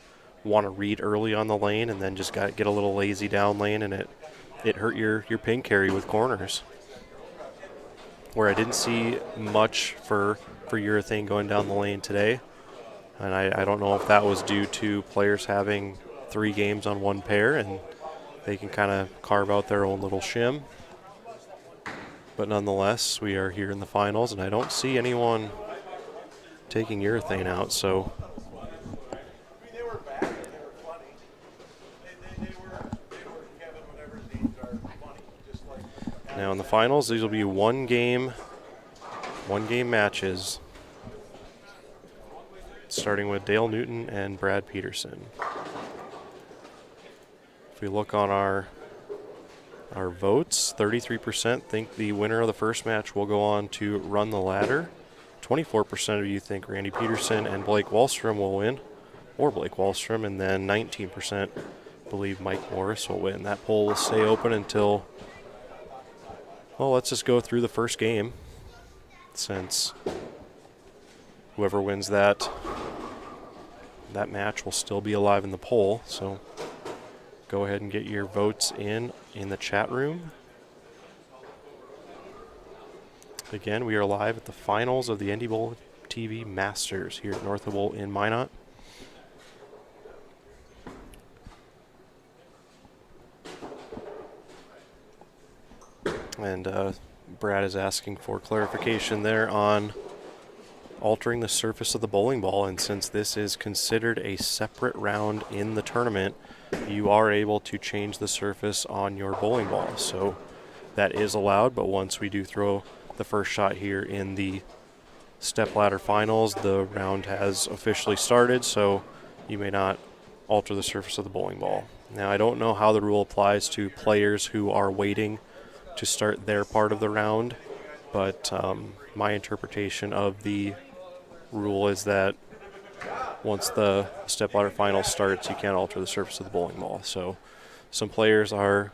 want to read early on the lane and then just get a little lazy down lane, and it hurt your pin carry with corners. Where I didn't see much for urethane going down the lane today, and I don't know if that was due to players having 3 games on one pair and they can kind of carve out their own little shim. But nonetheless, we are here in the finals, and I don't see anyone taking urethane out. So now in the finals, these will be one game matches, starting with Dale Newton and Brad Peterson. If we look on our votes, 33% think the winner of the first match will go on to run the ladder. 24% of you think Randy Peterson and Blake Wallstrom will win, or Blake Wahlstrom, and then 19% believe Mike Morris will win. That poll will stay open until, well, let's just go through the first game, since whoever wins that match will still be alive in the poll. So go ahead and get your votes in the chat room. Again, we are live at the finals of the NDBowlTV Masters here at North of Bowl in Minot. And Brad is asking for clarification there on altering the surface of the bowling ball, and since this is considered a separate round in the tournament, you are able to change the surface on your bowling ball. So that is allowed, but once we do throw the first shot here in the stepladder finals, the round has officially started, so you may not alter the surface of the bowling ball. Now, I don't know how the rule applies to players who are waiting to start their part of the round, but my interpretation of the rule is that once the stepladder final starts, you can't alter the surface of the bowling ball. So some players are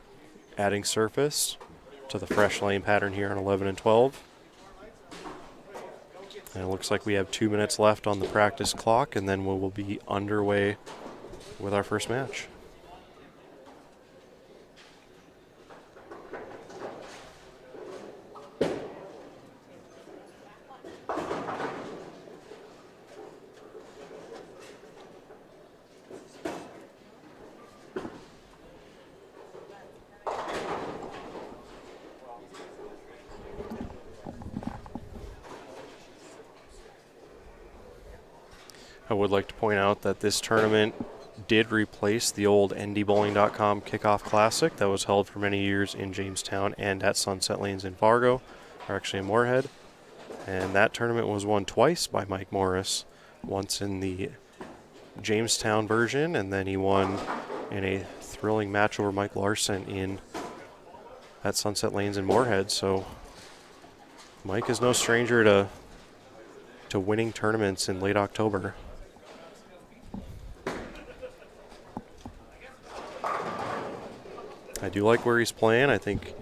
adding surface to the fresh lane pattern here on 11 and 12. And it looks like we have 2 minutes left on the practice clock, and then we will be underway with our first match. I would like to point out that this tournament did replace the old NDBowling.com Kickoff Classic that was held for many years in Jamestown and at Sunset Lanes in Fargo, or actually in Moorhead. And that tournament was won twice by Mike Morris, once in the Jamestown version, and then he won in a thrilling match over Mike Larson at Sunset Lanes in Moorhead. So Mike is no stranger to winning tournaments in late October. I do like where he's playing. I think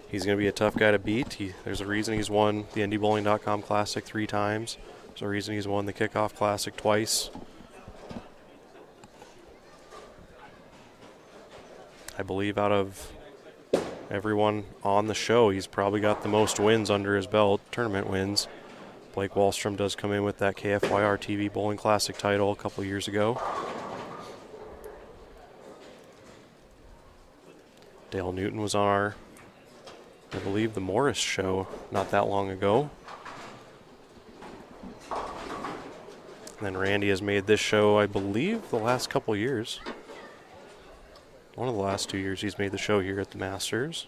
he's going to be a tough guy to beat. There's a reason he's won the NDBowling.com Classic 3 times. There's a reason he's won the Kickoff Classic twice. I believe out of everyone on the show, he's probably got the most wins under his belt, tournament wins. Blake Wallstrom does come in with that KFYR TV Bowling Classic title a couple years ago. Dale Newton was on our, I believe, the Morris show not that long ago. And then Randy has made this show, I believe, the last couple years. One of the last 2 years he's made the show here at the Masters.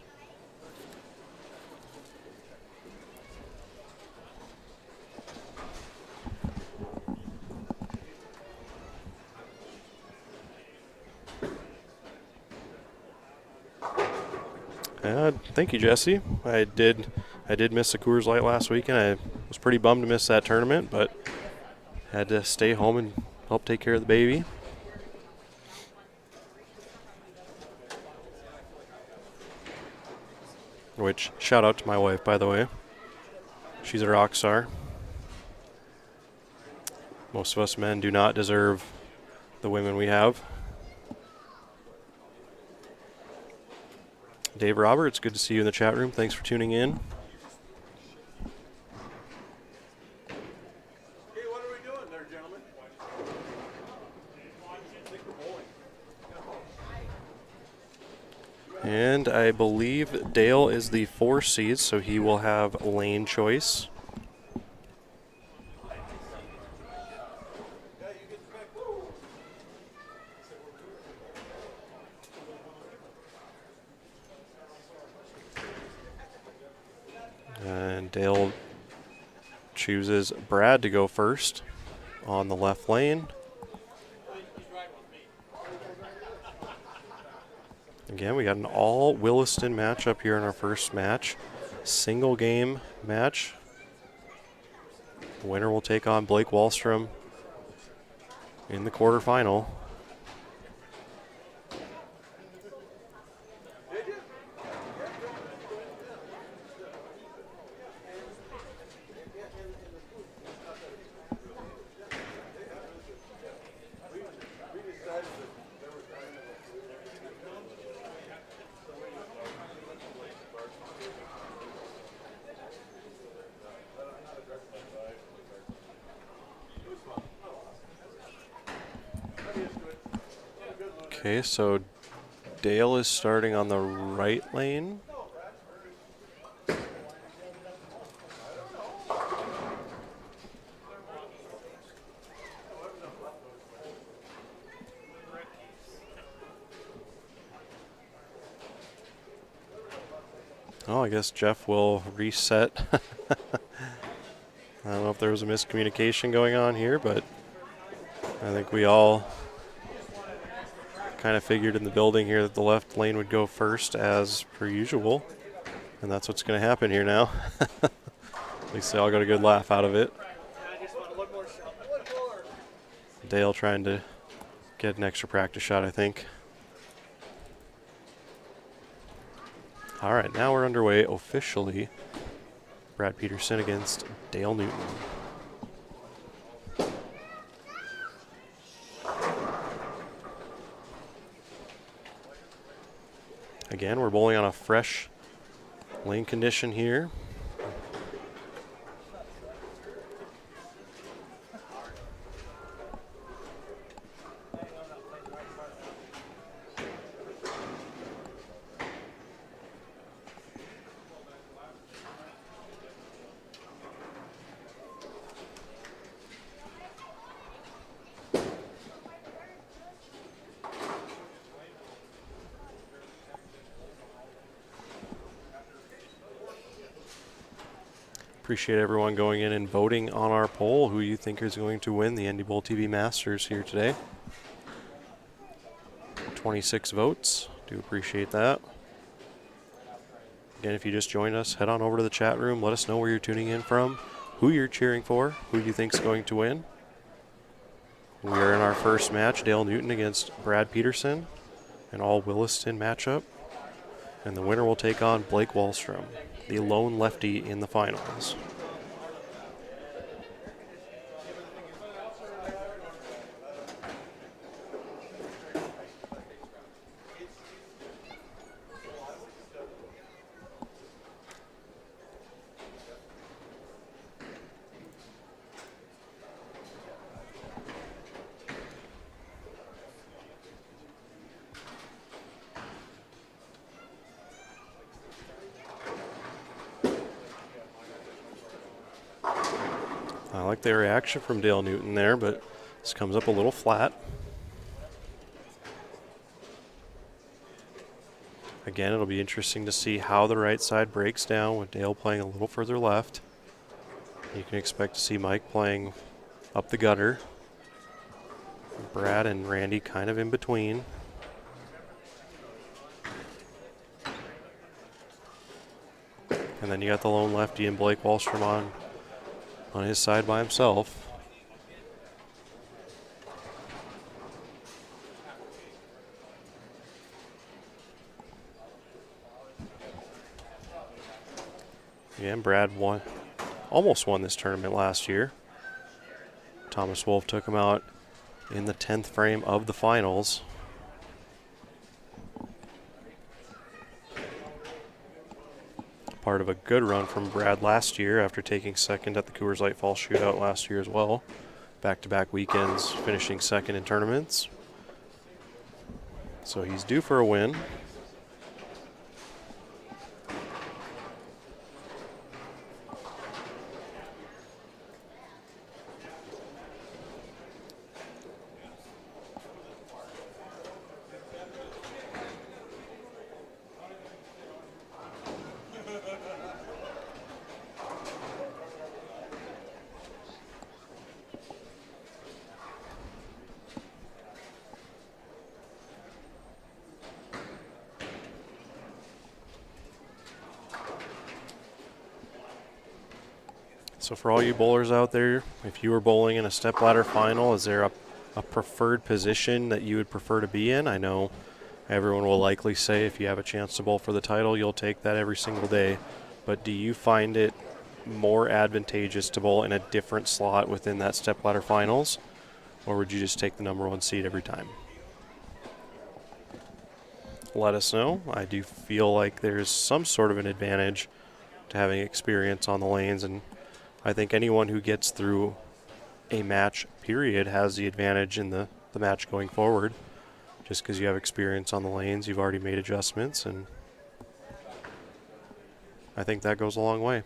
Thank you, Jesse. I did miss the Coors Light last weekend. I was pretty bummed to miss that tournament, but had to stay home and help take care of the baby. Which, shout out to my wife, by the way. She's a rock star. Most of us men do not deserve the women we have. Dave Roberts, good to see you in the chat room. Thanks for tuning in. Hey, what are we doing there, gentlemen? And I believe Dale is the 4 seed, so he will have lane choice. And Dale chooses Brad to go first on the left lane. Again, we got an all Williston matchup here in our first match. Single game match. The winner will take on Blake Wahlstrom in the quarterfinal. Okay, so Dale is starting on the right lane. Oh, I guess Jeff will reset. I don't know if there was a miscommunication going on here, but I think we all kind of figured in the building here that the left lane would go first as per usual. And that's what's going to happen here now. At least they all got a good laugh out of it. Dale trying to get an extra practice shot, I think. All right, now we're underway officially. Brad Peterson against Dale Newton. Again, we're bowling on a fresh lane condition here. Appreciate everyone going in and voting on our poll who you think is going to win the NDBowlTV Masters here today. 26 votes. Do appreciate that. Again, if you just joined us, head on over to the chat room. Let us know where you're tuning in from, who you're cheering for, who you think is going to win. We are in our first match, Dale Newton against Brad Peterson, an all Williston matchup. And the winner will take on Blake Wahlstrom, the lone lefty in the finals. like the reaction from Dale Newton there, but this comes up a little flat. Again, it'll be interesting to see how the right side breaks down with Dale playing a little further left. You can expect to see Mike playing up the gutter. Brad and Randy kind of in between. And then you got the lone lefty and Blake Wahlstrom on his side by himself. Again, Brad almost won this tournament last year. Thomas Wolf took him out in the 10th frame of the finals. Part of a good run from Brad last year after taking second at the Coors Light Fall Shootout last year as well. Back-to-back weekends, finishing second in tournaments. So he's due for a win. So for all you bowlers out there, if you were bowling in a stepladder final, is there a preferred position that you would prefer to be in? I know everyone will likely say if you have a chance to bowl for the title, you'll take that every single day. But do you find it more advantageous to bowl in a different slot within that stepladder finals? Or would you just take the number one seed every time? Let us know. I do feel like there's some sort of an advantage to having experience on the lanes, and I think anyone who gets through a match period has the advantage in the match going forward. Just because you have experience on the lanes, you've already made adjustments, and I think that goes a long way.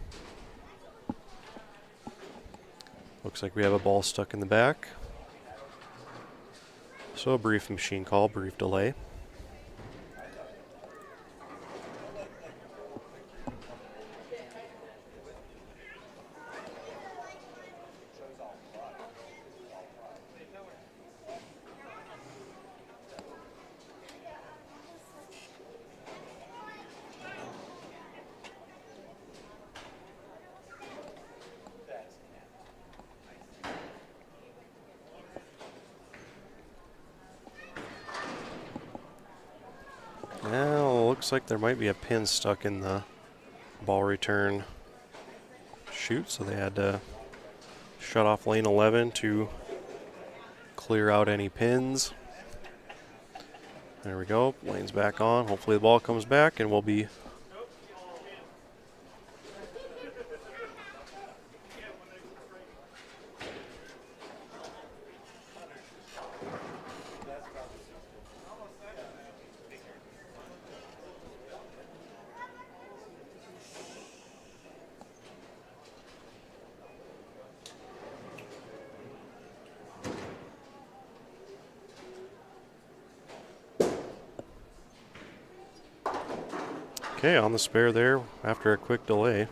Looks like we have a ball stuck in the back. So a brief machine call, brief delay. Now, looks like there might be a pin stuck in the ball return chute, so they had to shut off lane 11 to clear out any pins. There we go, lane's back on. Hopefully the ball comes back and we'll be okay on the spare there after a quick delay.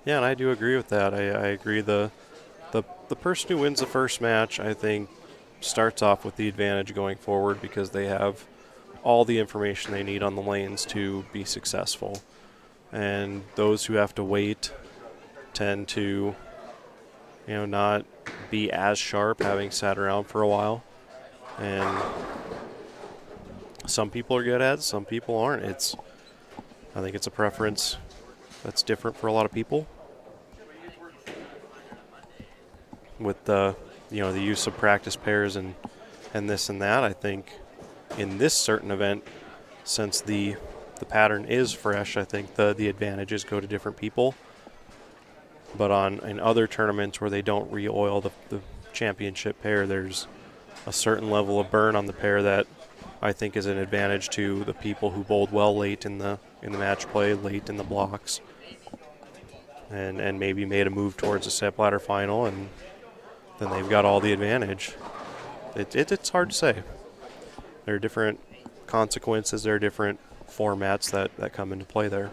Yeah, and I do agree with that. I agree the person who wins the first match, I think, starts off with the advantage going forward because they have all the information they need on the lanes to be successful. And those who have to wait tend to, not be as sharp having sat around for a while. And some people are good at it, some people aren't. I think it's a preference that's different for a lot of people. With the use of practice pairs and this and that, I think in this certain event, since the pattern is fresh, I think the advantages go to different people. But in other tournaments where they don't re-oil the championship pair, there's a certain level of burn on the pair that I think is an advantage to the people who bowled well late in the match play, late in the blocks, and maybe made a move towards a step ladder final, and then they've got all the advantage. It's hard to say. There are different consequences, there are different formats that come into play there.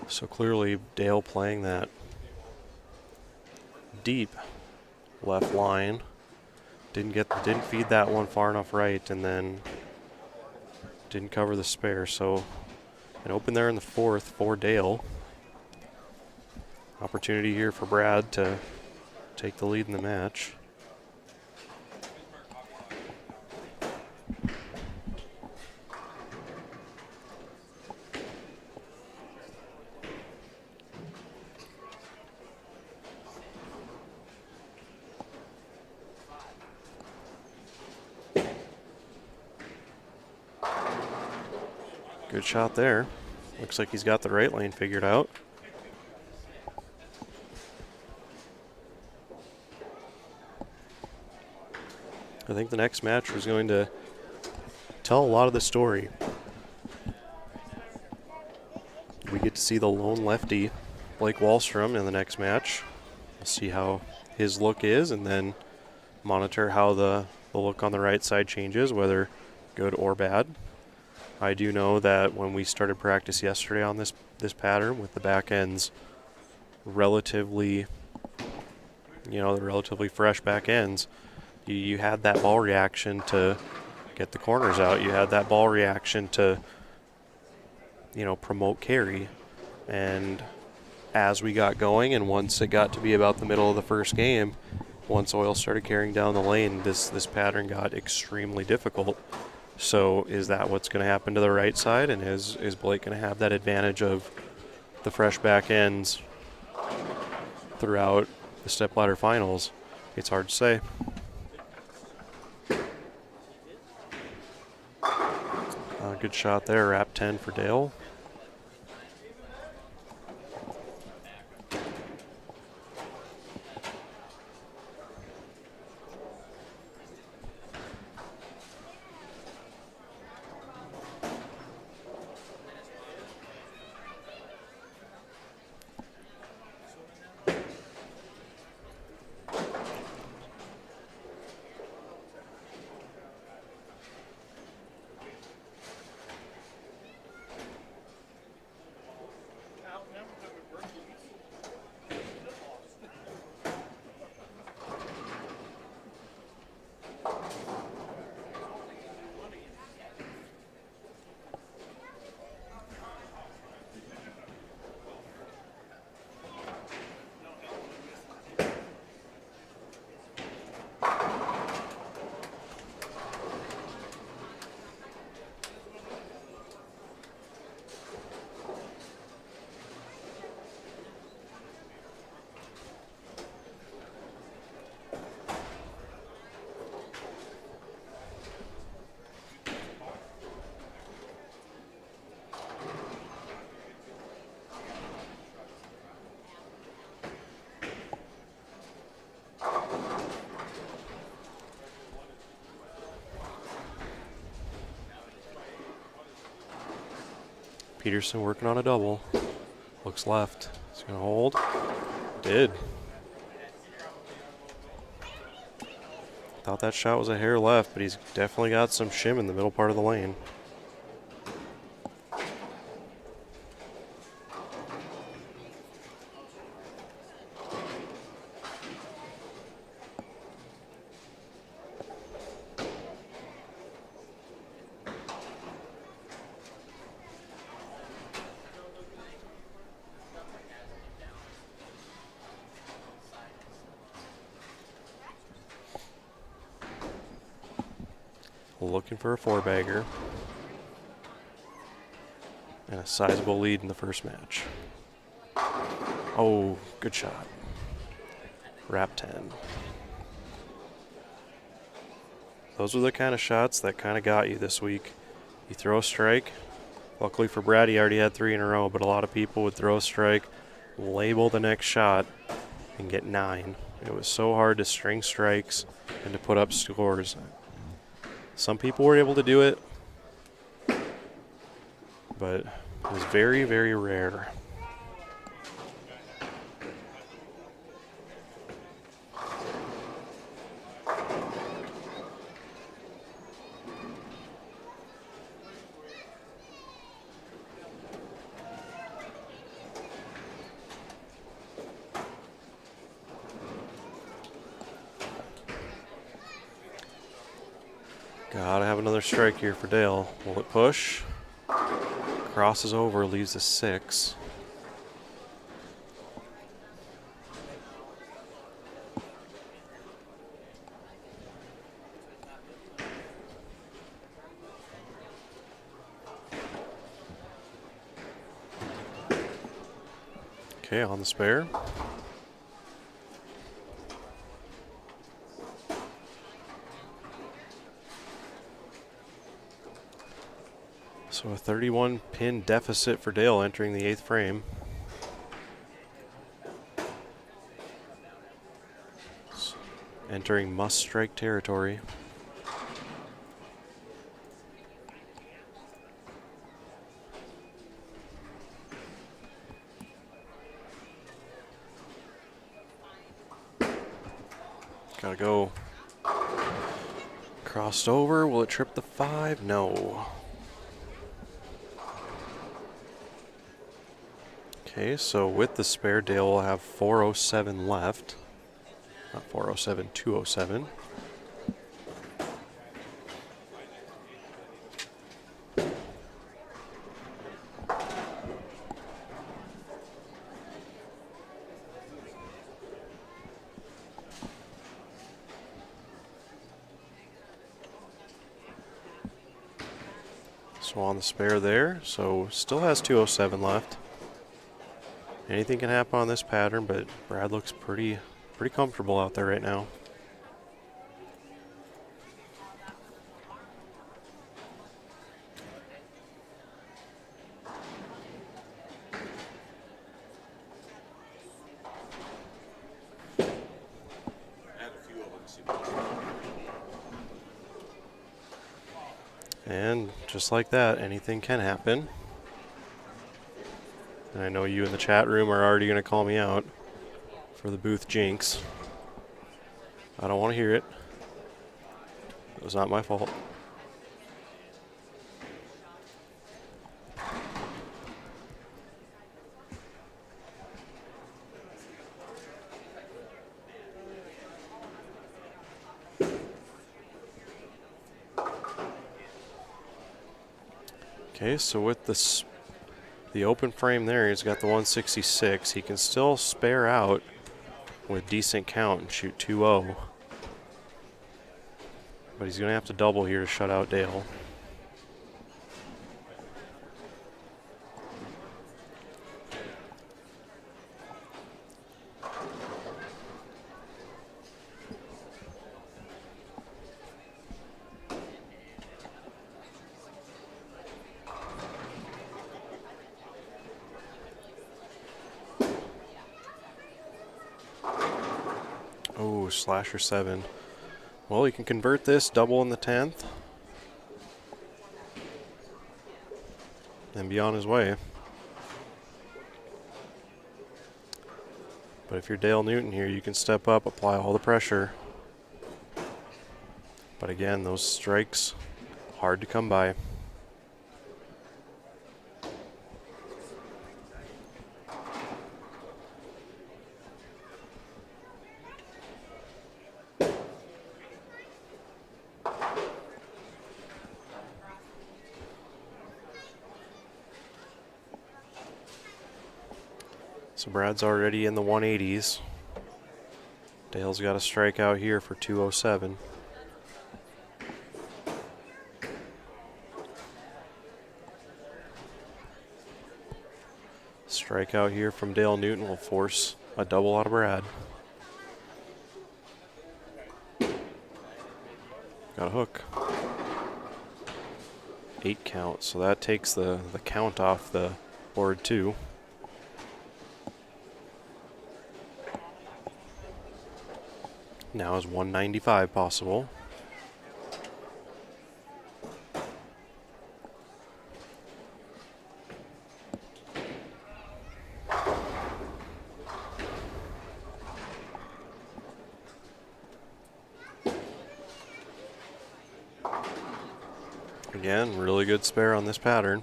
So clearly Dale playing that deep left line. Didn't feed that one far enough right, and then didn't cover the spare. So an open there in the fourth for Dale. Opportunity here for Brad to take the lead in the match. Good shot there. Looks like he's got the right lane figured out. I think the next match was going to tell a lot of the story. We get to see the lone lefty, Blake Wallstrom, in the next match. We'll see how his look is and then monitor how the look on the right side changes, whether good or bad. I do know that when we started practice yesterday on this pattern with the back ends relatively, the relatively fresh back ends, you had that ball reaction to get the corners out. You had that ball reaction to, promote carry. And as we got going, and once it got to be about the middle of the first game, once Oil started carrying down the lane, this pattern got extremely difficult. So is that what's going to happen to the right side? And is Blake going to have that advantage of the fresh back ends throughout the stepladder finals? It's hard to say. Good shot there, wrap 10 for Dale. Peterson working on a double. Looks left. He's going to hold. Did. Thought that shot was a hair left, but he's definitely got some shim in the middle part of the lane. Looking for a four-bagger. And a sizable lead in the first match. Oh, good shot. Wrap 10. Those are the kind of shots that kind of got you this week. You throw a strike, Luckily for Brad, he already had 3 in a row, but a lot of people would throw a strike, label the next shot, and get 9. It was so hard to string strikes and to put up scores. Some people were able to do it, but it was very, very rare. Gotta have another strike here for Dale. Will it push? Crosses over, leaves a 6. Okay, on the spare. So a 31 pin deficit for Dale entering the 8th frame. Entering must strike territory. Gotta go. Crossed over. Will it trip the 5? No. Okay, so with the spare, Dale will have 407 left. Not 407, 207. So on the spare there, so still has 207 left. Anything can happen on this pattern, but Brad looks pretty comfortable out there right now. And just like that, anything can happen. And I know you in the chat room are already going to call me out for the booth jinx. I don't want to hear it. It was not my fault. Okay, so with the open frame there, he's got the 166. He can still spare out with decent count and shoot 2-0. But he's going to have to double here to shut out Dale. Oh, slasher 7. Well, he can convert this, double in the 10th, and be on his way. But if you're Dale Newton here, you can step up, apply all the pressure. But again, those strikes, hard to come by. So Brad's already in the 180s. Dale's got a strikeout here for 207. Strikeout here from Dale Newton will force a double out of Brad. Got a hook. 8 count, so that takes the count off the board too. Now is 195 possible. Again, really good spare on this pattern.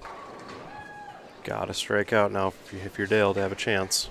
Gotta strike out now if you're Dale to have a chance.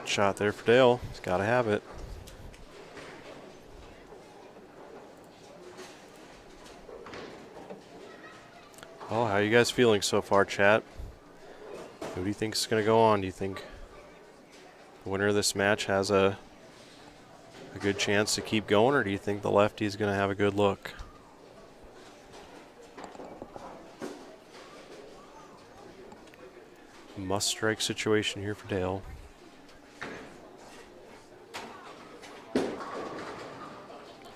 Shot there for Dale. He's got to have it. Well, how are you guys feeling so far, chat? Who do you think is going to go on? Do you think the winner of this match has a good chance to keep going, or do you think the lefty is going to have a good look? Must-strike situation here for Dale.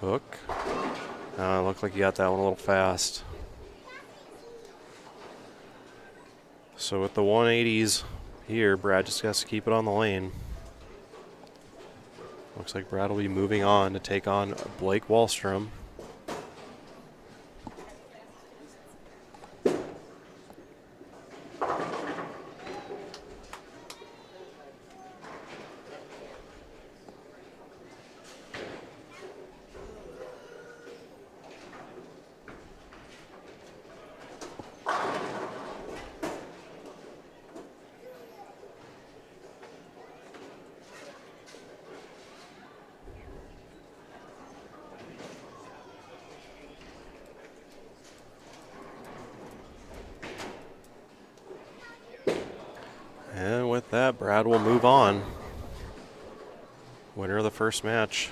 Hook. Looked like you got that one a little fast. So with the 180s here, Brad just has to keep it on the lane. Looks like Brad will be moving on to take on Blake Wahlstrom. And with that, Brad will move on. Winner of the first match.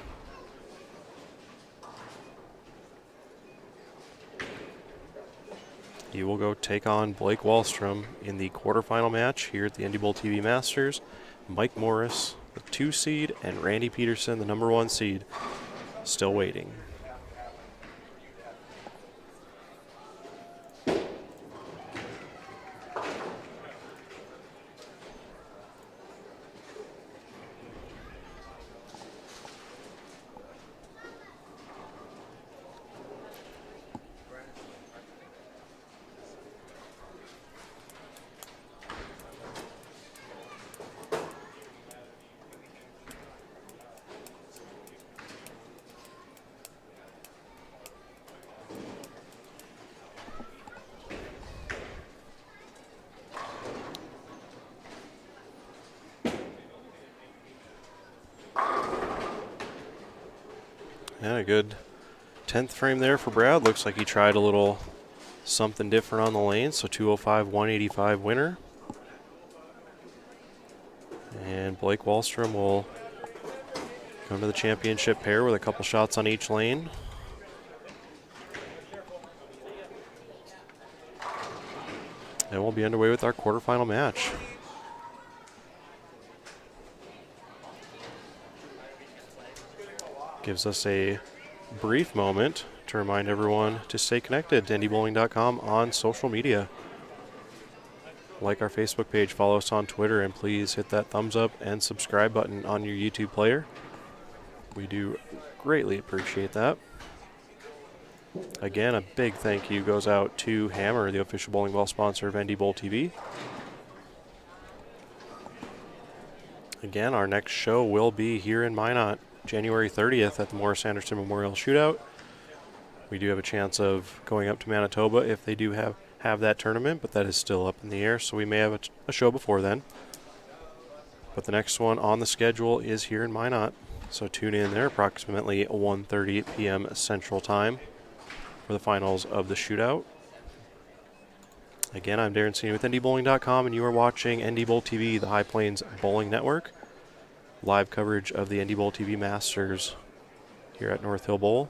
He will go take on Blake Wahlstrom in the quarterfinal match here at the NDBowlTV Masters. Mike Morris, the 2 seed, and Randy Peterson, the number 1 seed, still waiting. Yeah, a good 10th frame there for Brad. Looks like he tried a little something different on the lane. So 205, 185 winner. And Blake Wahlstrom will come to the championship pair with a couple shots on each lane. And we'll be underway with our quarterfinal match. Gives us a brief moment to remind everyone to stay connected to NDBowling.com on social media. Like our Facebook page, follow us on Twitter, and please hit that thumbs up and subscribe button on your YouTube player. We do greatly appreciate that. Again, a big thank you goes out to Hammer, the official bowling ball sponsor of NDBowlTV. Again, our next show will be here in Minot, January 30th at the Morris Anderson Memorial Shootout. We do have a chance of going up to Manitoba if they do have that tournament, but that is still up in the air, so we may have a show before then. But the next one on the schedule is here in Minot, so tune in there approximately 1:30 p.m. Central Time for the finals of the shootout. Again, I'm Darren Sweeney with NDBowling.com, and you are watching NDBowlTV, the High Plains Bowling Network. Live coverage of the NDBowlTV Masters here at North Hill Bowl.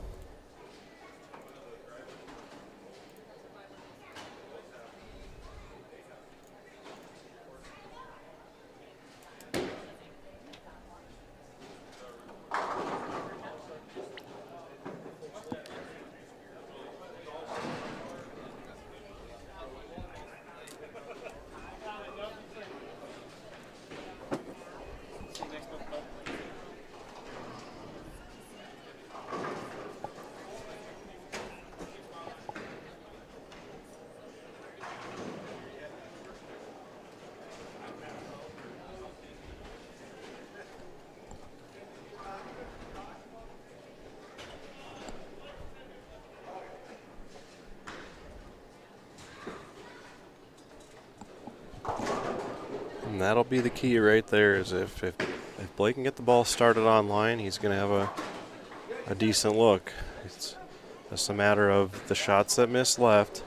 And that'll be the key right there, is if Blake can get the ball started online, he's going to have a decent look. It's just a matter of the shots that miss left.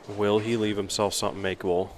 Will he leave himself something makeable?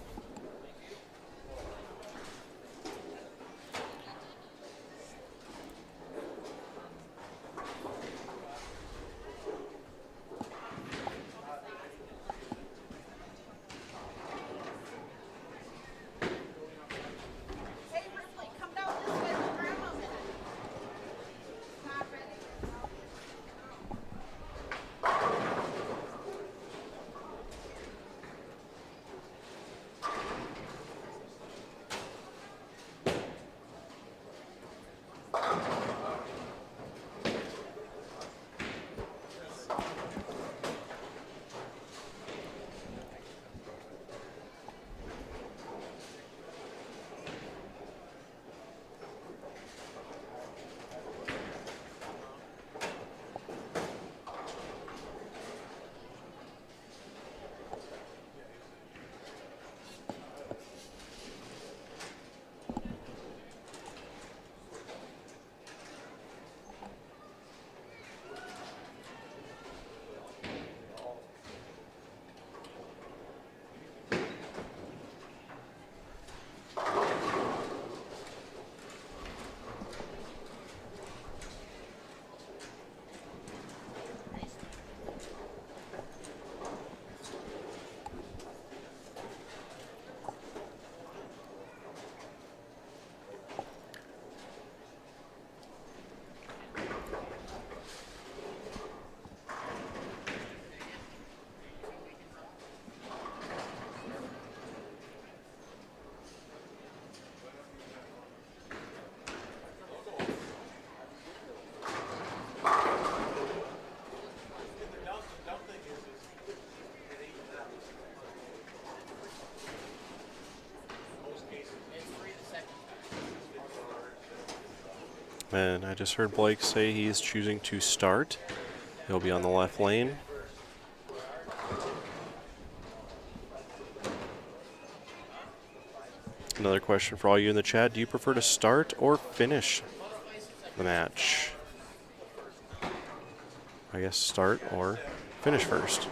And I just heard Blake say he's choosing to start. He'll be on the left lane. Another question for all you in the chat. Do you prefer to start or finish the match? I guess start or finish first.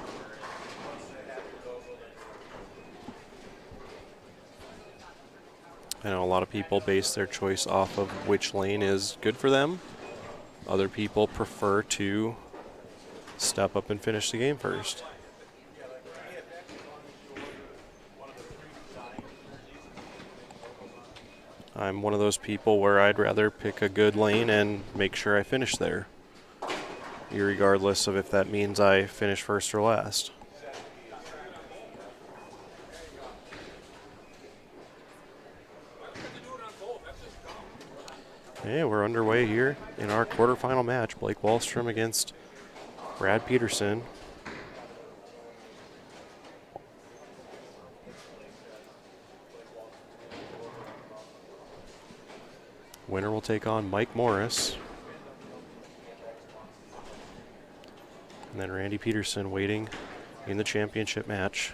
I know a lot of people base their choice off of which lane is good for them. Other people prefer to step up and finish the game first. I'm one of those people where I'd rather pick a good lane and make sure I finish there, irregardless of if that means I finish first or last. Hey, we're underway here in our quarterfinal match. Blake Wahlstrom against Brad Peterson. Winner will take on Mike Morris. And then Randy Peterson waiting in the championship match.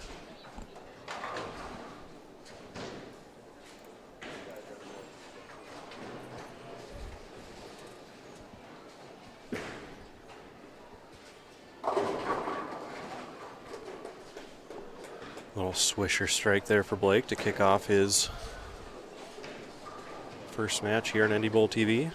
Little swisher strike there for Blake to kick off his first match here on NDBowlTV.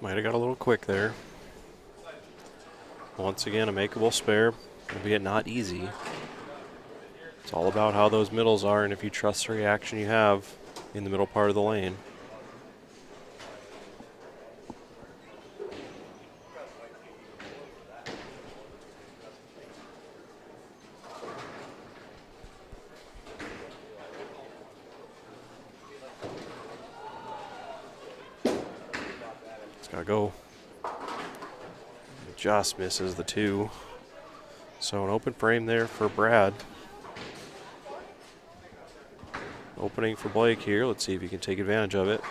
Might have got a little quick there. Once again, a makeable spare, albeit not easy. It's all about how those middles are and if you trust the reaction you have in the middle part of the lane. Gotta go. Just misses the 2. So an open frame there for Brad. Opening for Blake here. Let's see if he can take advantage of it.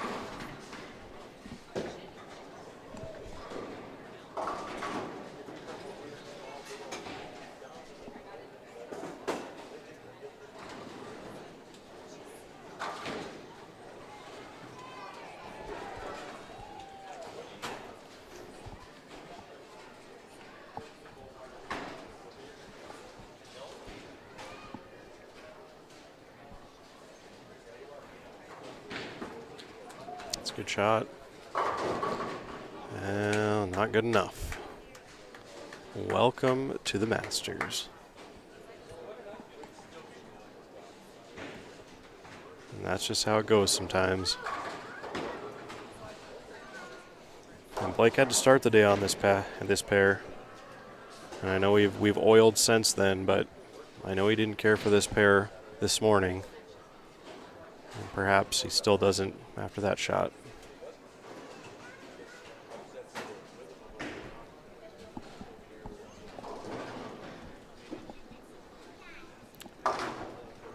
Good shot. Well, not good enough. Welcome to the Masters. And that's just how it goes sometimes. And Blake had to start the day on this pair. And I know we've oiled since then, but I know he didn't care for this pair this morning. And perhaps he still doesn't after that shot.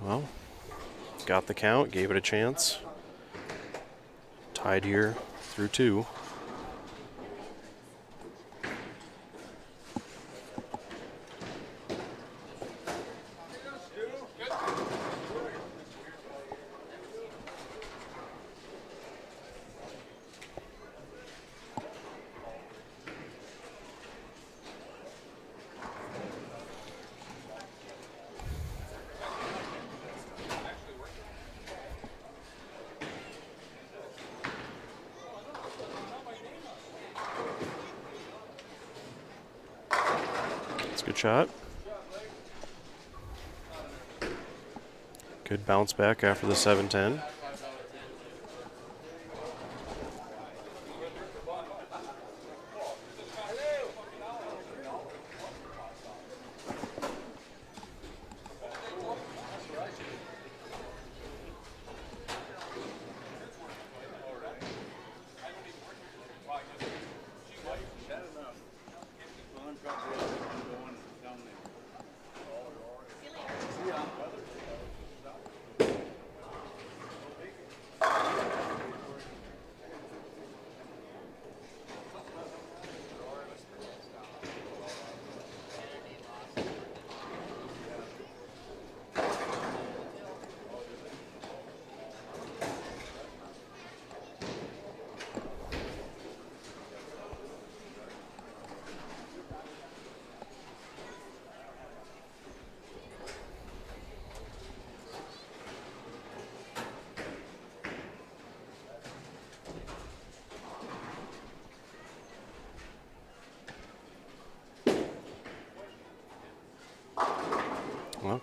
Well, got the count, gave it a chance. Tied here through 2. Good shot. Good bounce back after the 7-10.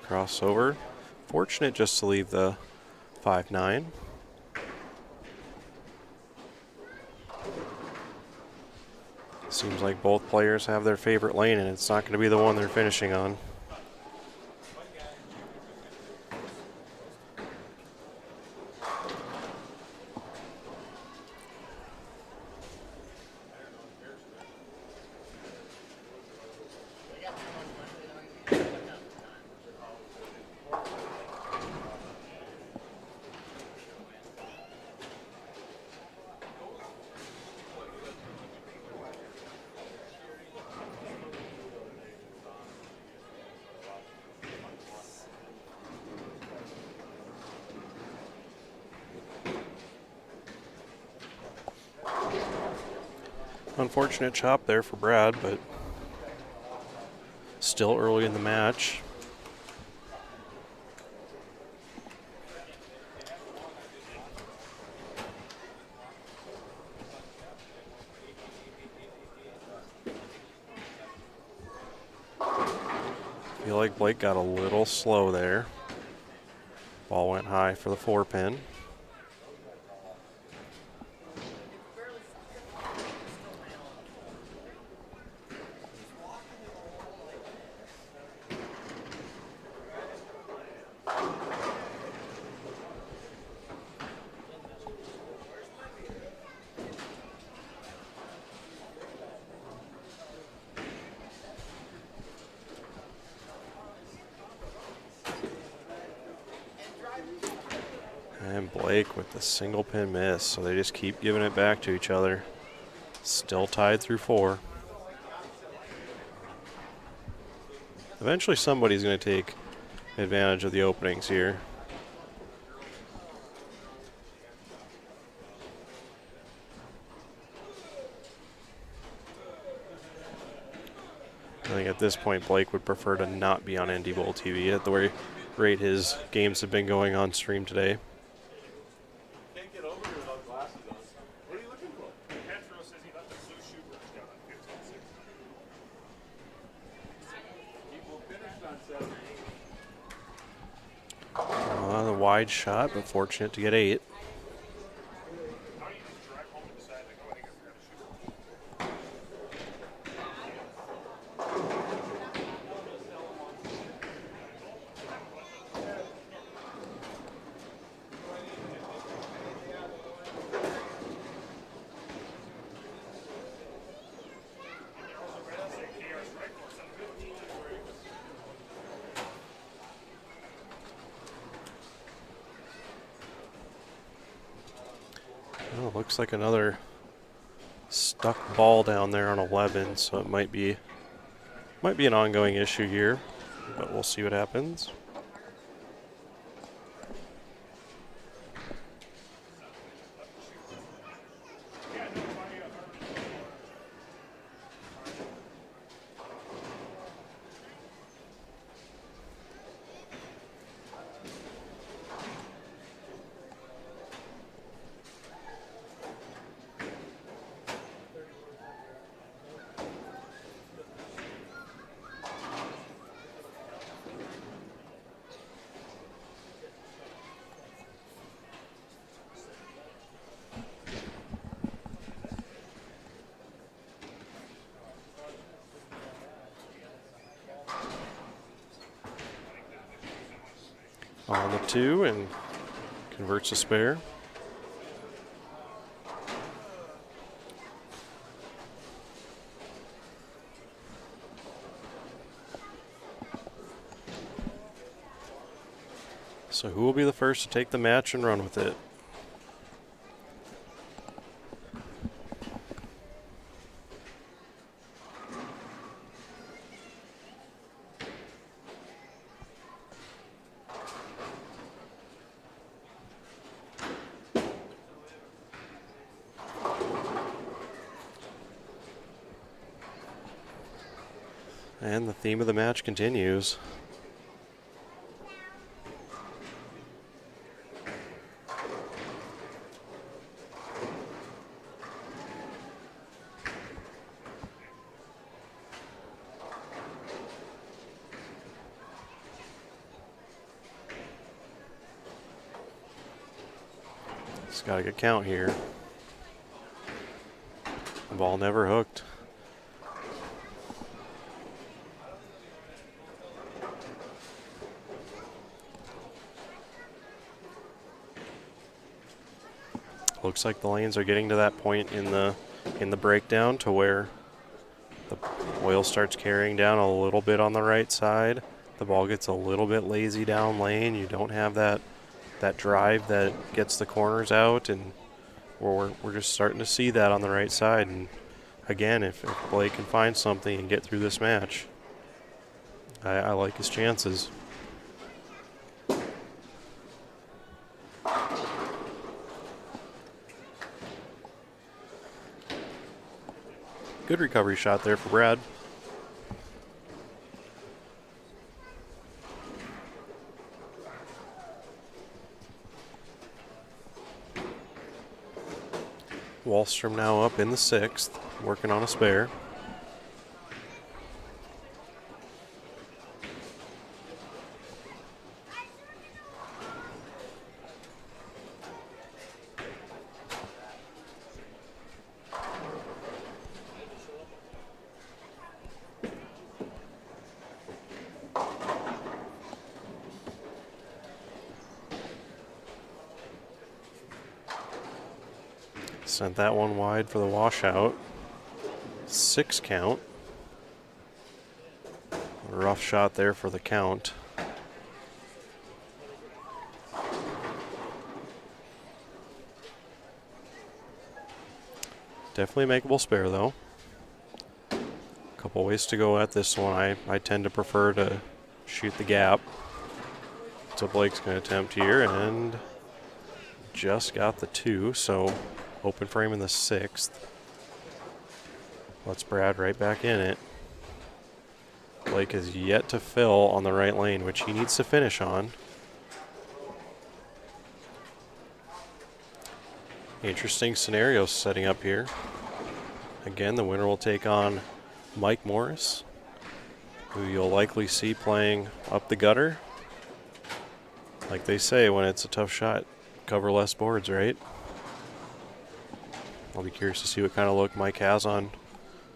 Crossover. Fortunate just to leave the 5-9. Seems like both players have their favorite lane, and it's not going to be the one they're finishing on. Unfortunate chop there for Brad, but still early in the match. Feel like Blake got a little slow there. Ball went high for the 4-pin. And Blake with the single pin miss, so they just keep giving it back to each other. Still tied through 4. Eventually somebody's going to take advantage of the openings here. I think at this point Blake would prefer to not be on NDBowlTV at the rate his games have been going on stream today. Can't get over here without glasses on. What are you looking for? Petro says he left the blue shoe brush down on 15-6. He will finish on 7. The wide shot, but fortunate to get 8. Now you just drive home and decide, like, oh, I think I forgot a shoe. Oh, looks like another stuck ball down there on 11, so it might be an ongoing issue here, but we'll see what happens. On the 2 and converts a spare. So who will be the first to take the match and run with it? And the theme of the match continues. He's got a good count here. The ball never hooked. Looks like the lanes are getting to that point in the breakdown to where the oil starts carrying down a little bit on the right side. The ball gets a little bit lazy down lane. You don't have that drive that gets the corners out, and we're just starting to see that on the right side. And again, if Blake can find something and get through this match, I like his chances. Good recovery shot there for Brad. Wallstrom now up in the 6th, working on a spare. Sent that one wide for the washout. 6 count. Rough shot there for the count. Definitely a makeable spare though. A couple ways to go at this one. I tend to prefer to shoot the gap. So Blake's going to attempt here and just got the 2, so open frame in the 6th. Let's Brad right back in it. Blake is yet to fill on the right lane, which he needs to finish on. Interesting scenario setting up here. Again, the winner will take on Mike Morris, who you'll likely see playing up the gutter. Like they say, when it's a tough shot, cover less boards, right? I'll be curious to see what kind of look Mike has on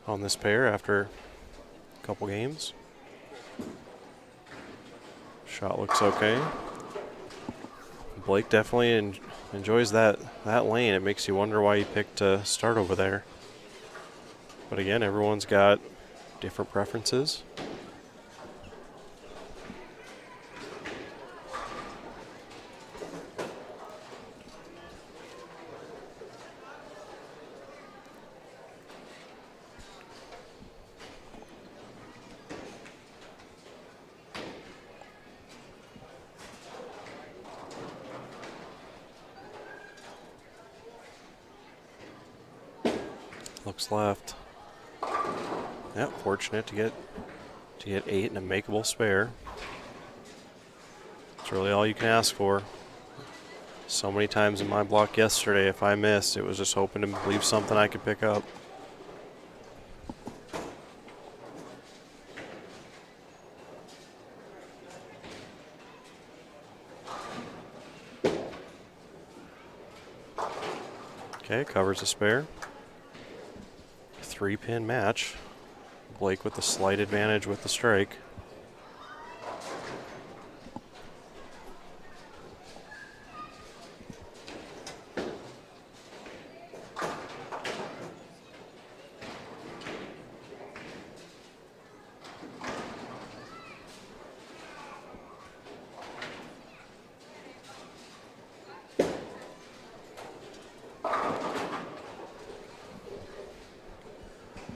this pair after a couple games. Shot looks okay. Blake definitely enjoys that lane. It makes you wonder why he picked to start over there. But again, everyone's got different preferences. Looks left. Yep, fortunate to get 8 and a makeable spare. It's really all you can ask for. So many times in my block yesterday, if I missed, it was just hoping to leave something I could pick up. Okay, covers a spare. 3-pin match. Blake with the slight advantage with the strike.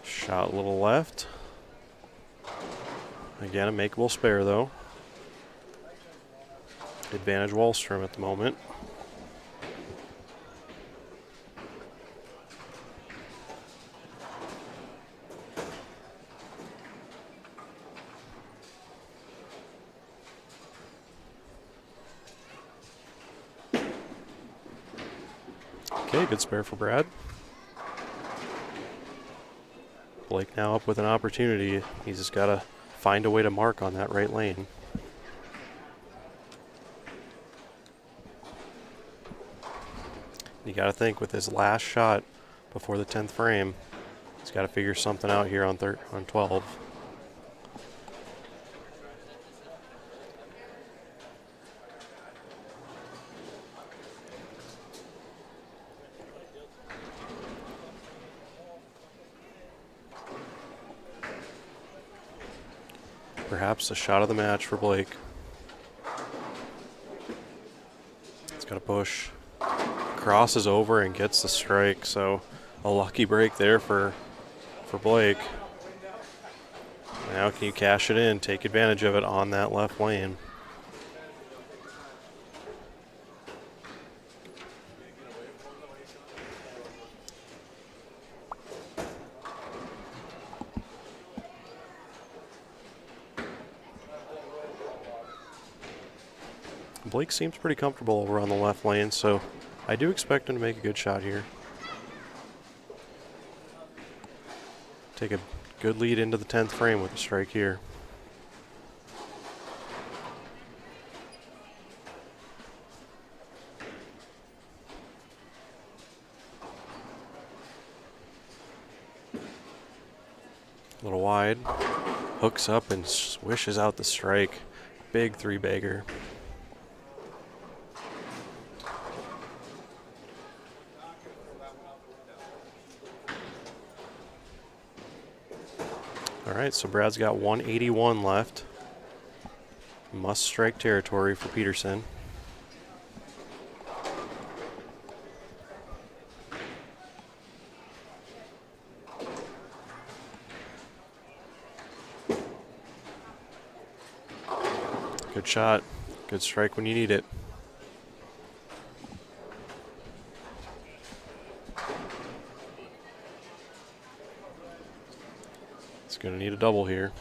Shot a little left. Again, a makeable spare though. Advantage Wahlstrom at the moment. Okay, good spare for Brad. Blake now up with an opportunity. He's just got to find a way to mark on that right lane. You got to think with his last shot before the 10th frame, he's got to figure something out here on 12. Perhaps the shot of the match for Blake. He's got to push. Crosses over and gets the strike, so a lucky break there for Blake. Now can you cash it in, take advantage of it on that left lane. Blake seems pretty comfortable over on the left lane, so I do expect him to make a good shot here. Take a good lead into the 10th frame with a strike here. A little wide. Hooks up and swishes out the strike. Big three-bagger. All right, so Brad's got 181 left. Must strike territory for Peterson. Good shot. Good strike when you need it. Going to need a double here.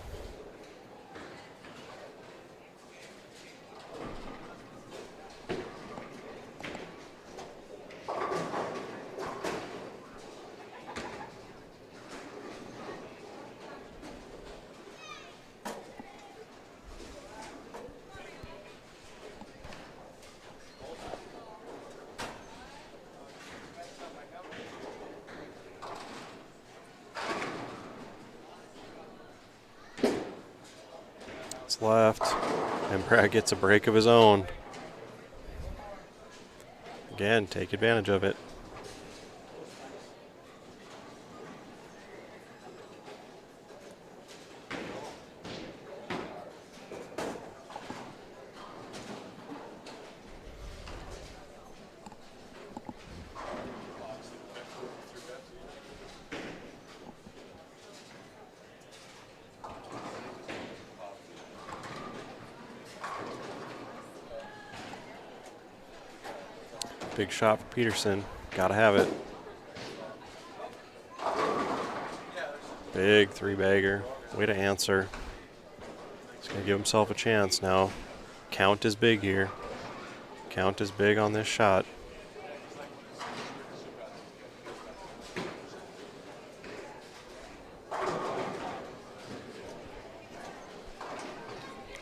Left, and Brad gets a break of his own. Again, take advantage of it. Big shot for Peterson. Gotta have it. Big three-bagger. Way to answer. He's gonna give himself a chance now. Count is big here. Count is big on this shot.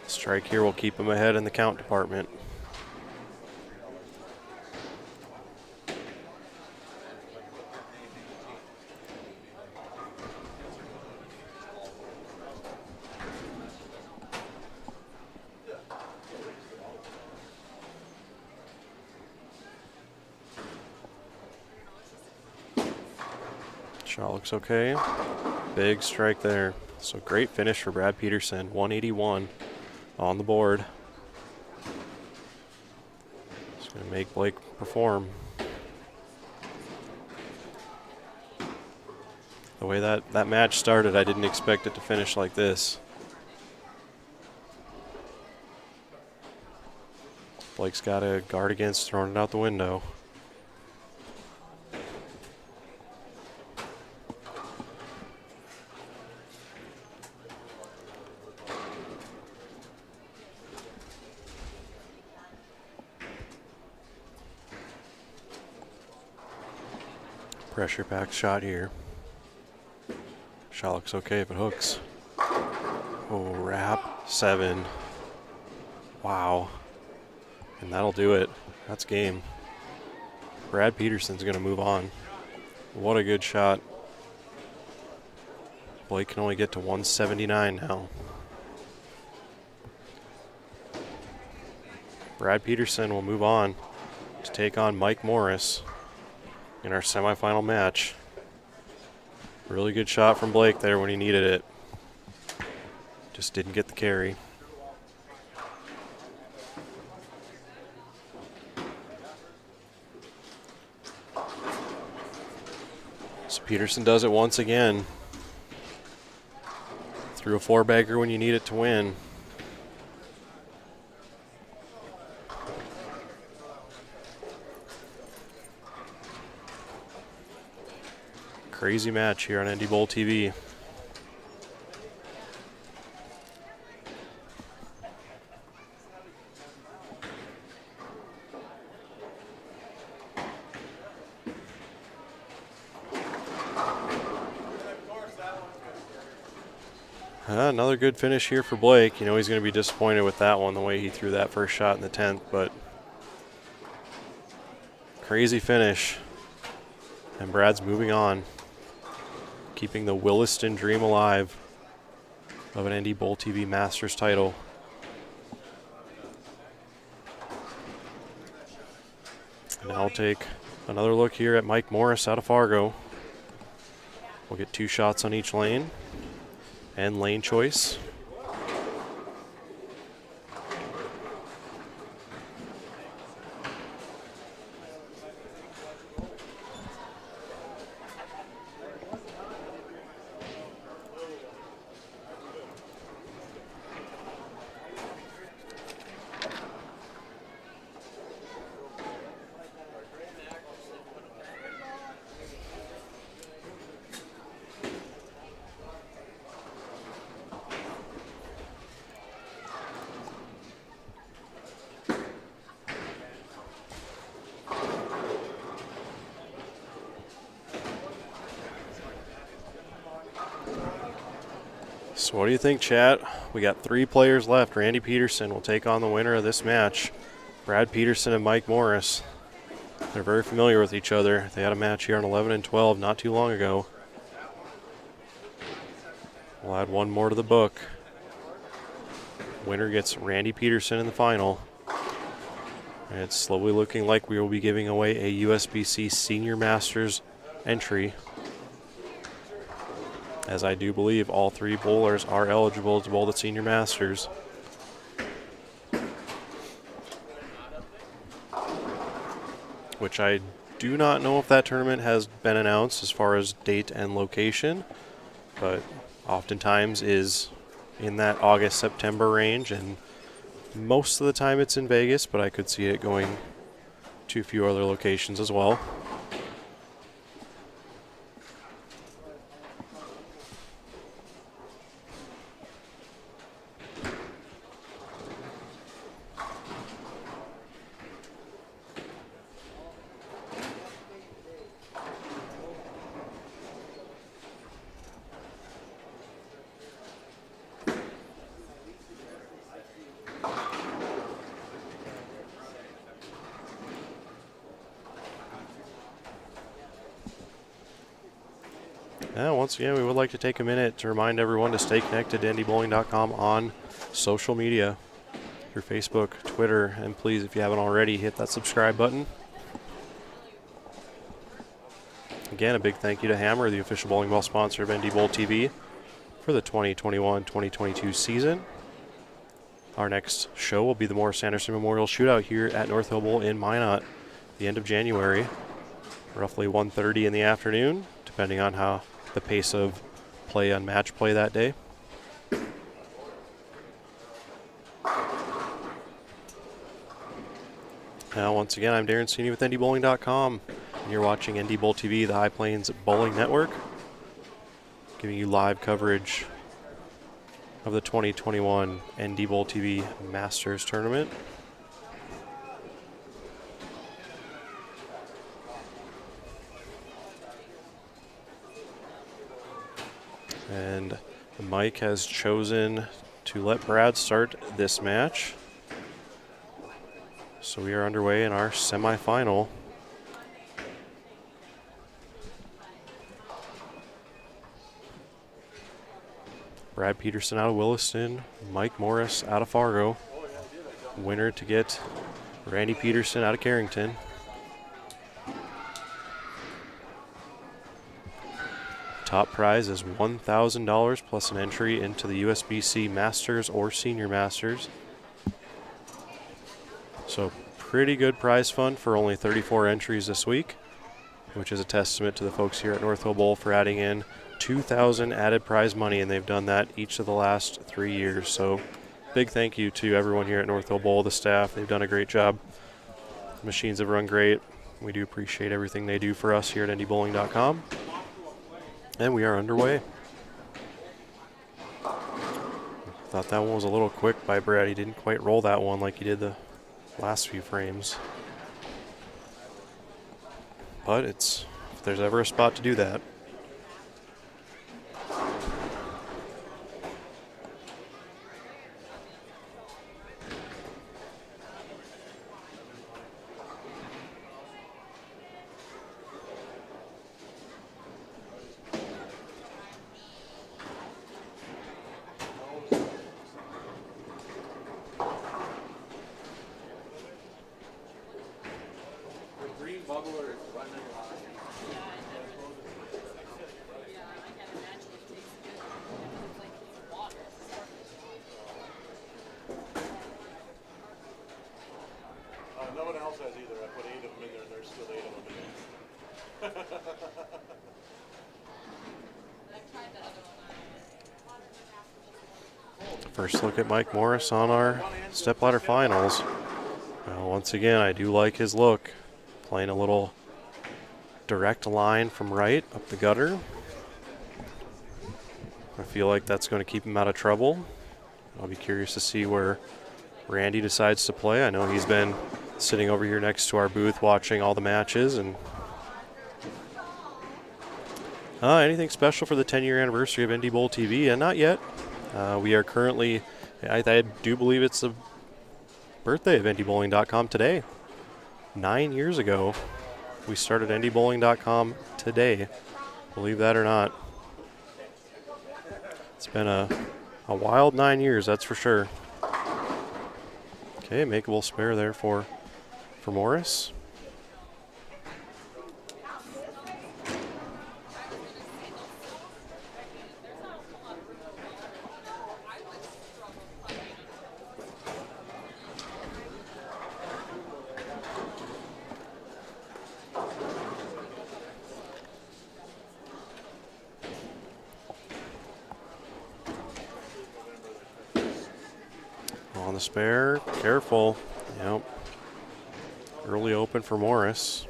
Strike here will keep him ahead in the count department. Shot looks okay. Big strike there. So great finish for Brad Peterson. 181 on the board. Just going to make Blake perform. The way that match started, I didn't expect it to finish like this. Blake's got to guard against throwing it out the window. Pressure packed shot here. Shot looks okay if it hooks. Oh, wrap. 7. Wow. And that'll do it. That's game. Brad Peterson's going to move on. What a good shot. Blake can only get to 179 now. Brad Peterson will move on to take on Mike Morris in our semifinal match. Really good shot from Blake there when he needed it. Just didn't get the carry. So Peterson does it once again. Threw a four-bagger when you need it to win. Crazy match here on NDBowlTV. Another good finish here for Blake. You know he's going to be disappointed with that one, the way he threw that first shot in the 10th, but crazy finish. And Brad's moving on, keeping the Williston dream alive of an NDBowlTV Masters title. And I'll take another look here at Mike Morris out of Fargo. We'll get 2 shots on each lane and lane choice. So what do you think, chat? We got 3 players left. Randy Peterson will take on the winner of this match, Brad Peterson and Mike Morris. They're very familiar with each other. They had a match here on 11 and 12 not too long ago. We'll add one more to the book. Winner gets Randy Peterson in the final. And it's slowly looking like we will be giving away a USBC Senior Masters entry, as I do believe all 3 bowlers are eligible to bowl the Senior Masters. Which I do not know if that tournament has been announced as far as date and location, but oftentimes is in that August-September range, and most of the time it's in Vegas, but I could see it going to a few other locations as well. Once again, we would like to take a minute to remind everyone to stay connected to NDBowling.com on social media through Facebook, Twitter, and please, if you haven't already, hit that subscribe button. Again, a big thank you to Hammer, the official bowling ball sponsor of NDBowlTV for the 2021-2022 season. Our next show will be the Morris Anderson Memorial Shootout here at North Hill Bowl in Minot, the end of January, roughly 1:30 in the afternoon, depending on how the pace of play on match play that day. Now, once again, I'm Darren Sweeney with NDBowling.com, and you're watching NDBowlTV, the High Plains Bowling Network, giving you live coverage of the 2021 NDBowlTV Masters Tournament. And Mike has chosen to let Brad start this match. So we are underway in our semifinal Brad Peterson out of Williston, Mike Morris out of Fargo. Winner to get Randy Peterson out of Carrington. Top prize is $1,000 plus an entry into the USBC Masters or Senior Masters. So pretty good prize fund for only 34 entries this week, which is a testament to the folks here at Northville Bowl for adding in $2,000 added prize money, and they've done that each of the last 3 years. So big thank you to everyone here at Northville Bowl, the staff. They've done a great job. The machines have run great. We do appreciate everything they do for us here at NDBowling.com. And we are underway. Thought that one was a little quick by Brad. He didn't quite roll that one like he did the last few frames. But if there's ever a spot to do that. No one else has either. I put 8 of them in there and there's still 8 of them in there. First look at Mike Morris on our stepladder finals. Once again, I do like his look. Playing a little direct line from right up the gutter. I feel like that's going to keep him out of trouble. I'll be curious to see where Randy decides to play. I know he's been sitting over here next to our booth watching all the matches. And anything special for the 10-year anniversary of NDBowlTV? And not yet. We are currently, I do believe it's the birthday of NDBowling.com today. 9 years ago, we started NDBowling.com today. Believe that or not. It's been a wild 9 years, that's for sure. Okay, makeable spare there for Morris. On the spare, careful. Yep. Early open for Morris.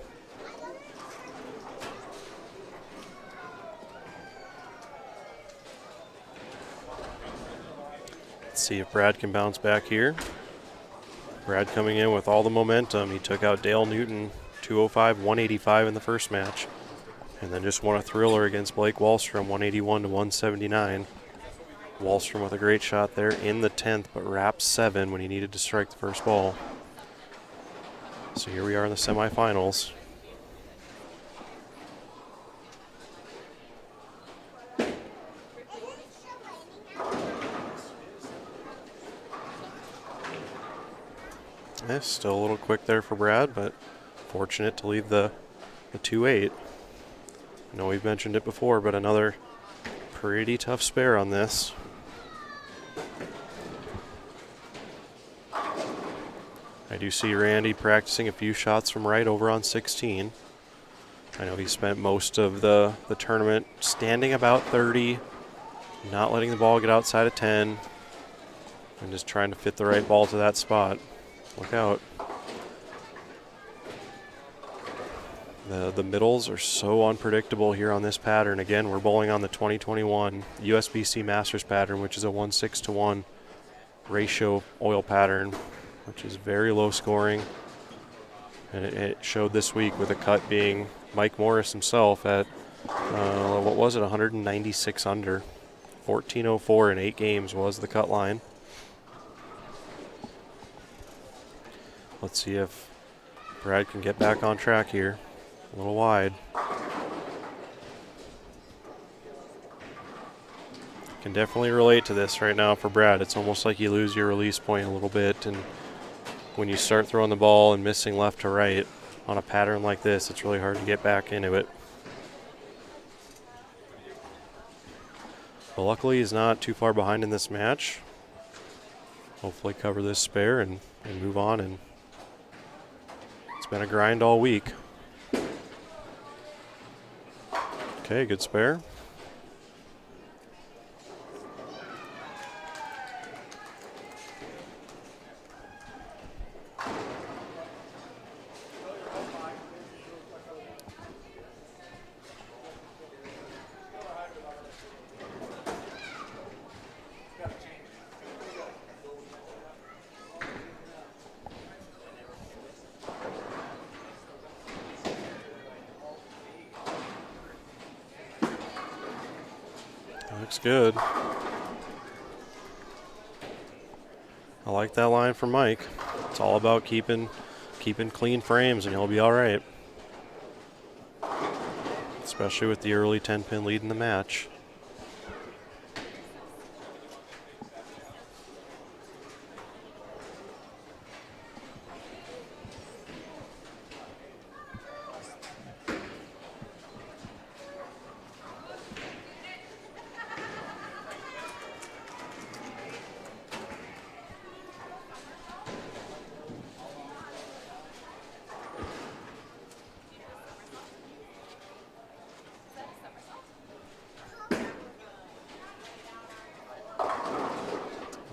Let's see if Brad can bounce back here. Brad coming in with all the momentum. He took out Dale Newton 205, 185 in the first match. And then just won a thriller against Blake Wallstrom, 181 to 179. Wahlstrom with a great shot there in the 10th, but wrapped 7 when he needed to strike the first ball. So here we are in the semifinals. Still a little quick there for Brad, but fortunate to leave the 2-8. I know we've mentioned it before, but another pretty tough spare on this. I do see Randy practicing a few shots from right over on 16. I know he spent most of the tournament standing about 30, not letting the ball get outside of 10, and just trying to fit the right ball to that spot. Look out. The middles are so unpredictable here on this pattern. Again, we're bowling on the 2021 USBC Masters pattern, which is a 1:6-to-1 ratio oil pattern, which is very low scoring. And it showed this week with a cut being Mike Morris himself at, 196 under. 1404 in 8 games was the cut line. Let's see if Brad can get back on track here. A little wide. Can definitely relate to this right now for Brad. It's almost like you lose your release point a little bit, and when you start throwing the ball and missing left to right on a pattern like this, it's really hard to get back into it. But luckily he's not too far behind in this match. Hopefully cover this spare and move on, and it's been a grind all week. Okay, good spare. Looks good. I like that line from Mike. It's all about keeping clean frames, and he'll be all right. Especially with the early 10-pin lead in the match.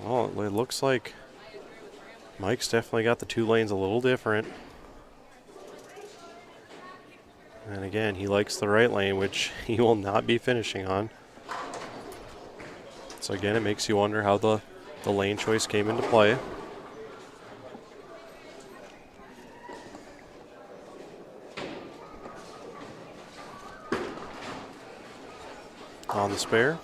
Well, it looks like Mike's definitely got the two lanes a little different. And again, he likes the right lane, which he will not be finishing on. So again, it makes you wonder how the lane choice came into play. On the spare.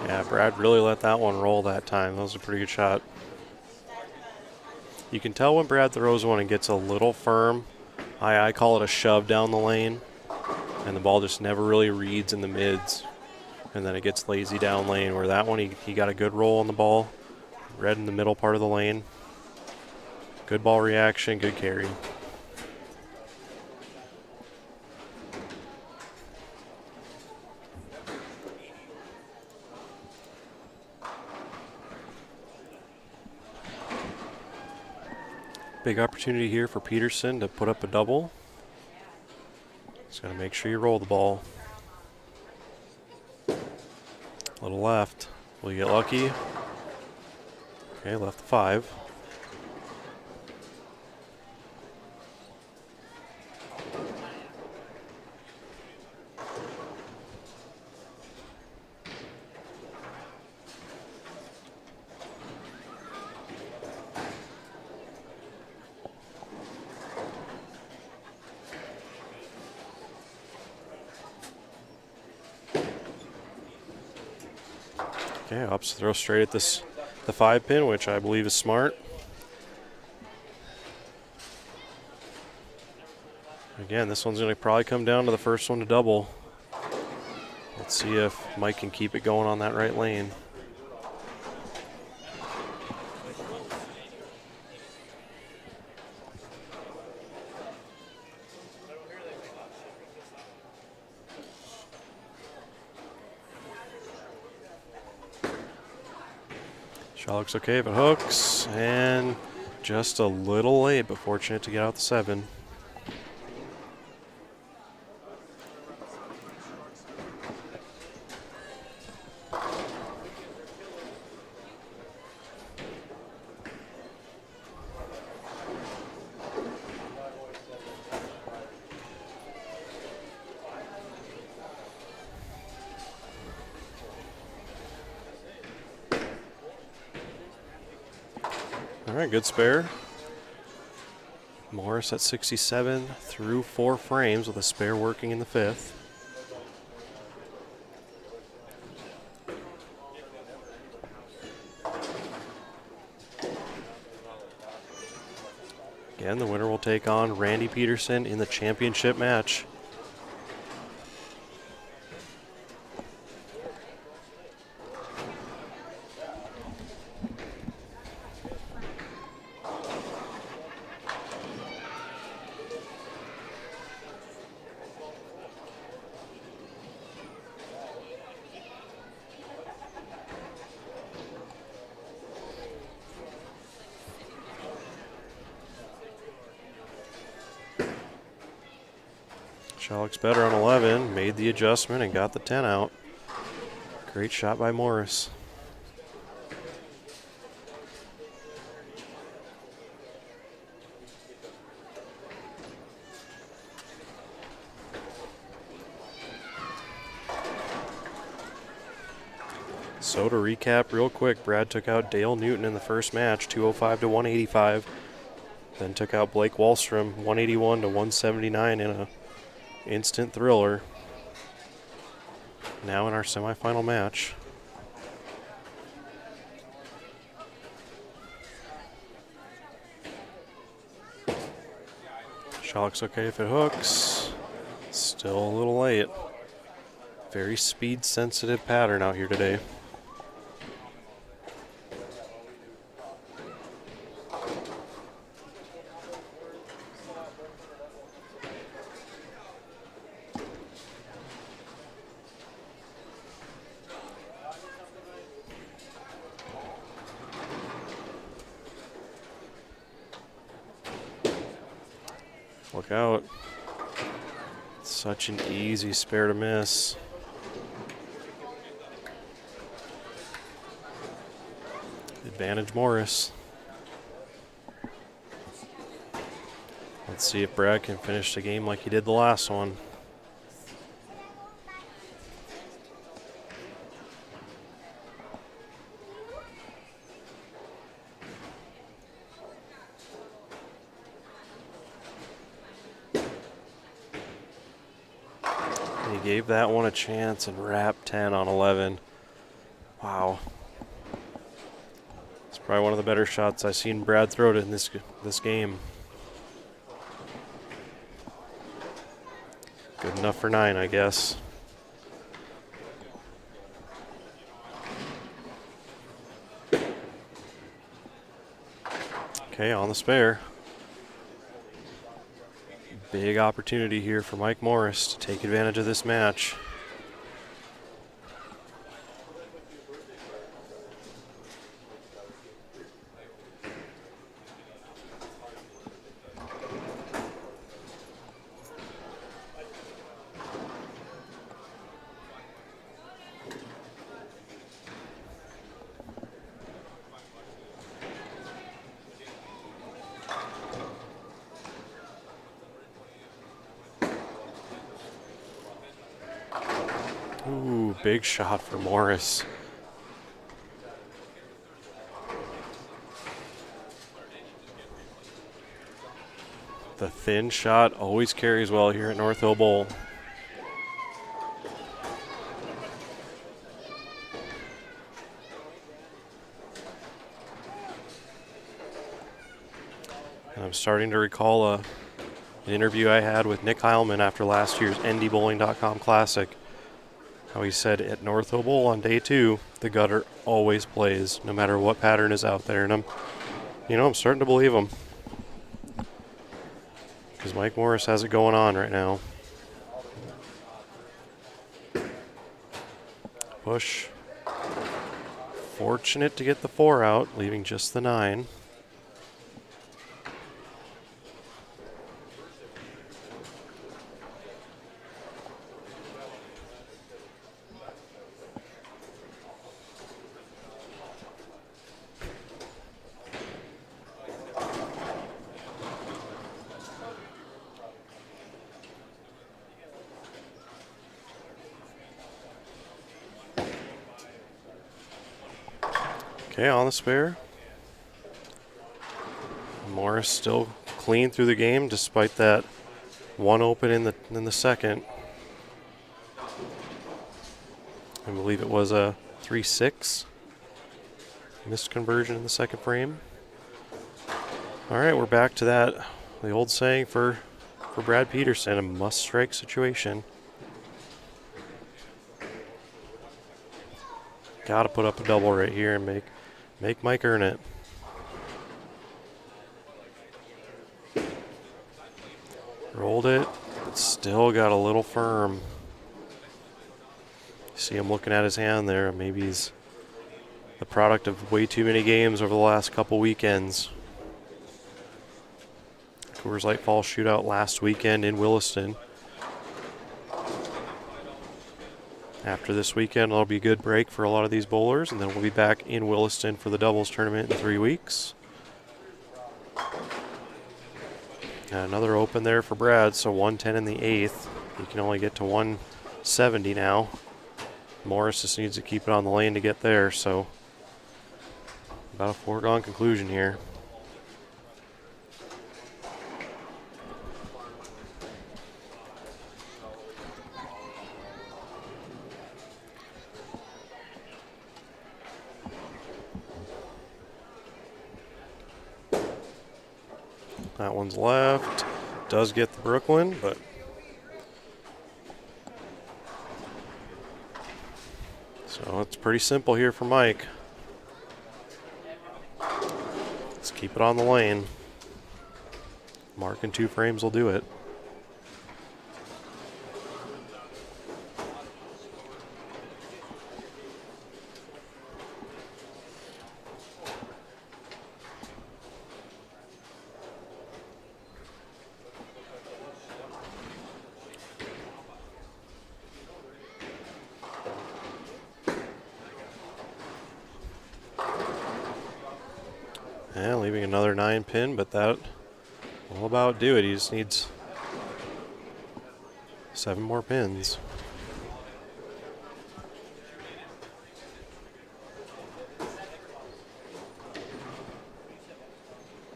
Yeah, Brad really let that one roll that time. That was a pretty good shot. You can tell when Brad throws one and gets a little firm. I call it a shove down the lane, and the ball just never really reads in the mids, and then it gets lazy down lane, where that one he got a good roll on the ball, read in the middle part of the lane. Good ball reaction, good carry. Big opportunity here for Peterson to put up a double. Just got to make sure you roll the ball. A little left. Will you get lucky? Okay, left the 5. Okay, opts throw straight at the 5 pin, which I believe is smart. Again, this one's going to probably come down to the first one to double. Let's see if Mike can keep it going on that right lane. Shot looks okay if it hooks, and just a little late, but fortunate to get out the 7. All right, good spare. Morris at 67 through 4 frames with a spare working in the 5th. Again, the winner will take on Randy Peterson in the championship match. Shot looks better on 11, made the adjustment and got the 10 out. Great shot by Morris. So to recap real quick, Brad took out Dale Newton in the first match, 205 to 185. Then took out Blake Wallstrom, 181 to 179 in a instant thriller. Now in our semifinal match. Shot looks okay if it hooks. Still a little late. Very speed sensitive pattern out here today. Look out. Such an easy spare to miss. Advantage Morris. Let's see if Brad can finish the game like he did the last one. He gave that one a chance and wrapped 10 on 11. Wow. It's probably one of the better shots I've seen Brad throw in this game. Good enough for 9, I guess. Okay, on the spare. Big opportunity here for Mike Morris to take advantage of this match. Ooh, big shot for Morris. The thin shot always carries well here at North Hill Bowl. And I'm starting to recall an interview I had with Nick Heilman after last year's NDBowling.com Classic. How he said at North Hill Bowl on day 2, the gutter always plays, no matter what pattern is out there. And I'm starting to believe him. Because Mike Morris has it going on right now. Push. Fortunate to get the 4 out, leaving just the 9. Okay, on the spare. Morris still clean through the game despite that one open in the second. I believe it was a 3-6 missed conversion in the second frame. All right, we're back to that, the old saying for Brad Peterson, a must-strike situation. Got to put up a double right here and make Mike earn it. Rolled it, but still got a little firm. See him looking at his hand there. Maybe he's the product of way too many games over the last couple weekends. Coors Light Fall Shootout last weekend in Williston. After this weekend, it'll be a good break for a lot of these bowlers, and then we'll be back in Williston for the doubles tournament in 3 weeks. And another open there for Brad, so 110 in the 8th. He can only get to 170 now. Morris just needs to keep it on the lane to get there, so about a foregone conclusion here. That one's left. Does get the Brooklyn, but so it's pretty simple here for Mike. Let's keep it on the lane. Marking 2 frames will do it. And leaving another 9 pin, but that will about do it. He just needs 7 more pins.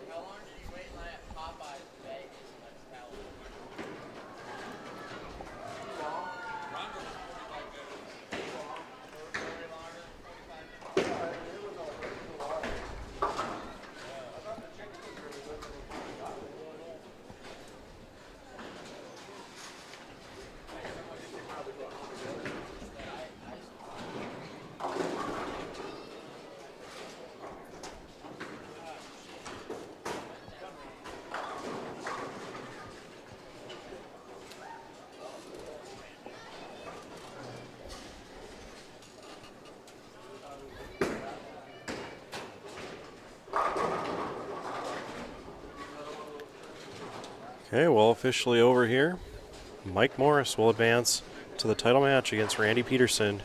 How long did you wait in line at Popeyes in Vegas? Let's tell him. Okay, well, officially over here. Mike Morris will advance to the title match against Randy Peterson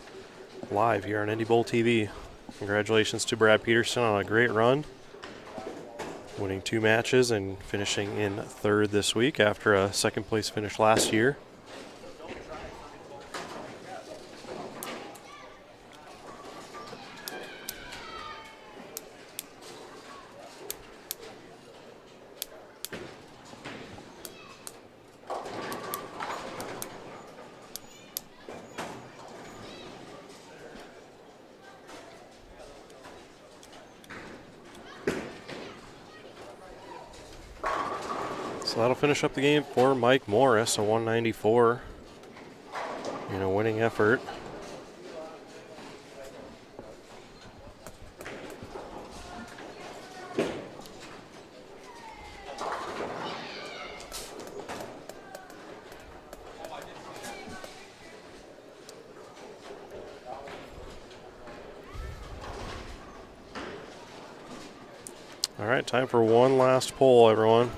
live here on NDBowlTV. Congratulations to Brad Peterson on a great run, winning 2 matches and finishing in 3rd this week after a 2nd place finish last year. So that'll finish up the game for Mike Morris, a 194 in a winning effort. All right, time for one last poll, everyone.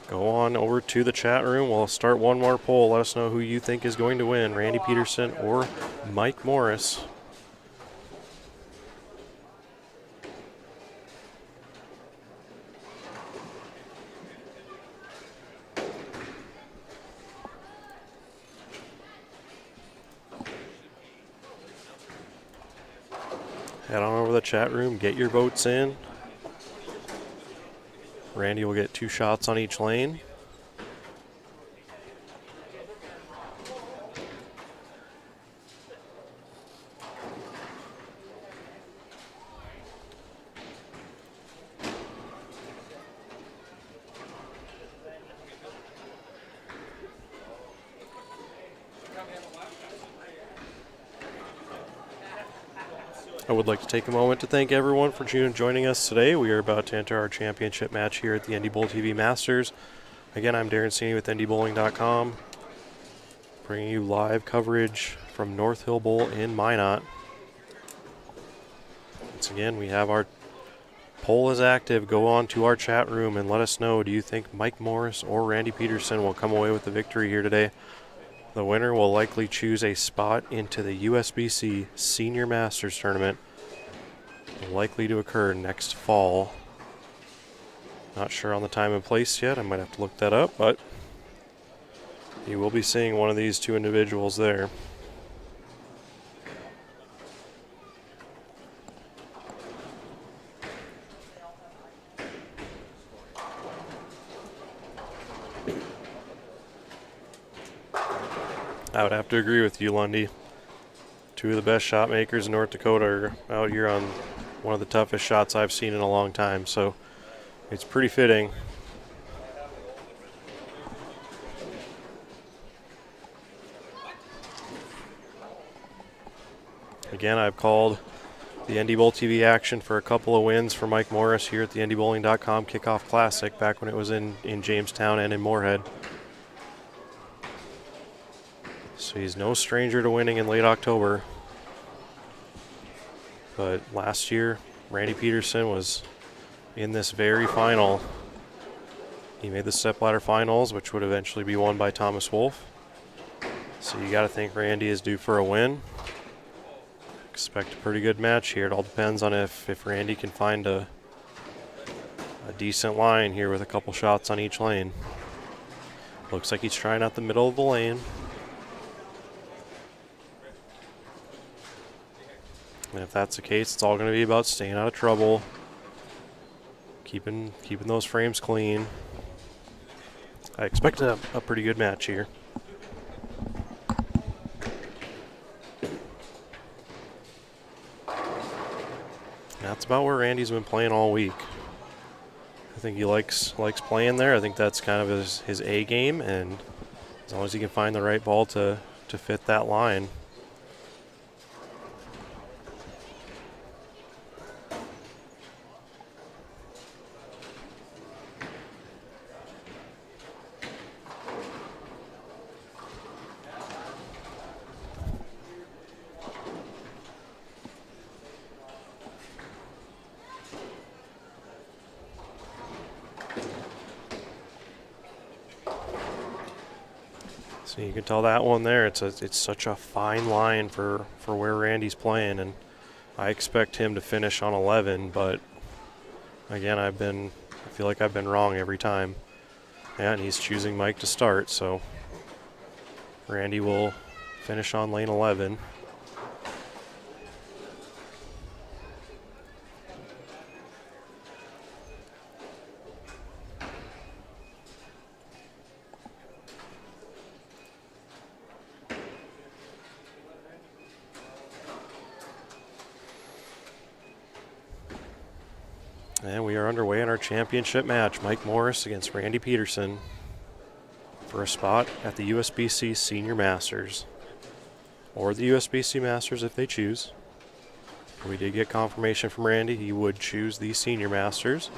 Go on over to the chat room. We'll start one more poll. Let us know who you think is going to win, Randy Peterson or Mike Morris. Head on over to the chat room, get your votes in. Randy will get 2 shots on each lane. I would like to take a moment to thank everyone for joining us today. We are about to enter our championship match here at the NDBowlTV Masters. Again, I'm Darren Sini with NDBowling.com, bringing you live coverage from North Hill Bowl in Minot. Once again, we have our poll is active. Go on to our chat room and let us know, do you think Mike Morris or Randy Peterson will come away with the victory here today? The winner will likely choose a spot into the USBC Senior Masters Tournament, likely to occur next fall. Not sure on the time and place yet. I might have to look that up, but you will be seeing one of these 2 individuals there. I would have to agree with you, Lundy. 2 of the best shot makers in North Dakota are out here on one of the toughest shots I've seen in a long time, so it's pretty fitting. Again, I've called the NDBowlTV action for a couple of wins for Mike Morris here at the NDBowling.com Kickoff Classic back when it was in Jamestown and in Moorhead. So he's no stranger to winning in late October. But last year, Randy Peterson was in this very final. He made the stepladder finals, which would eventually be won by Thomas Wolfe. So you got to think Randy is due for a win. Expect a pretty good match here. It all depends on if Randy can find a decent line here with a couple shots on each lane. Looks like he's trying out the middle of the lane. And if that's the case, it's all going to be about staying out of trouble, keeping those frames clean. I expect a pretty good match here. That's about where Randy's been playing all week. I think he likes playing there. I think that's kind of his A game, and as long as he can find the right ball to fit that line. So you can tell that one there, it's such a fine line for where Randy's playing, and I expect him to finish on 11, but again, I feel like I've been wrong every time. Yeah, and he's choosing Mike to start, so Randy will finish on lane 11. And we are underway in our championship match. Mike Morris against Randy Peterson for a spot at the USBC Senior Masters. Or the USBC Masters if they choose. We did get confirmation from Randy he would choose the Senior Masters.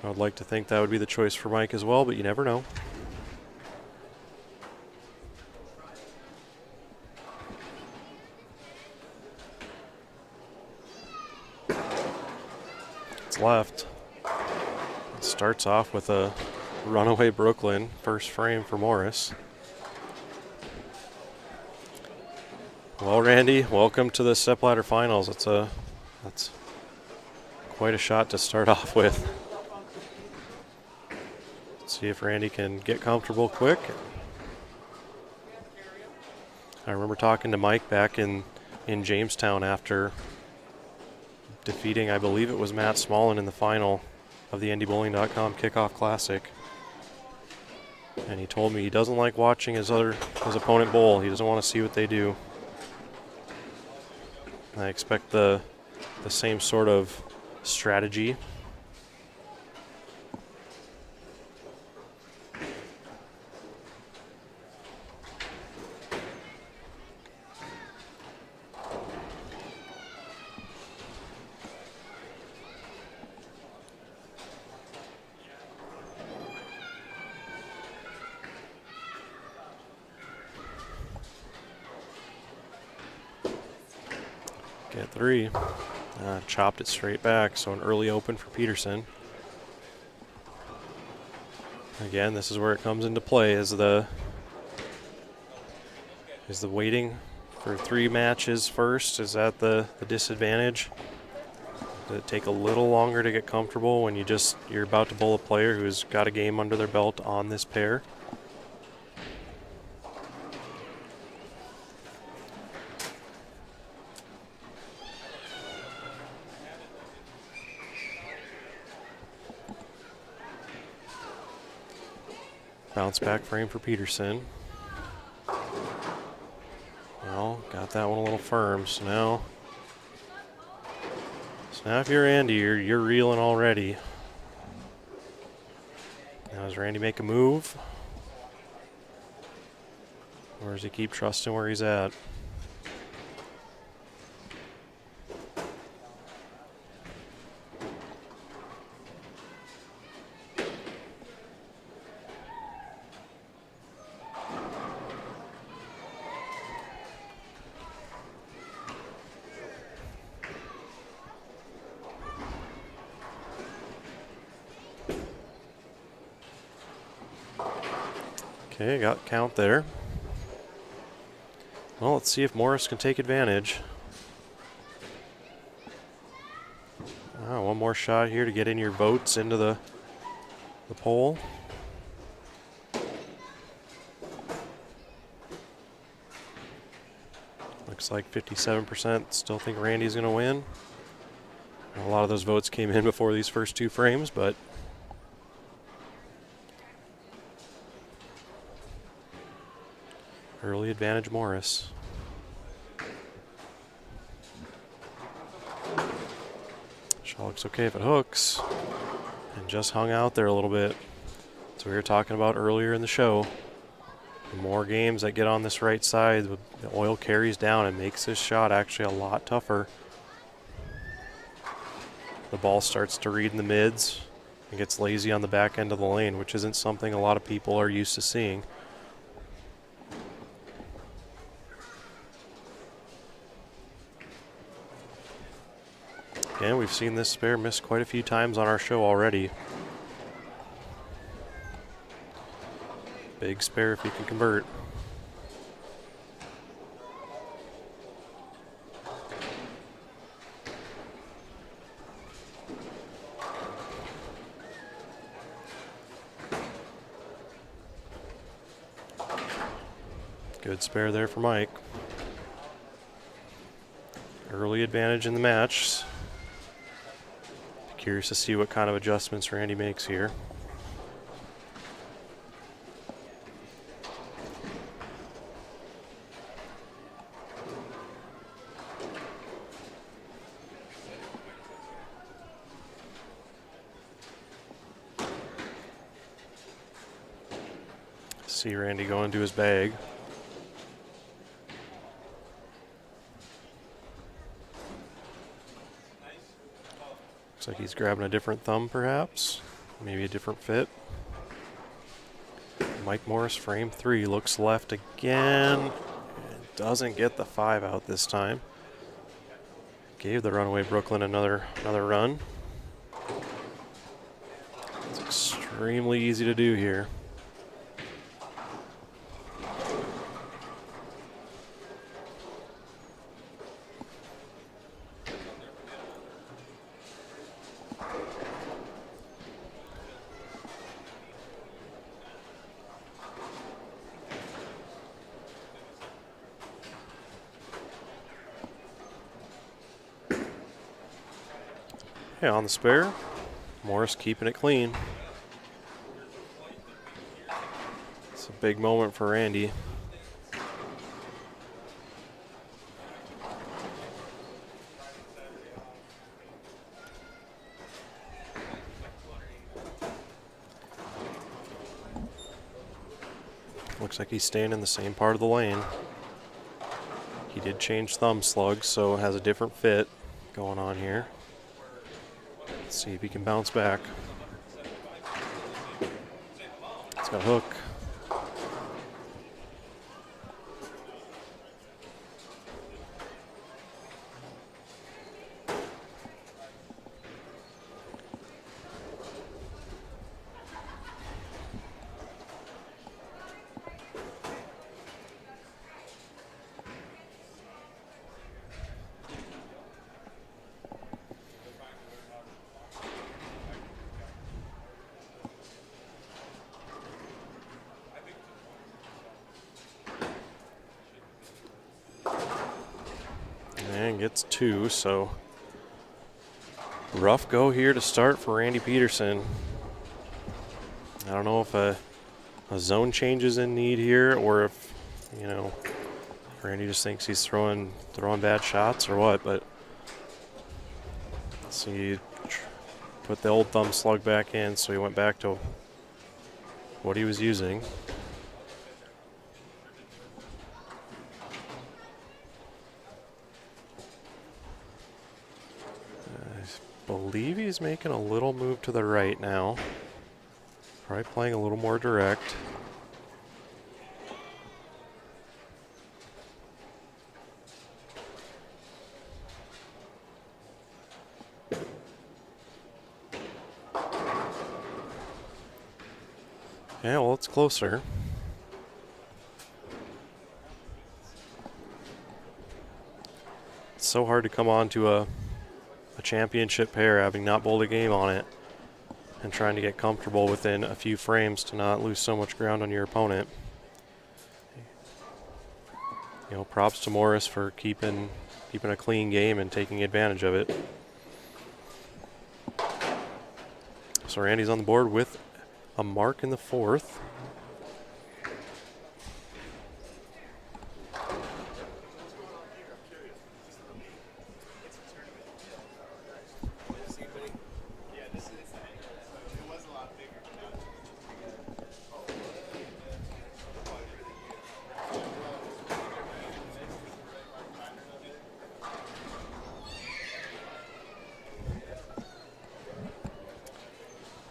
I would like to think that would be the choice for Mike as well, but you never know. Left. It starts off with a runaway Brooklyn first frame for Morris. Well, Randy, welcome to the stepladder finals. That's quite a shot to start off with. Let's see if Randy can get comfortable quick. I remember talking to Mike back in Jamestown after defeating, I believe it was Matt Smallin in the final of the NDBowling.com Kickoff Classic. And he told me he doesn't like watching his opponent bowl. He doesn't want to see what they do. I expect the same sort of strategy. Get 3. Chopped it straight back, so an early open for Peterson. Again, this is where it comes into play, is the waiting for 3 matches first. Is that the disadvantage? Does it take a little longer to get comfortable when you're about to bowl a player who's got a game under their belt on this pair? Bounce back frame for Peterson. Well, got that one a little firm, so now if you're Andy, you're reeling already. Now does Randy make a move? Or does he keep trusting where he's at? Okay, got count there. Well, let's see if Morris can take advantage. One more shot here to get in your votes into the poll. Looks like 57% still think Randy's going to win. A lot of those votes came in before these first 2 frames, but early advantage Morris. Shot looks okay if it hooks. And just hung out there a little bit. So we were talking about earlier in the show. The more games that get on this right side, the oil carries down and makes this shot actually a lot tougher. The ball starts to read in the mids and gets lazy on the back end of the lane, which isn't something a lot of people are used to seeing. And we've seen this spare miss quite a few times on our show already. Big spare if he can convert. Good spare there for Mike. Early advantage in the match. Curious to see what kind of adjustments Randy makes here. See Randy go into his bag. Looks like he's grabbing a different thumb, perhaps. Maybe a different fit. Mike Morris, frame 3, looks left again. And doesn't get the 5 out this time. Gave the runaway Brooklyn another run. It's extremely easy to do here. Okay, on the spare. Morris keeping it clean. It's a big moment for Randy. Looks like he's staying in the same part of the lane. He did change thumb slugs, so has a different fit going on here. Let's see if he can bounce back. It's got a hook. And gets 2, so rough go here to start for Randy Peterson. I don't know if a zone change is in need here, or if, you know, Randy just thinks he's throwing bad shots or what, but let's see, put the old thumb slug back in, so he went back to what he was using. I believe he's making a little move to the right now. Probably playing a little more direct. Yeah, well, it's closer. It's so hard to come on to a championship pair having not bowled a game on it and trying to get comfortable within a few frames to not lose so much ground on your opponent. You know, props to Morris for keeping a clean game and taking advantage of it. So Randy's on the board with a mark in the 4th.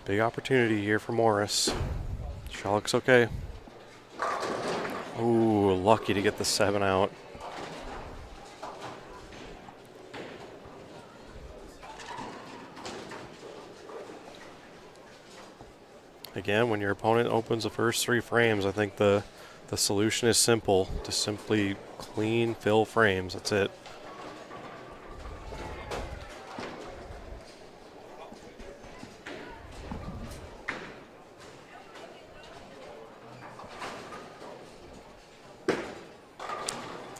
Big opportunity here for Morris. Shot looks okay. Ooh, lucky to get the 7 out. Again, when your opponent opens the first 3 frames, I think the solution is simple. To simply clean fill frames. That's it.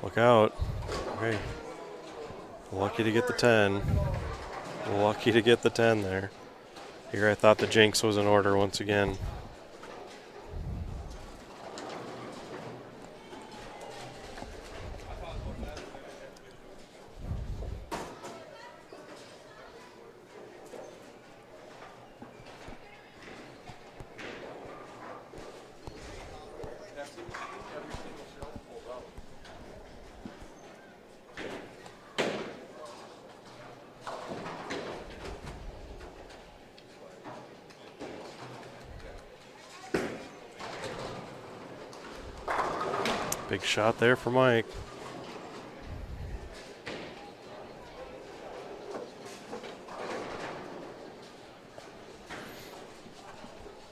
Look out. Okay. Lucky to get the 10. Lucky to get the 10 there. Here I thought the jinx was in order once again. Big shot there for Mike.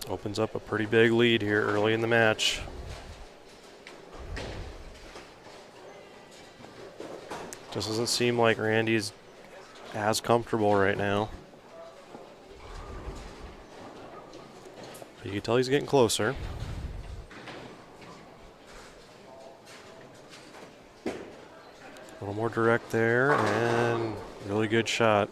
Opens up a pretty big lead here early in the match. Just doesn't seem like Randy's as comfortable right now. But you can tell he's getting closer. A little more direct there, and really good shot.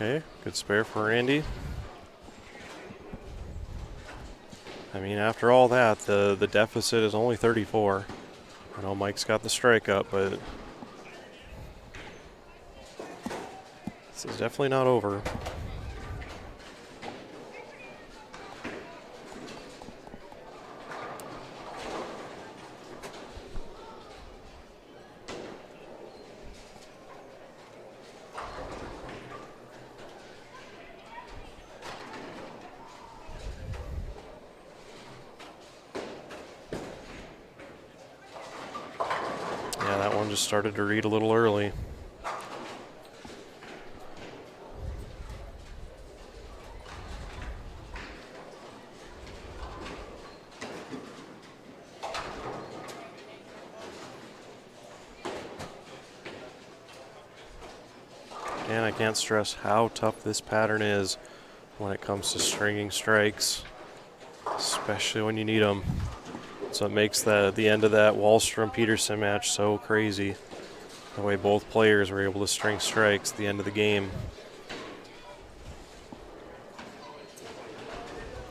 Okay, good spare for Randy. I mean, after all that, the deficit is only 34. I know Mike's got the strike up, but this is definitely not over. Yeah, that one just started to read a little early. And I can't stress how tough this pattern is when it comes to stringing strikes, especially when you need them. So it makes the end of that Wallstrom-Peterson match so crazy. The way both players were able to string strikes at the end of the game.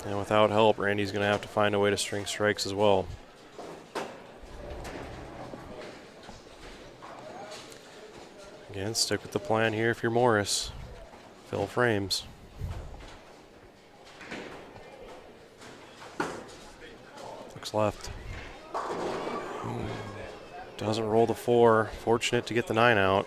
And without help, Randy's going to have to find a way to string strikes as well. Again, stick with the plan here if you're Morris. Fill frames. Looks left. Doesn't roll the 4. Fortunate to get the 9 out.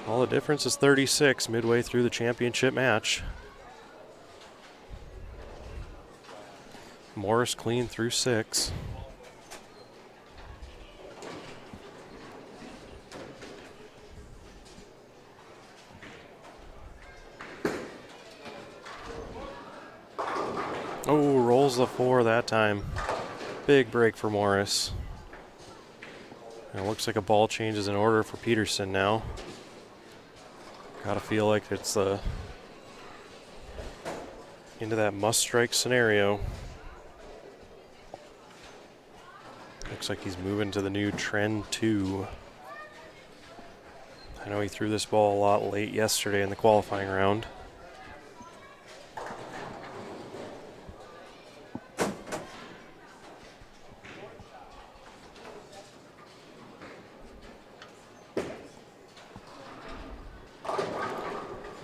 All the difference is 36 midway through the championship match. Morris clean through 6. Oh, rolls the 4 that time. Big break for Morris. And it looks like a ball change is in order for Peterson now. Gotta feel like it's into that must-strike scenario. Looks like he's moving to the new trend 2. I know he threw this ball a lot late yesterday in the qualifying round.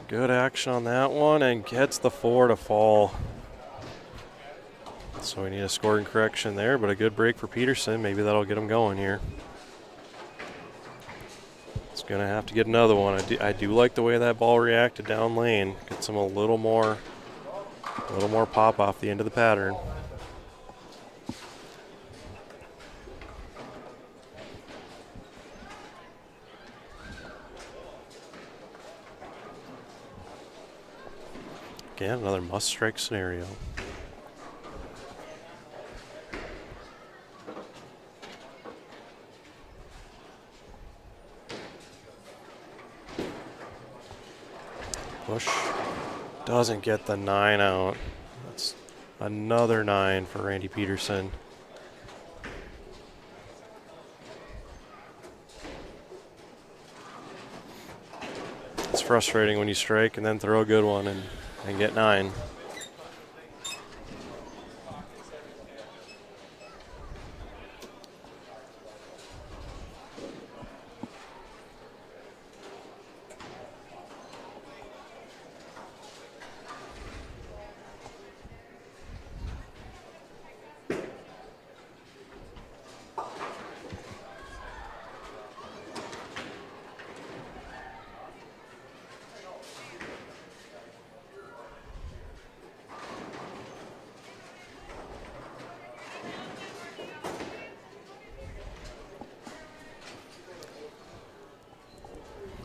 Good action on that one and gets the 4 to fall. So we need a scoring correction there, but a good break for Peterson. Maybe that'll get him going here. It's going to have to get another one. I do like the way that ball reacted down lane. Gets him a little more pop off the end of the pattern. Again, another must-strike scenario. Push. Doesn't get the 9 out. That's another 9 for Randy Peterson. It's frustrating when you strike and then throw a good one and get 9.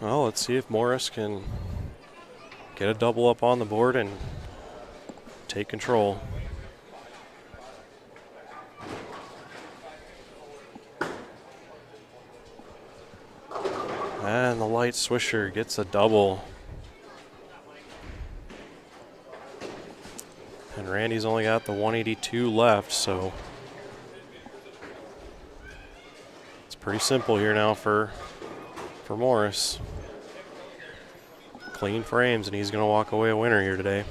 Well, let's see if Morris can get a double up on the board and take control. And the light swisher gets a double. And Randy's only got the 182 left, so it's pretty simple here now for Morris. Clean frames, and he's going to walk away a winner here today.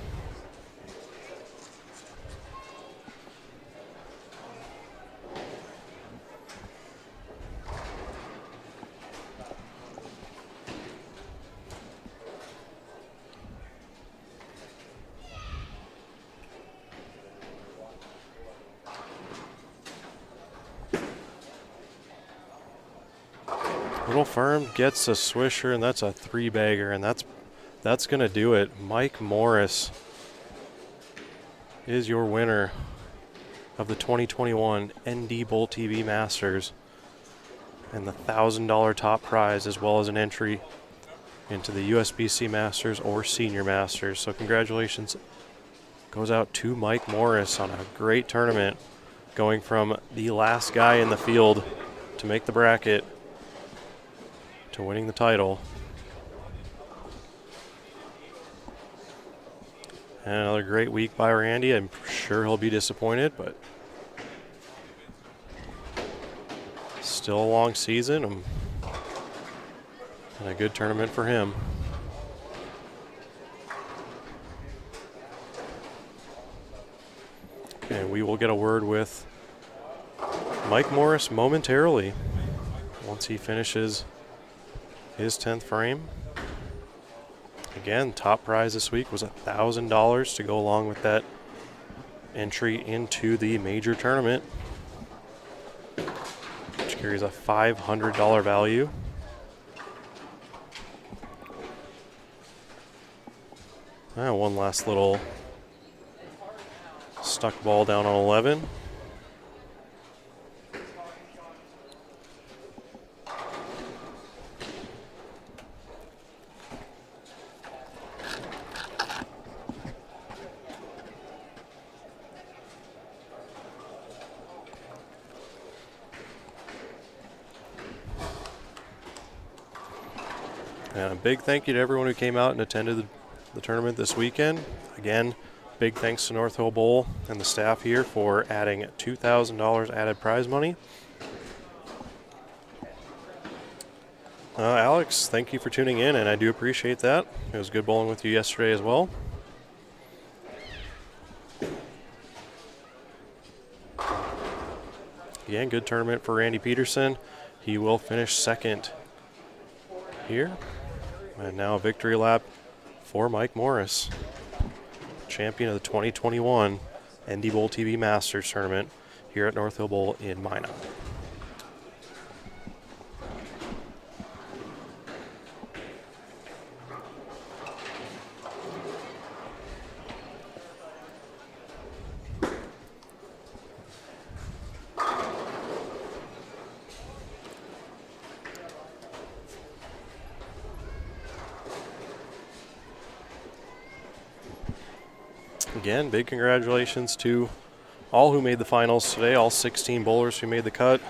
Little Firm gets a swisher, and that's a 3-bagger, and that's going to do it. Mike Morris is your winner of the 2021 NDBowlTV Masters and the $1,000 top prize, as well as an entry into the USBC Masters or Senior Masters. So congratulations goes out to Mike Morris on a great tournament, going from the last guy in the field to make the bracket to winning the title. And another great week by Randy. I'm sure he'll be disappointed, but still a long season and a good tournament for him. And we will get a word with Mike Morris momentarily once he finishes his 10th frame. Again, top prize this week was $1,000 to go along with that entry into the major tournament, which carries a $500 value. One last little stuck ball down on 11. And a big thank you to everyone who came out and attended the tournament this weekend. Again, big thanks to North Hill Bowl and the staff here for adding $2,000 added prize money. Alex, thank you for tuning in, and I do appreciate that. It was good bowling with you yesterday as well. Again, good tournament for Randy Peterson. He will finish second here. And now a victory lap for Mike Morris, champion of the 2021 NDBowlTV Masters Tournament here at North Hill Bowl in Minot. Again, big congratulations to all who made the finals today, all 16 bowlers who made the cut.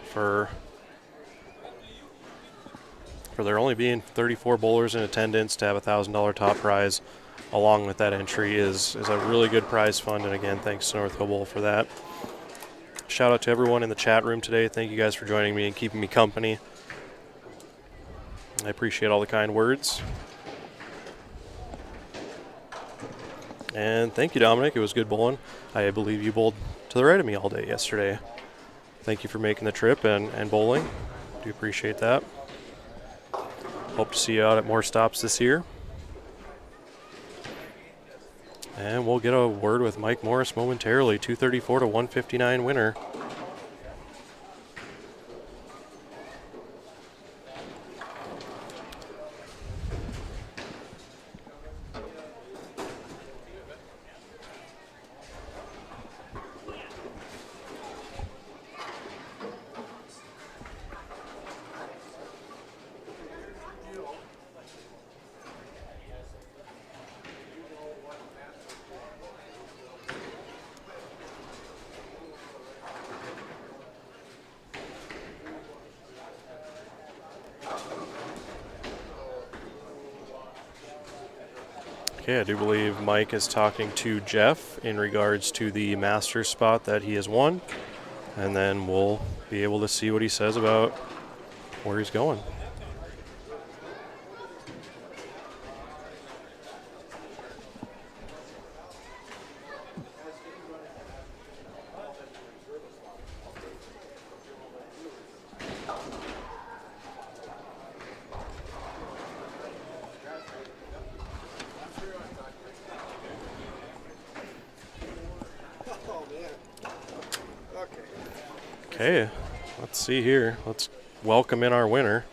For there only being 34 bowlers in attendance, to have a $1,000 top prize along with that entry is a really good prize fund. And again, thanks to North Hill Bowl for that. Shout out to everyone in the chat room today. Thank you guys for joining me and keeping me company. I appreciate all the kind words. And thank you, Dominic. It was good bowling. I believe you bowled to the right of me all day yesterday. Thank you for making the trip and bowling. Do appreciate that. Hope to see you out at more stops this year. And we'll get a word with Mike Morris momentarily. 234 to 159 winner. Okay, I do believe Mike is talking to Jeff in regards to the Masters spot that he has won, and then we'll be able to see what he says about where he's going. Okay, let's see here. Let's welcome in our winner.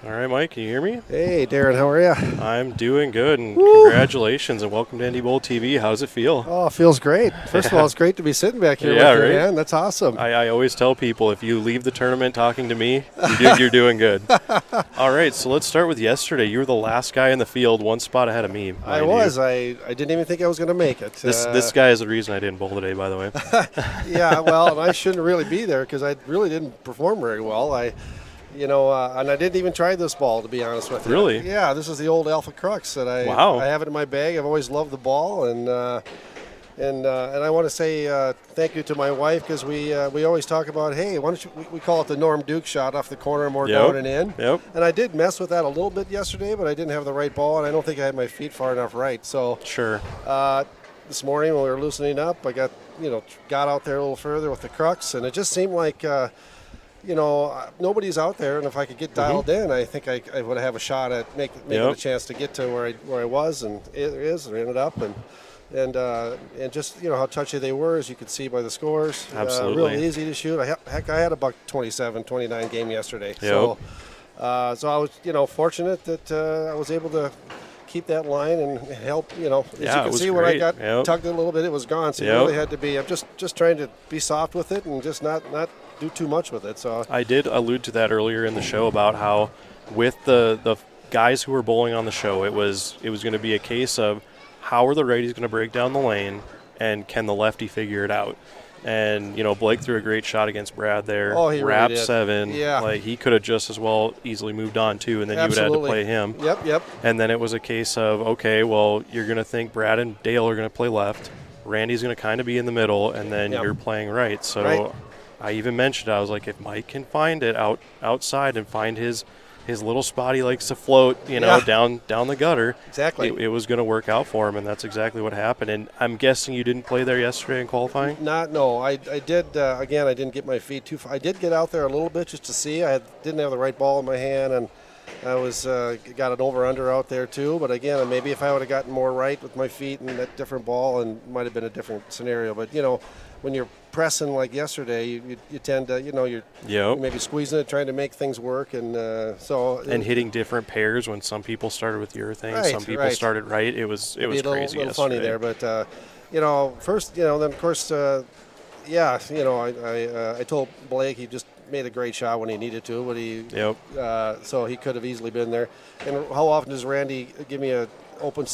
All right, Mike, can you hear me? Hey, Darren, how are you? I'm doing good, and congratulations, and welcome to NDBowlTV. How does it feel? Oh, it feels great. First of all, it's great to be sitting back here Yeah, with you, right? man. That's awesome. I always tell people, if you leave the tournament talking to me, you're doing good. All right, so let's start with yesterday. You were the last guy in the field, one spot ahead of me. I was. I didn't even think I was going to make it. This guy is the reason I didn't bowl today, by the way. Yeah, well, and I shouldn't really be there because I really didn't perform very well. And I didn't even try this ball, to be honest with you. Really? Yeah, this is the old Alpha Crux that I have it in my bag. I've always loved the ball, and I want to say thank you to my wife because we always talk about, hey, why don't you, we call it the Norm Duke shot off the corner, more down and in. Yep. And I did mess with that a little bit yesterday, but I didn't have the right ball, and I don't think I had my feet far enough right. So Sure. This morning when we were loosening up, I got out there a little further with the Crux, and it just seemed like nobody's out there, and if I could get dialed in, I think I would have a shot at making a chance to get to where I was, and it ended up, and just how touchy they were, as you could see by the scores. Absolutely. Real easy to shoot. I had a buck 27, 29 game yesterday. Yep. So I was fortunate that I was able to keep that line and help. As you can see, when I got tugged a little bit, it was gone. So you really had to be. I'm just trying to be soft with it and just not do too much with it. So I did allude to that earlier in the show about how with the guys who were bowling on the show, it was going to be a case of how are the righties going to break down the lane and can the lefty figure it out. And Blake threw a great shot against Brad there. Oh, he wrapped really did. 7. Yeah. Like he could have just as well easily moved on too, and then you would have had to play him. Yep. And then it was a case of, okay, well, you're going to think Brad and Dale are going to play left. Randy's going to kind of be in the middle, and then you're playing right. So I even mentioned, I was like, if Mike can find it outside and find his little spot he likes to float, down the gutter. Exactly. It was going to work out for him, and that's exactly what happened. And I'm guessing you didn't play there yesterday in qualifying? No. I did, again, I didn't get my feet too far. I did get out there a little bit just to see. I didn't have the right ball in my hand, and I was got an over-under out there too. But again, maybe if I would have gotten more right with my feet and that different ball, and might have been a different scenario. But, when you're pressing like yesterday, you tend to, you're maybe squeezing it, trying to make things work, and and hitting different pairs when some people started with your thing, some people started right. It was crazy. A little funny there, but first, then of course, I told Blake he just made a great shot when he needed to, but so he could have easily been there. And how often does Randy give me a open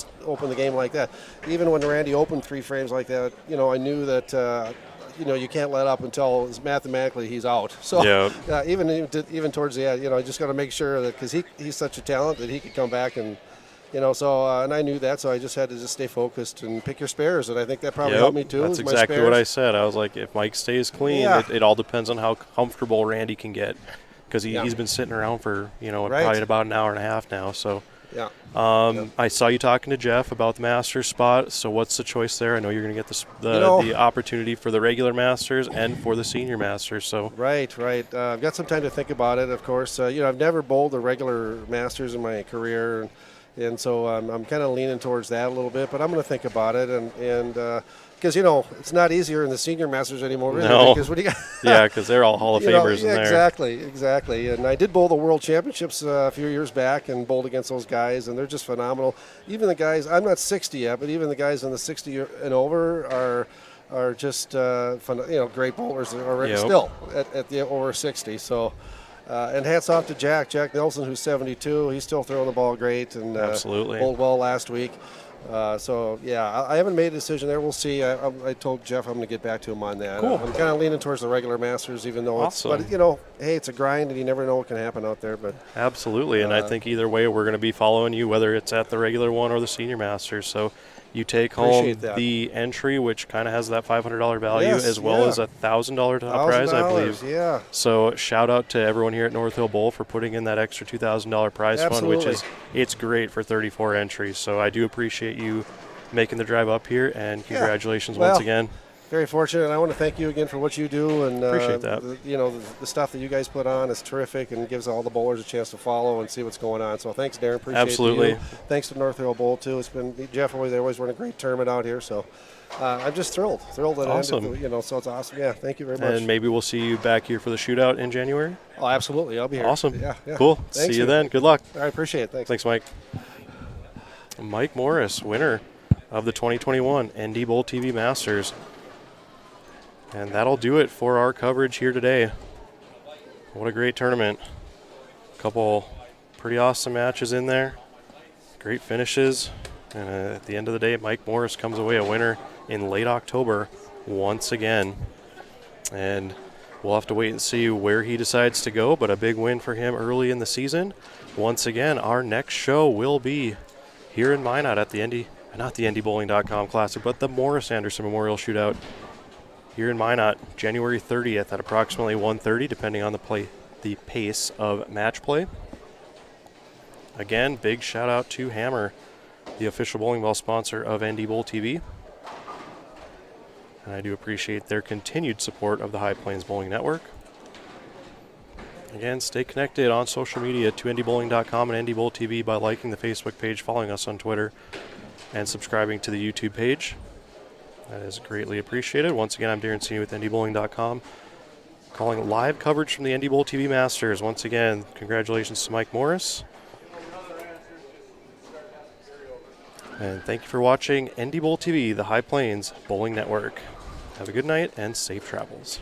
the game like that? Even when Randy opened 3 frames like that, I knew that you can't let up until mathematically he's out. So even towards the end, I just got to make sure that, because he's such a talent, that he could come back and and I knew that, so I just had to just stay focused and pick your spares, and I think that probably helped me too. That's exactly what I said. I was like, if Mike stays clean, it all depends on how comfortable Randy can get, because he's been sitting around for probably about an hour and a half now. So. Yeah. I saw you talking to Jeff about the Masters spot. So what's the choice there? I know you're going to get the opportunity for the regular Masters and for the senior Masters. So right. I've got some time to think about it. Of course, I've never bowled the regular Masters in my career, and so I'm kind of leaning towards that a little bit. But I'm going to think about it, and because it's not easier in the senior Masters anymore, really. No. Because what do you got? Because they're all Hall of Famers in there. Exactly. And I did bowl the World Championships a few years back and bowled against those guys, and they're just phenomenal. Even the guys, I'm not 60 yet, but even the guys in the 60 and over are just great bowlers already still at the over 60. So. And hats off to Jack Nelson, who's 72. He's still throwing the ball great and absolutely bowled well last week. So, yeah, I haven't made a decision there. We'll see. I told Jeff I'm going to get back to him on that. Cool. I'm kind of leaning towards the regular Masters, even though Awesome. it's, but, you know, hey, it's a grind, and you never know what can happen out there. But Absolutely, and I think either way we're going to be following you, whether it's at the regular one or the Senior Masters. So you take home Appreciate that. the entry, which kind of has that $500 value, Yes, as well yeah. as a $1,000 top prize, I believe. Yeah. So shout out to everyone here at North Hill Bowl for putting in that extra $2,000 prize fund, which is it's great for 34 entries. So I do appreciate you making the drive up here, and congratulations once again. Very fortunate, and I want to thank you again for what you do. And Appreciate that. The stuff that you guys put on is terrific, and gives all the bowlers a chance to follow and see what's going on. So thanks, Darren. Appreciate Absolutely. you. Thanks to North Hill Bowl too. It's been Jeff. They always run a great tournament out here. So I'm just thrilled that Awesome. it ended. So it's awesome. Yeah, thank you very much. And maybe we'll see you back here for the shootout in January. Oh, absolutely. I'll be here. Awesome. Yeah. Cool. Thanks, See you then. Good luck. I appreciate it. Thanks. Thanks, Mike. Mike Morris, winner of the 2021 NDBowlTV Masters. And that'll do it for our coverage here today. What a great tournament. Couple pretty awesome matches in there. Great finishes. And at the end of the day, Mike Morris comes away a winner in late October once again. And we'll have to wait and see where he decides to go, but a big win for him early in the season. Once again, our next show will be here in Minot at the not the NDBowling.com Classic, but the Morris Anderson Memorial Shootout here in Minot, January 30th at approximately 1:30, depending on the pace of match play. Again, big shout out to Hammer, the official bowling ball sponsor of NDBowlTV. And I do appreciate their continued support of the High Plains Bowling Network. Again, stay connected on social media to NDBowling.com and NDBowlTV by liking the Facebook page, following us on Twitter, and subscribing to the YouTube page. That is greatly appreciated. Once again, I'm Darren Senior with NDBowling.com, calling live coverage from the NDBowlTV Masters. Once again, congratulations to Mike Morris. And thank you for watching NDBowlTV, the High Plains Bowling Network. Have a good night and safe travels.